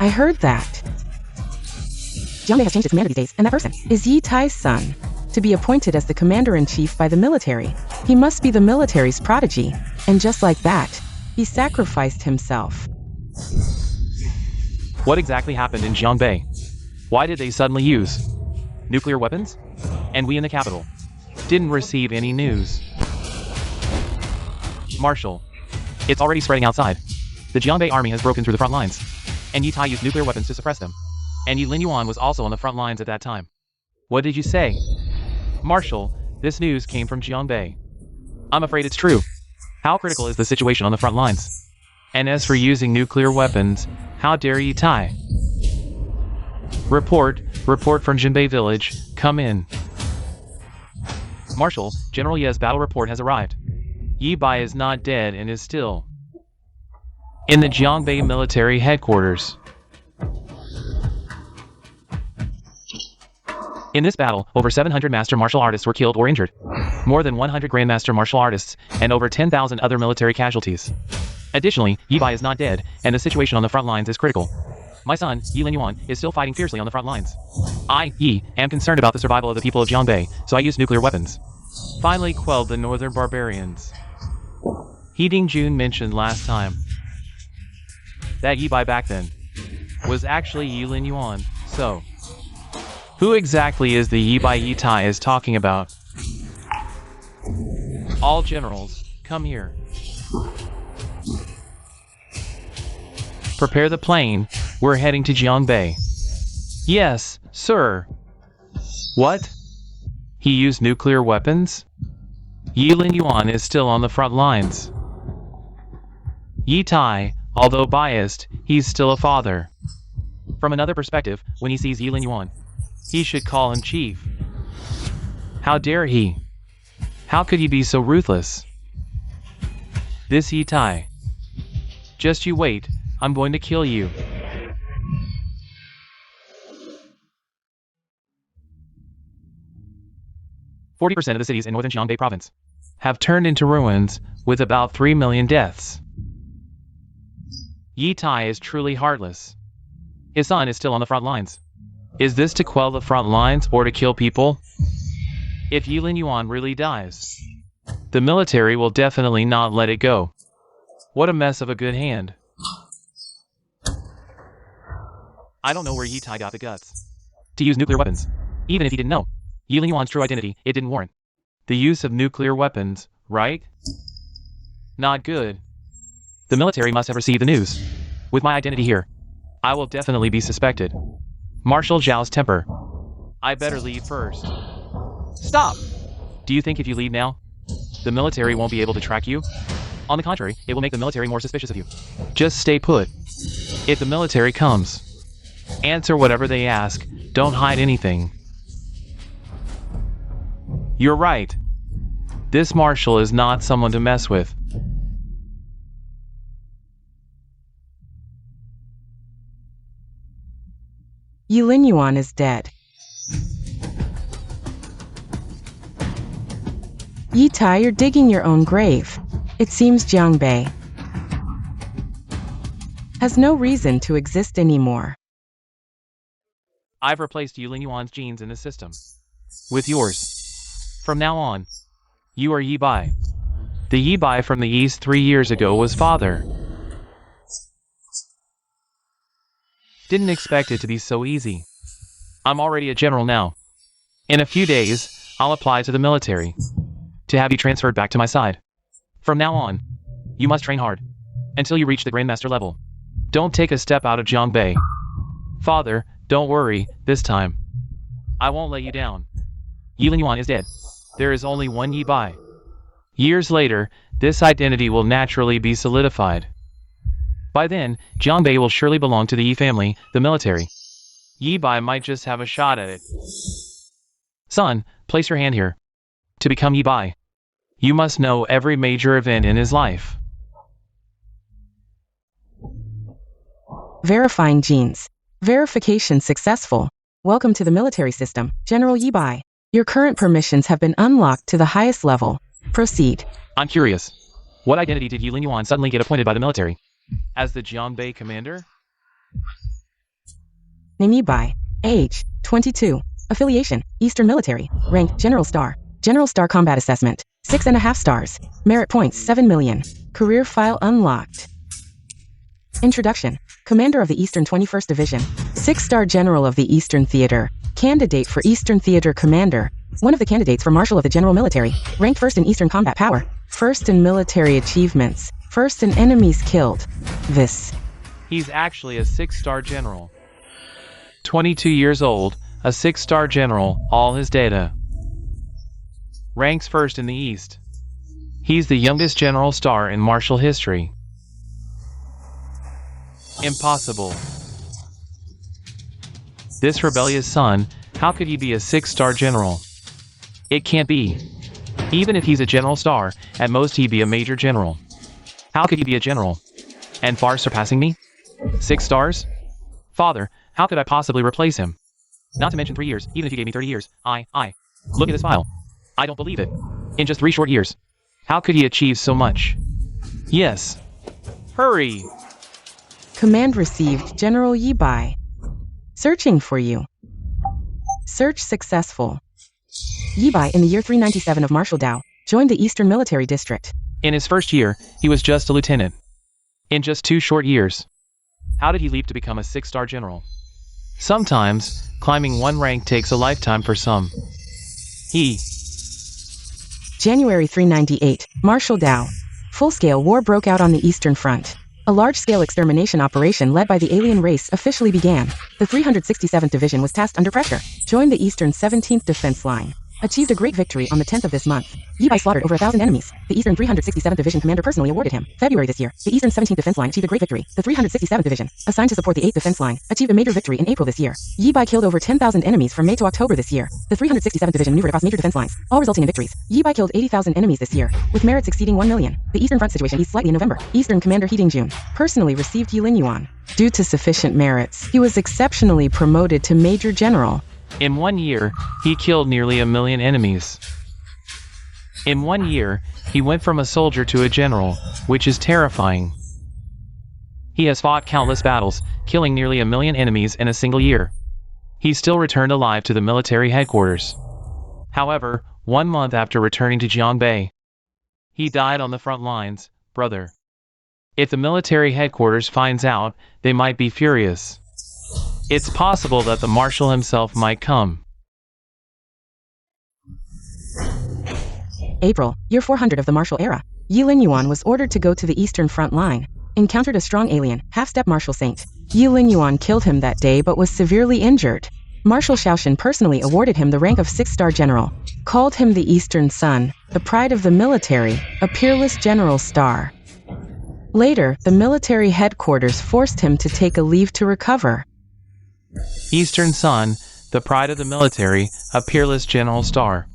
I heard that. Jiangbei has changed its commander these days, and that person is Yi Tai's son. To be appointed as the commander-in-chief by the military, he must be the military's prodigy, and just like that, he sacrificed himself. What exactly happened in Jiangbei? Why did they suddenly use nuclear weapons? And we in the capital didn't receive any news. Marshal, it's already spreading outside. The Jiangbei army has broken through the front lines, and Yi Tai used nuclear weapons to suppress them. And Yi Linyuan was also on the front lines at that time. What did you say? Marshal, this news came from Jiangbei. I'm afraid it's true. How critical is the situation on the front lines? And as for using nuclear weapons, how dare Yi Tai? Report from Jinbei village, come in. Marshal, General Ye's battle report has arrived. Yi Bai is not dead and is still in the Jiangbei military headquarters. In this battle, over 700 master martial artists were killed or injured, more than 100 grandmaster martial artists, and over 10,000 other military casualties. Additionally, Yi Bai is not dead, and the situation on the front lines is critical. My son, Yi Linyuan, is still fighting fiercely on the front lines. I, Yi, am concerned about the survival of the people of Jiangbei, so I used nuclear weapons. Finally quelled the northern barbarians. He Dingjun mentioned last time that Yi Bai back then was actually Yi Linyuan, so who exactly is the Yi Bai Yi Tai is talking about? All generals, come here. Prepare the plane, we're heading to Jiangbei. Yes, sir. What? He used nuclear weapons? Yi Linyuan is still on the front lines. Yi Tai, although biased, he's still a father. From another perspective, when he sees Yi Linyuan, he should call him chief. How dare he? How could he be so ruthless? This Yi Tai. Just you wait, I'm going to kill you. %40 of the cities in northern Jiangbei province have turned into ruins, with about 3 million deaths. Yi Tai is truly heartless. His son is still on the front lines. Is this to quell the front lines or to kill people? If Yi Linyuan really dies, the military will definitely not let it go. What a mess of a good hand. I don't know where Yi Tai got the guts to use nuclear weapons. Even if he didn't know Yi Linyuan's true identity, it didn't warrant the use of nuclear weapons, right? Not good. The military must have received the news. With my identity here, I will definitely be suspected. Marshal Zhao's temper. I better leave first. Stop! Do you think if you leave now, the military won't be able to track you? On the contrary, it will make the military more suspicious of you. Just stay put. If the military comes, answer whatever they ask. Don't hide anything. You're right. This marshal is not someone to mess with. Yi Linyuan is dead. Yi Tai, you're digging your own grave. It seems Jiang Bei has no reason to exist anymore. I've replaced Yi Linyuan's genes in the system with yours. From now on, you are Yi Bai. The Yi Bai from the East 3 years ago was father. Didn't expect it to be so easy. I'm already a general now. In a few days, I'll apply to the military to have you transferred back to my side. From now on, you must train hard until you reach the Grandmaster level. Don't take a step out of Jiang Bei. Father, don't worry, this time I won't let you down. Yi Linyuan is dead. There is only one Yi Bai. Years later, this identity will naturally be solidified. By then, Jiang Bei will surely belong to the Yi family, the military. Yi Bai might just have a shot at it. Son, place your hand here. To become Yi Bai, you must know every major event in his life. Verifying genes. Verification successful. Welcome to the military system, General Yi Bai. Your current permissions have been unlocked to the highest level. Proceed. I'm curious. What identity did Yi Linyuan suddenly get appointed by the military? As the Jiang Bei commander? Name Yi Bai. Age, 22. Affiliation, Eastern Military. Rank, General Star. General Star Combat Assessment, 6.5 stars. Merit points, 7 million. Career file unlocked. Introduction. Commander of the Eastern 21st Division. 6-star General of the Eastern Theater. Candidate for Eastern Theater Commander. One of the candidates for Marshal of the General Military. Ranked first in Eastern Combat Power. First in military achievements. First in enemies killed. This. He's actually a 6-star general. 22 years old, a 6-star general, all his data. Ranks first in the East. He's the youngest general star in martial history. Impossible. This rebellious son, how could he be a 6-star general? It can't be. Even if he's a general star, at most he'd be a major general. How could he be a general? And far surpassing me? 6 stars? Father, how could I possibly replace him? Not to mention 3 years, even if you gave me 30 years. Look at this file. I don't believe it. In just 3 short years. How could he achieve so much? Yes. Hurry! Command received, General Yi Bai. Searching for you. Search successful. Yi Bai, in the year 397 of Martial Dao, joined the Eastern Military District. In his first year, he was just a lieutenant. In just 2 short years. How did he leap to become a 6-star general? Sometimes, climbing one rank takes a lifetime for some. January 398, Martial Dao. Full-scale war broke out on the Eastern Front. A large-scale extermination operation led by the alien race officially began. The 367th Division was tasked under pressure. Joined the Eastern 17th Defense Line. Achieved a great victory on the 10th of this month. Yi Bai slaughtered over 1,000 enemies. The Eastern 367th Division commander personally awarded him. February this year, the Eastern 17th Defense Line achieved a great victory. The 367th Division, assigned to support the 8th Defense Line, achieved a major victory in April this year. Yi Bai killed over 10,000 enemies from May to October this year. The 367th Division maneuvered across major defense lines, all resulting in victories. Yi Bai killed 80,000 enemies this year, with merits exceeding 1 million. The Eastern Front situation eased slightly in November. Eastern Commander He Dingjun personally received Yi Linyuan. Due to sufficient merits, he was exceptionally promoted to Major General. In 1 year, he killed nearly 1 million enemies. In 1 year, he went from a soldier to a general, which is terrifying. He has fought countless battles, killing nearly 1 million enemies in a single year. He still returned alive to the military headquarters. However, 1 month after returning to Jiang Bei, he died on the front lines, brother. If the military headquarters finds out, they might be furious. It's possible that the marshal himself might come. April, year 400 of the martial era. Yi Linyuan was ordered to go to the Eastern Front line. Encountered a strong alien, half-step martial saint. Yi Linyuan killed him that day but was severely injured. Marshal Shaoshan personally awarded him the rank of 6-star general. Called him the Eastern Sun, the pride of the military, a peerless general star. Later, the military headquarters forced him to take a leave to recover. Eastern Sun, the pride of the military, a peerless general star.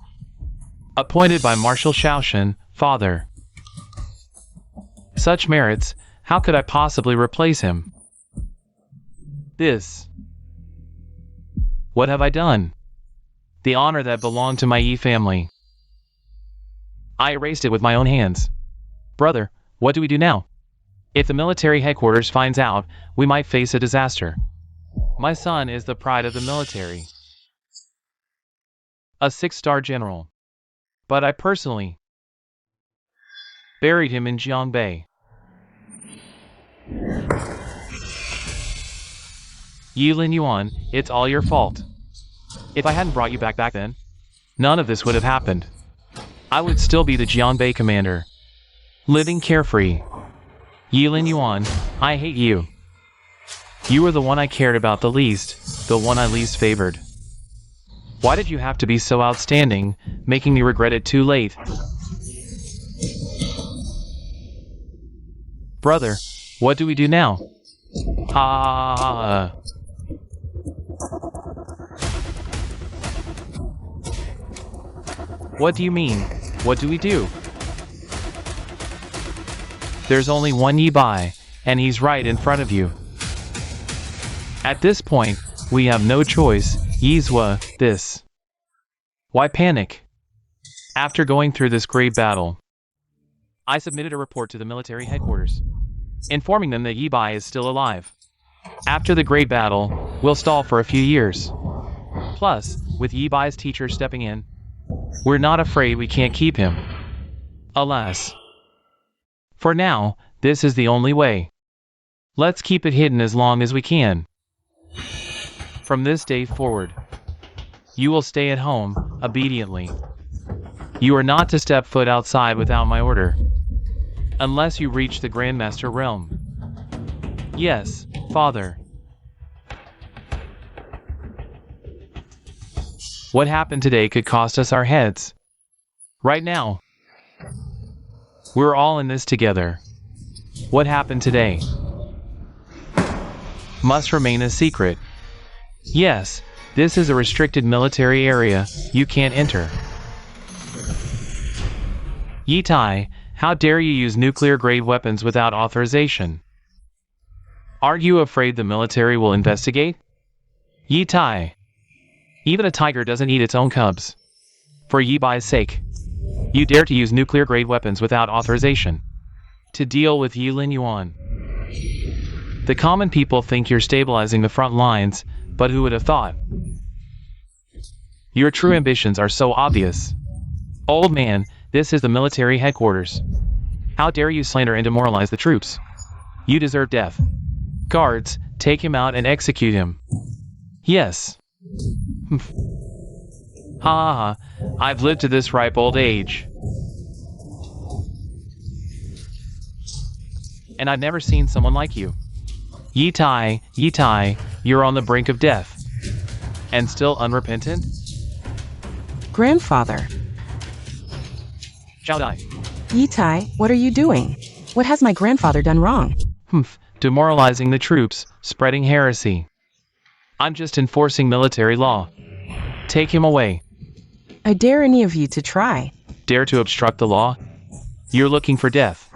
appointed by Marshal Shaoshan, father. Such merits, how could I possibly replace him? This. What have I done? The honor that belonged to my Yi family. I erased it with my own hands. Brother, what do we do now? If the military headquarters finds out, we might face a disaster. My son is the pride of the military. A 6-star general. But I personally buried him in Jiangbei. Yi Lin Yuan, it's all your fault. If I hadn't brought you back then, none of this would have happened. I would still be the Jiangbei commander, living carefree. Yi Lin Yuan, I hate you. You were the one I cared about the least, the one I least favored. Why did you have to be so outstanding, making me regret it too late? Brother, what do we do now? What do you mean? What do we do? There's only one Yi Bai, and he's right in front of you. At this point, we have no choice. Yizwa, this. Why panic? After going through this great battle, I submitted a report to the military headquarters, informing them that Yi Bai is still alive. After the great battle, we'll stall for a few years. Plus, with Yi Bai's teacher stepping in, we're not afraid we can't keep him. Alas. For now, this is the only way. Let's keep it hidden as long as we can. From this day forward, you will stay at home, obediently. You are not to step foot outside without my order, unless you reach the Grandmaster realm. Yes, father. What happened today could cost us our heads. Right now, we're all in this together. What happened today must remain a secret. Yes, this is a restricted military area. You can't enter. Yi Tai, how dare you use nuclear-grade weapons without authorization? Aren't you afraid the military will investigate? Yi Tai, even a tiger doesn't eat its own cubs. For Yi Bai's sake, you dare to use nuclear-grade weapons without authorization to deal with Yi Lin Yuan. The common people think you're stabilizing the front lines, but who would have thought? Your true ambitions are so obvious. Old man, this is the military headquarters. How dare you slander and demoralize the troops? You deserve death. Guards, take him out and execute him. Yes. Ha ha ha, I've lived to this ripe old age. And I've never seen someone like you. Yi Tai, you're on the brink of death. And still unrepentant? Grandfather. Shall I? Yi Tai, what are you doing? What has my grandfather done wrong? Demoralizing the troops, spreading heresy. I'm just enforcing military law. Take him away. I dare any of you to try. Dare to obstruct the law? You're looking for death.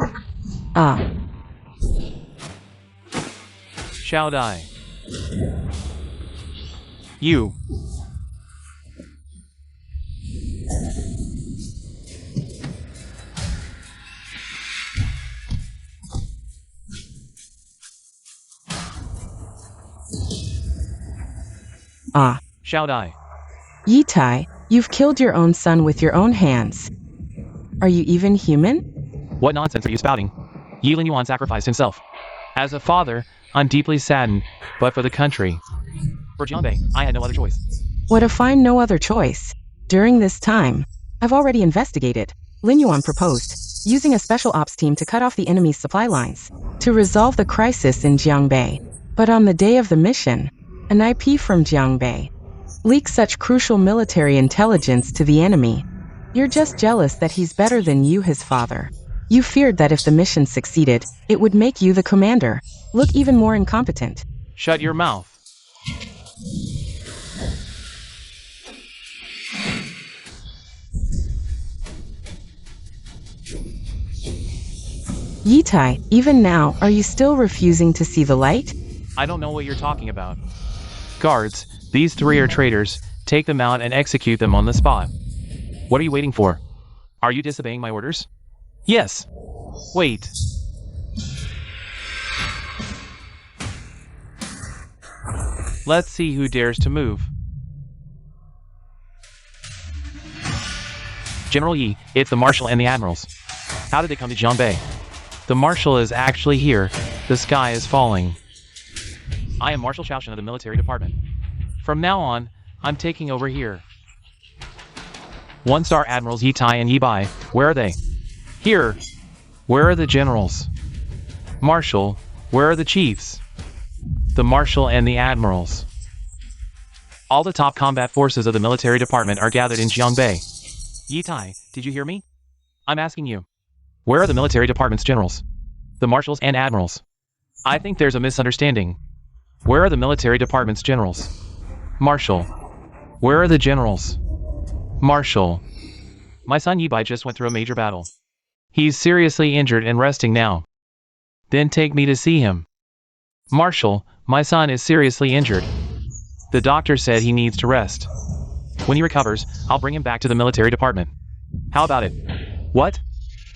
Ah. Shall die. You. Ah. Shall die. Yi Tai, you've killed your own son with your own hands. Are you even human? What nonsense are you spouting? Yi Lin Yuan sacrificed himself. As a father, I'm deeply saddened, but for the country. For Jiangbei, I had no other choice. What if I'm no other choice? During this time, I've already investigated. Lin Yuan proposed using a special ops team to cut off the enemy's supply lines to resolve the crisis in Jiangbei. But on the day of the mission, an IP from Jiangbei leaked such crucial military intelligence to the enemy. You're just jealous that he's better than you, his father. You feared that if the mission succeeded, it would make you the commander look even more incompetent. Shut your mouth. Yitai, even now, are you still refusing to see the light? I don't know what you're talking about. Guards, these 3 are traitors. Take them out and execute them on the spot. What are you waiting for? Are you disobeying my orders? Yes. Wait. Let's see who dares to move. General Yi, it's the Marshal and the Admirals. How did they come to Jiangbei? The Marshal is actually here. The sky is falling. I am Marshal Shaoshan of the Military Department. From now on, I'm taking over here. 1-star Admirals Yi Tai and Yi Bai, where are they? Here. Where are the generals? Marshal, where are the chiefs? The Marshal and the Admirals. All the top combat forces of the Military Department are gathered in Jiangbei. Yi Tai, did you hear me? I'm asking you. Where are the Military Department's generals? The Marshals and Admirals. I think there's a misunderstanding. Where are the Military Department's generals? Marshal. Where are the generals? Marshal. My son Yi Bai just went through a major battle. He's seriously injured and resting now. Then take me to see him. Marshal, my son is seriously injured. The doctor said he needs to rest. When he recovers, I'll bring him back to the Military Department. How about it? What?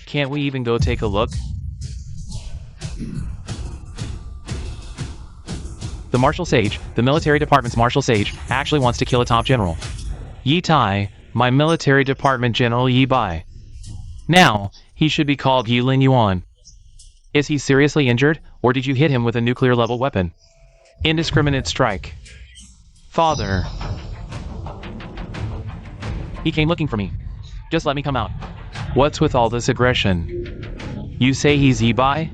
Can't we even go take a look? The Marshal Sage, the Military Department's Marshal Sage, actually wants to kill a top general. Yi Tai, my Military Department General Yi Bai. Now, he should be called Yi Lin Yuan. Is he seriously injured, or did you hit him with a nuclear-level weapon? Indiscriminate strike. Father. He came looking for me. Just let me come out. What's with all this aggression? You say he's Yi Bai?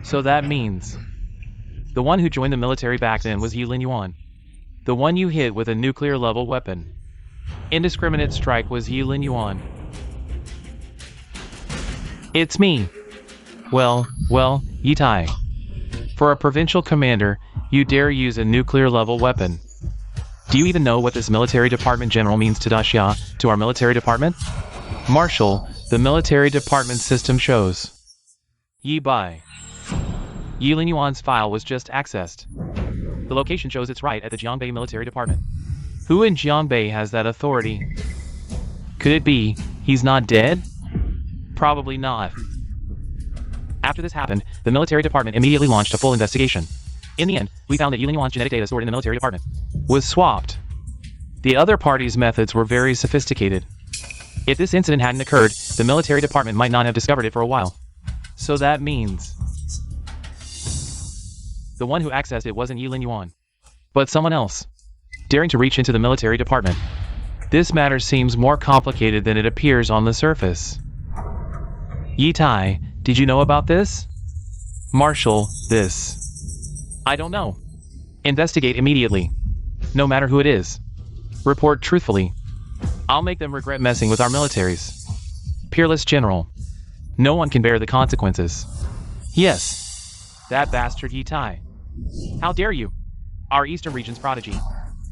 So that means... The one who joined the military back then was Yi Lin Yuan. The one you hit with a nuclear-level weapon. Indiscriminate strike was Yi Lin Yuan. It's me. Well, Yi Tai. For a provincial commander, you dare use a nuclear-level weapon. Do you even know what this military department general means to Daxia, to our military department? Marshal, the military department system shows. Yi Bai. Yi Lin Yuan's file was just accessed. The location shows it's right at the Jiangbei military department. Who in Jiangbei has that authority? Could it be he's not dead? Probably not. After this happened, the military department immediately launched a full investigation. In the end, we found that Yi Lin Yuan's genetic data stored in the military department was swapped. The other party's methods were very sophisticated. If this incident hadn't occurred, the military department might not have discovered it for a while. So that means... The one who accessed it wasn't Yi Lin Yuan, but someone else, daring to reach into the military department. This matter seems more complicated than it appears on the surface. Yi Tai, did you know about this? Marshal, this. I don't know. Investigate immediately. No matter who it is. Report truthfully. I'll make them regret messing with our militaries. Peerless General. No one can bear the consequences. Yes. That bastard Yi Tai. How dare you? Our Eastern Region's prodigy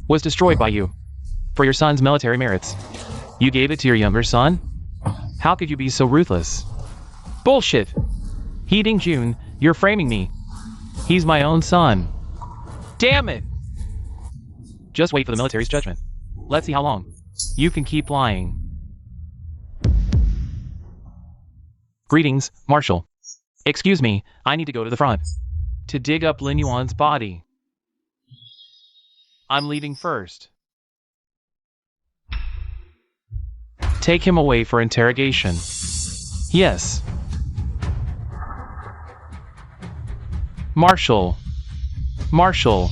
was destroyed by you. For your son's military merits. You gave it to your younger son? How could you be so ruthless? Bullshit! Heeding June, you're framing me. He's my own son. Damn it! Just wait for the military's judgment. Let's see how long you can keep lying. Greetings, Marshal. Excuse me, I need to go to the front to dig up Lin Yuan's body. I'm leaving first. Take him away for interrogation. Yes. Marshal. Marshal.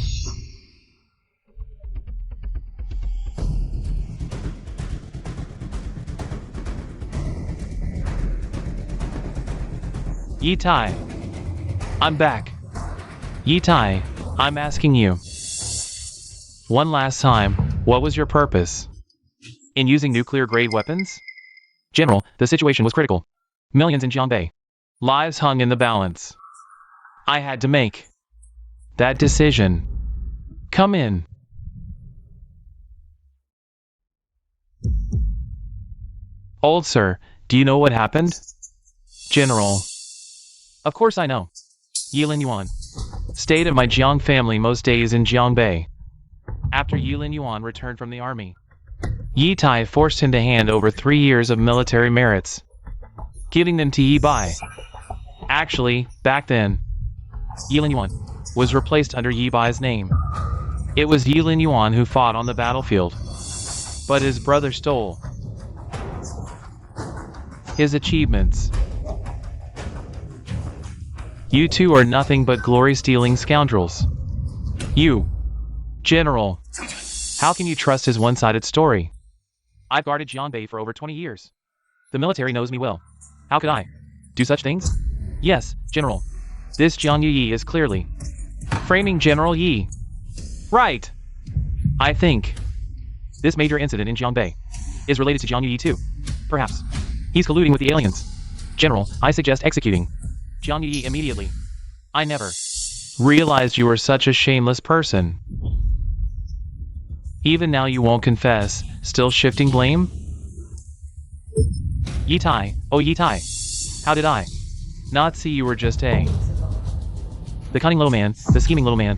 Yi Tai. I'm back. Yi Tai, I'm asking you. One last time, what was your purpose? In using nuclear-grade weapons? General, the situation was critical. Millions in Jiangbei. Lives hung in the balance. I had to make that decision. Come in. Old sir, do you know what happened? General. Of course I know. Yilin Yuan. Stayed at my Jiang family most days in Jiangbei. After Yilin Yuan returned from the army, Yi Tai forced him to hand over 3 years of military merits, giving them to Yi Bai. Actually, back then, Yilin Yuan was replaced under Yi Bai's name. It was Yilin Yuan who fought on the battlefield, but his brother stole his achievements. You two are nothing but glory-stealing scoundrels. You, General, how can you trust his one-sided story? I've guarded Jianbei for over 20 years. The military knows me well. How could I do such things? Yes, General. This Jiang Yi is clearly framing General Yi. Right. I think this major incident in Jiangbei is related to Jiang Yi too. Perhaps he's colluding with the aliens. General, I suggest executing Jiang Yi immediately. I never realized you were such a shameless person. Even now you won't confess, still shifting blame? Yi Tai, oh Yi Tai, how did I not see you were just the cunning little man, the scheming little man.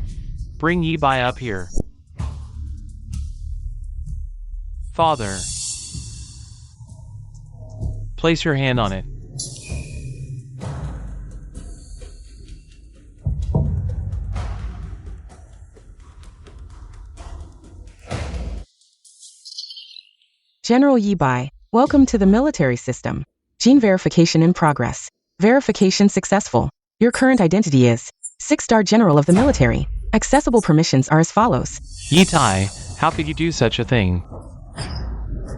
Bring Yi Bai up here. Father. Place your hand on it. General Yi Bai, welcome to the military system. Gene verification in progress. Verification successful. Your current identity is 6-star General of the military. Accessible permissions are as follows. Yi Tai, how could you do such a thing?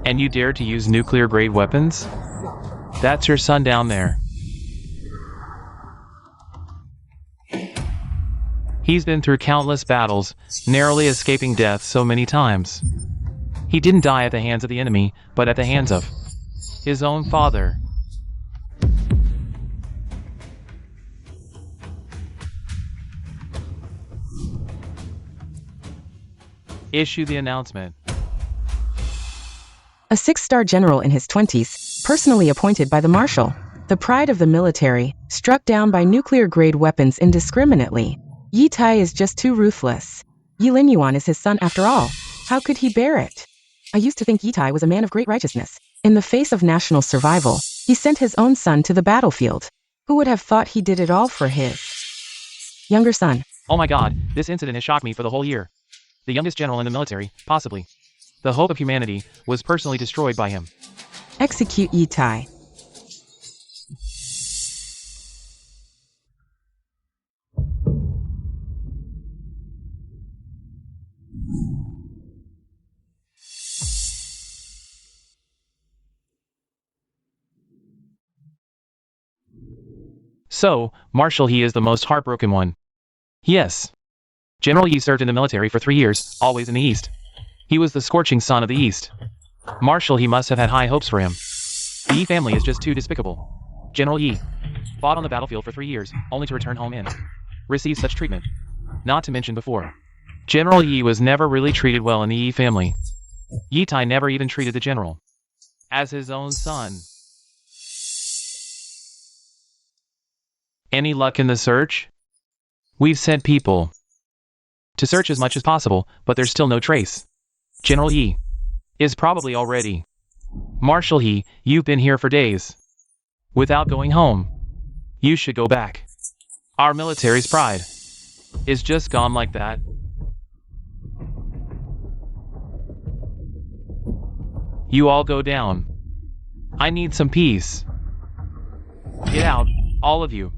And you dare to use nuclear-grade weapons? That's your son down there. He's been through countless battles, narrowly escaping death so many times. He didn't die at the hands of the enemy, but at the hands of his own father. Issue the announcement. A 6-star general in his 20s, personally appointed by the marshal, the pride of the military, struck down by nuclear-grade weapons indiscriminately. Yi Tai is just too ruthless. Yilin Yuan is his son after all. How could he bear it? I used to think Yi Tai was a man of great righteousness. In the face of national survival, he sent his own son to the battlefield. Who would have thought he did it all for his younger son? Oh my god, this incident has shocked me for the whole year. The youngest general in the military, possibly the hope of humanity, was personally destroyed by him. Execute Yi Tai. So, Marshal He is the most heartbroken one. Yes. General Yi served in the military for 3 years, always in the East. He was the scorching sun of the East. Marshal He must have had high hopes for him. The Yi family is just too despicable. General Yi fought on the battlefield for 3 years, only to return home and receive such treatment. Not to mention before, General Yi was never really treated well in the Yi family. Yi Tai never even treated the general as his own son. Any luck in the search? We've sent people to search as much as possible, but there's still no trace. General Yi is probably already. Marshal He, you've been here for days without going home. You should go back. Our military's pride is just gone like that. You all go down. I need some peace. Get out, all of you.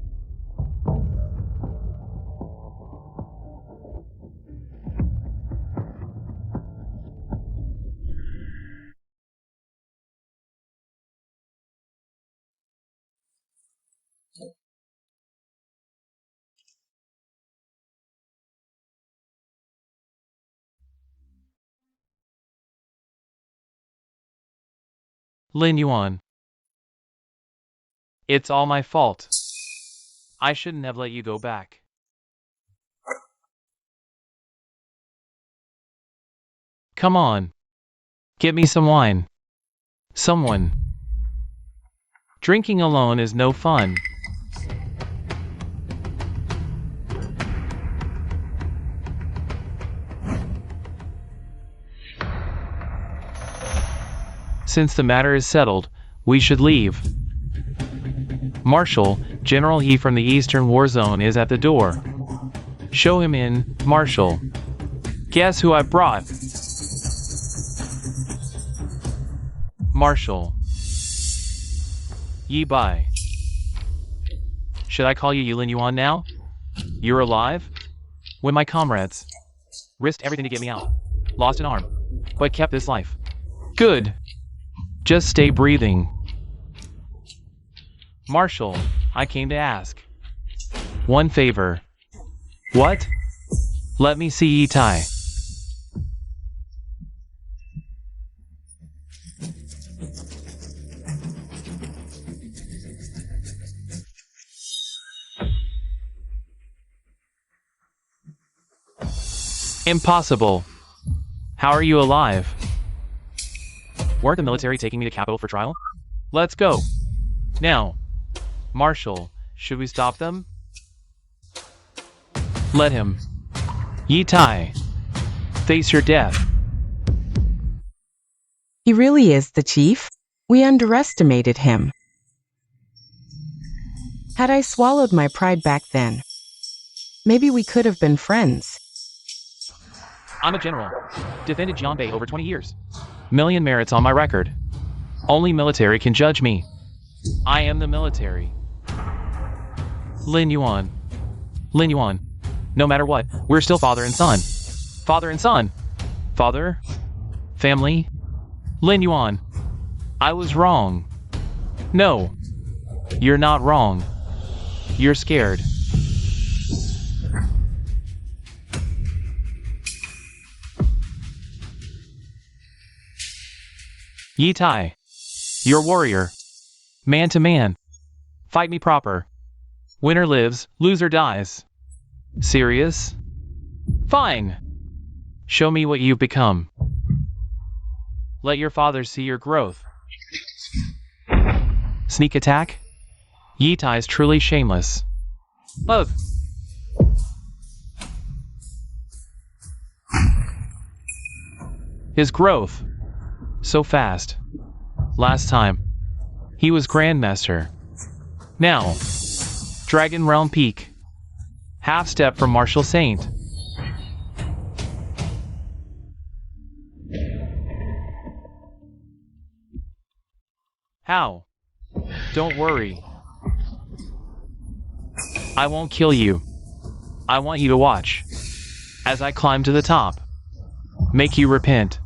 Lin Yuan. It's all my fault. I shouldn't have let you go back. Come on. Get me some wine. Someone. Drinking alone is no fun. Since the matter is settled, we should leave. Marshal, General He from the Eastern War Zone is at the door. Show him in, Marshal. Guess who I brought? Marshal. Yi Bai. Should I call you Yulin Yuan now? You're alive? When my comrades risked everything to get me out, lost an arm, but kept this life. Good. Just stay breathing. Marshal, I came to ask one favor. What? Let me see Yi Tai. Impossible. How are you alive? Weren't the military taking me to capital for trial? Let's go. Now. Marshal, should we stop them? Let him. Yi Tai. Face your death. He really is the chief? We underestimated him. Had I swallowed my pride back then, maybe we could have been friends. I'm a general. Defended Jianbei over 20 years. Million merits on my record. Only military can judge me. I am the military. Lin Yuan. Lin Yuan. No matter what, we're still father and son. Father and son. Father. Family. Lin Yuan. I was wrong. No. You're not wrong. You're scared. Yi Tai. You're warrior. Man to man. Fight me proper. Winner lives, loser dies. Serious? Fine. Show me what you've become. Let your father see your growth. Sneak attack? Yi Tai's truly shameless. Ugh. His growth. So fast. Last time, he was Grandmaster. Now, Dragon Realm Peak. Half step from Martial Saint. How? Don't worry. I won't kill you. I want you to watch. As I climb to the top. Make you repent.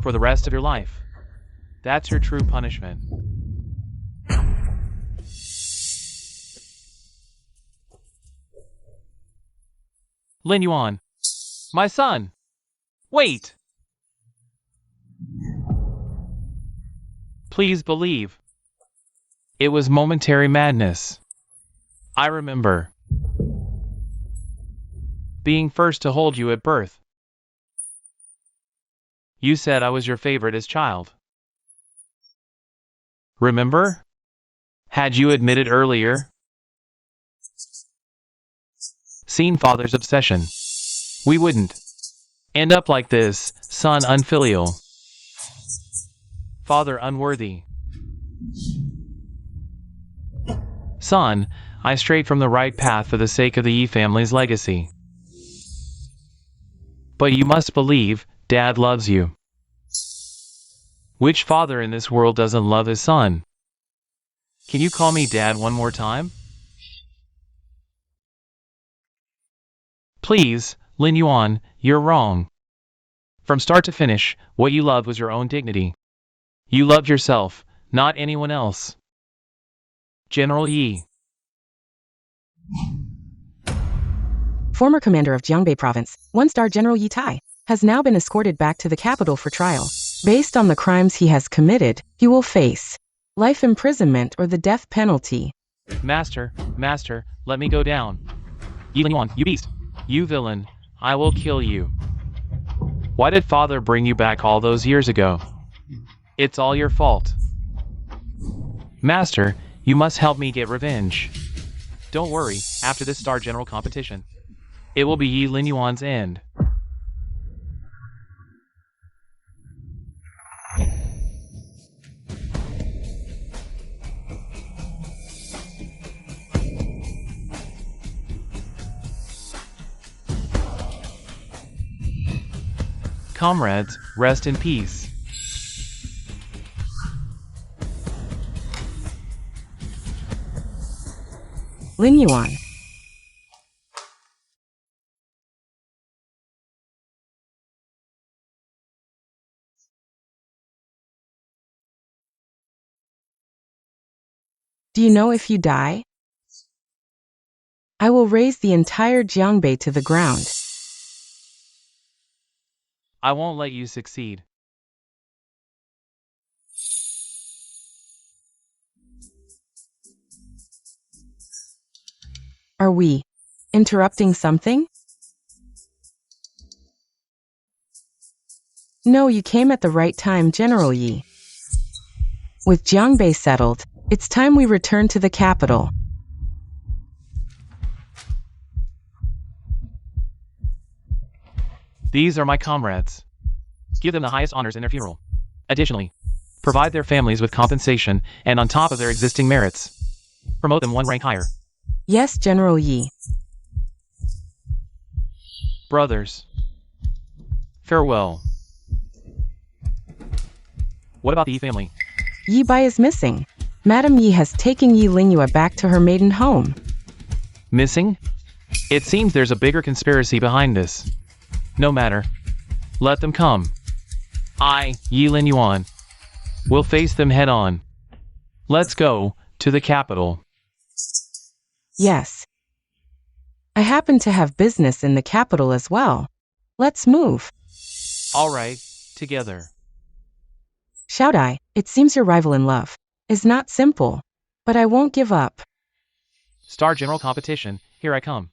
For the rest of your life. That's your true punishment. Lin Yuan. My son. Wait. Please believe. It was momentary madness. I remember being first to hold you at birth. You said I was your favorite as child. Remember? Had you admitted earlier? Seen father's obsession. We wouldn't end up like this, son unfilial. Father unworthy. Son, I strayed from the right path for the sake of the Yi family's legacy. But you must believe, Dad loves you. Which father in this world doesn't love his son? Can you call me Dad one more time? Please, Lin Yuan, you're wrong. From start to finish, what you loved was your own dignity. You loved yourself, not anyone else. General Yi. Former commander of Jiangbei province, one-star General Yi Tai, has now been escorted back to the capital for trial. Based on the crimes he has committed, he will face life imprisonment or the death penalty. Master, let me go down. Yi Lin Yuan, you beast. You villain, I will kill you. Why did father bring you back all those years ago? It's all your fault. Master, you must help me get revenge. Don't worry, after this Star General competition, it will be Yi Lin Yuan's end. Comrades, rest in peace. Lin Yuan. Do you know if you die? I will raise the entire Jiangbei to the ground. I won't let you succeed. Are we interrupting something? No, you came at the right time, General Yi. With Jiangbei settled, it's time we return to the capital. These are my comrades. Give them the highest honors in their funeral. Additionally, provide their families with compensation and on top of their existing merits, promote them one rank higher. Yes, General Yi. Brothers, farewell. What about the Yi family? Yi Bai is missing. Madame Yi has taken Yi Lingyue back to her maiden home. Missing? It seems there's a bigger conspiracy behind this. No matter. Let them come. I, Yi Lin Yuan, will face them head on. Let's go to the capital. Yes. I happen to have business in the capital as well. Let's move. All right, together. Shout-I, it seems your rival in love is not simple, but I won't give up. Star General competition, here I come.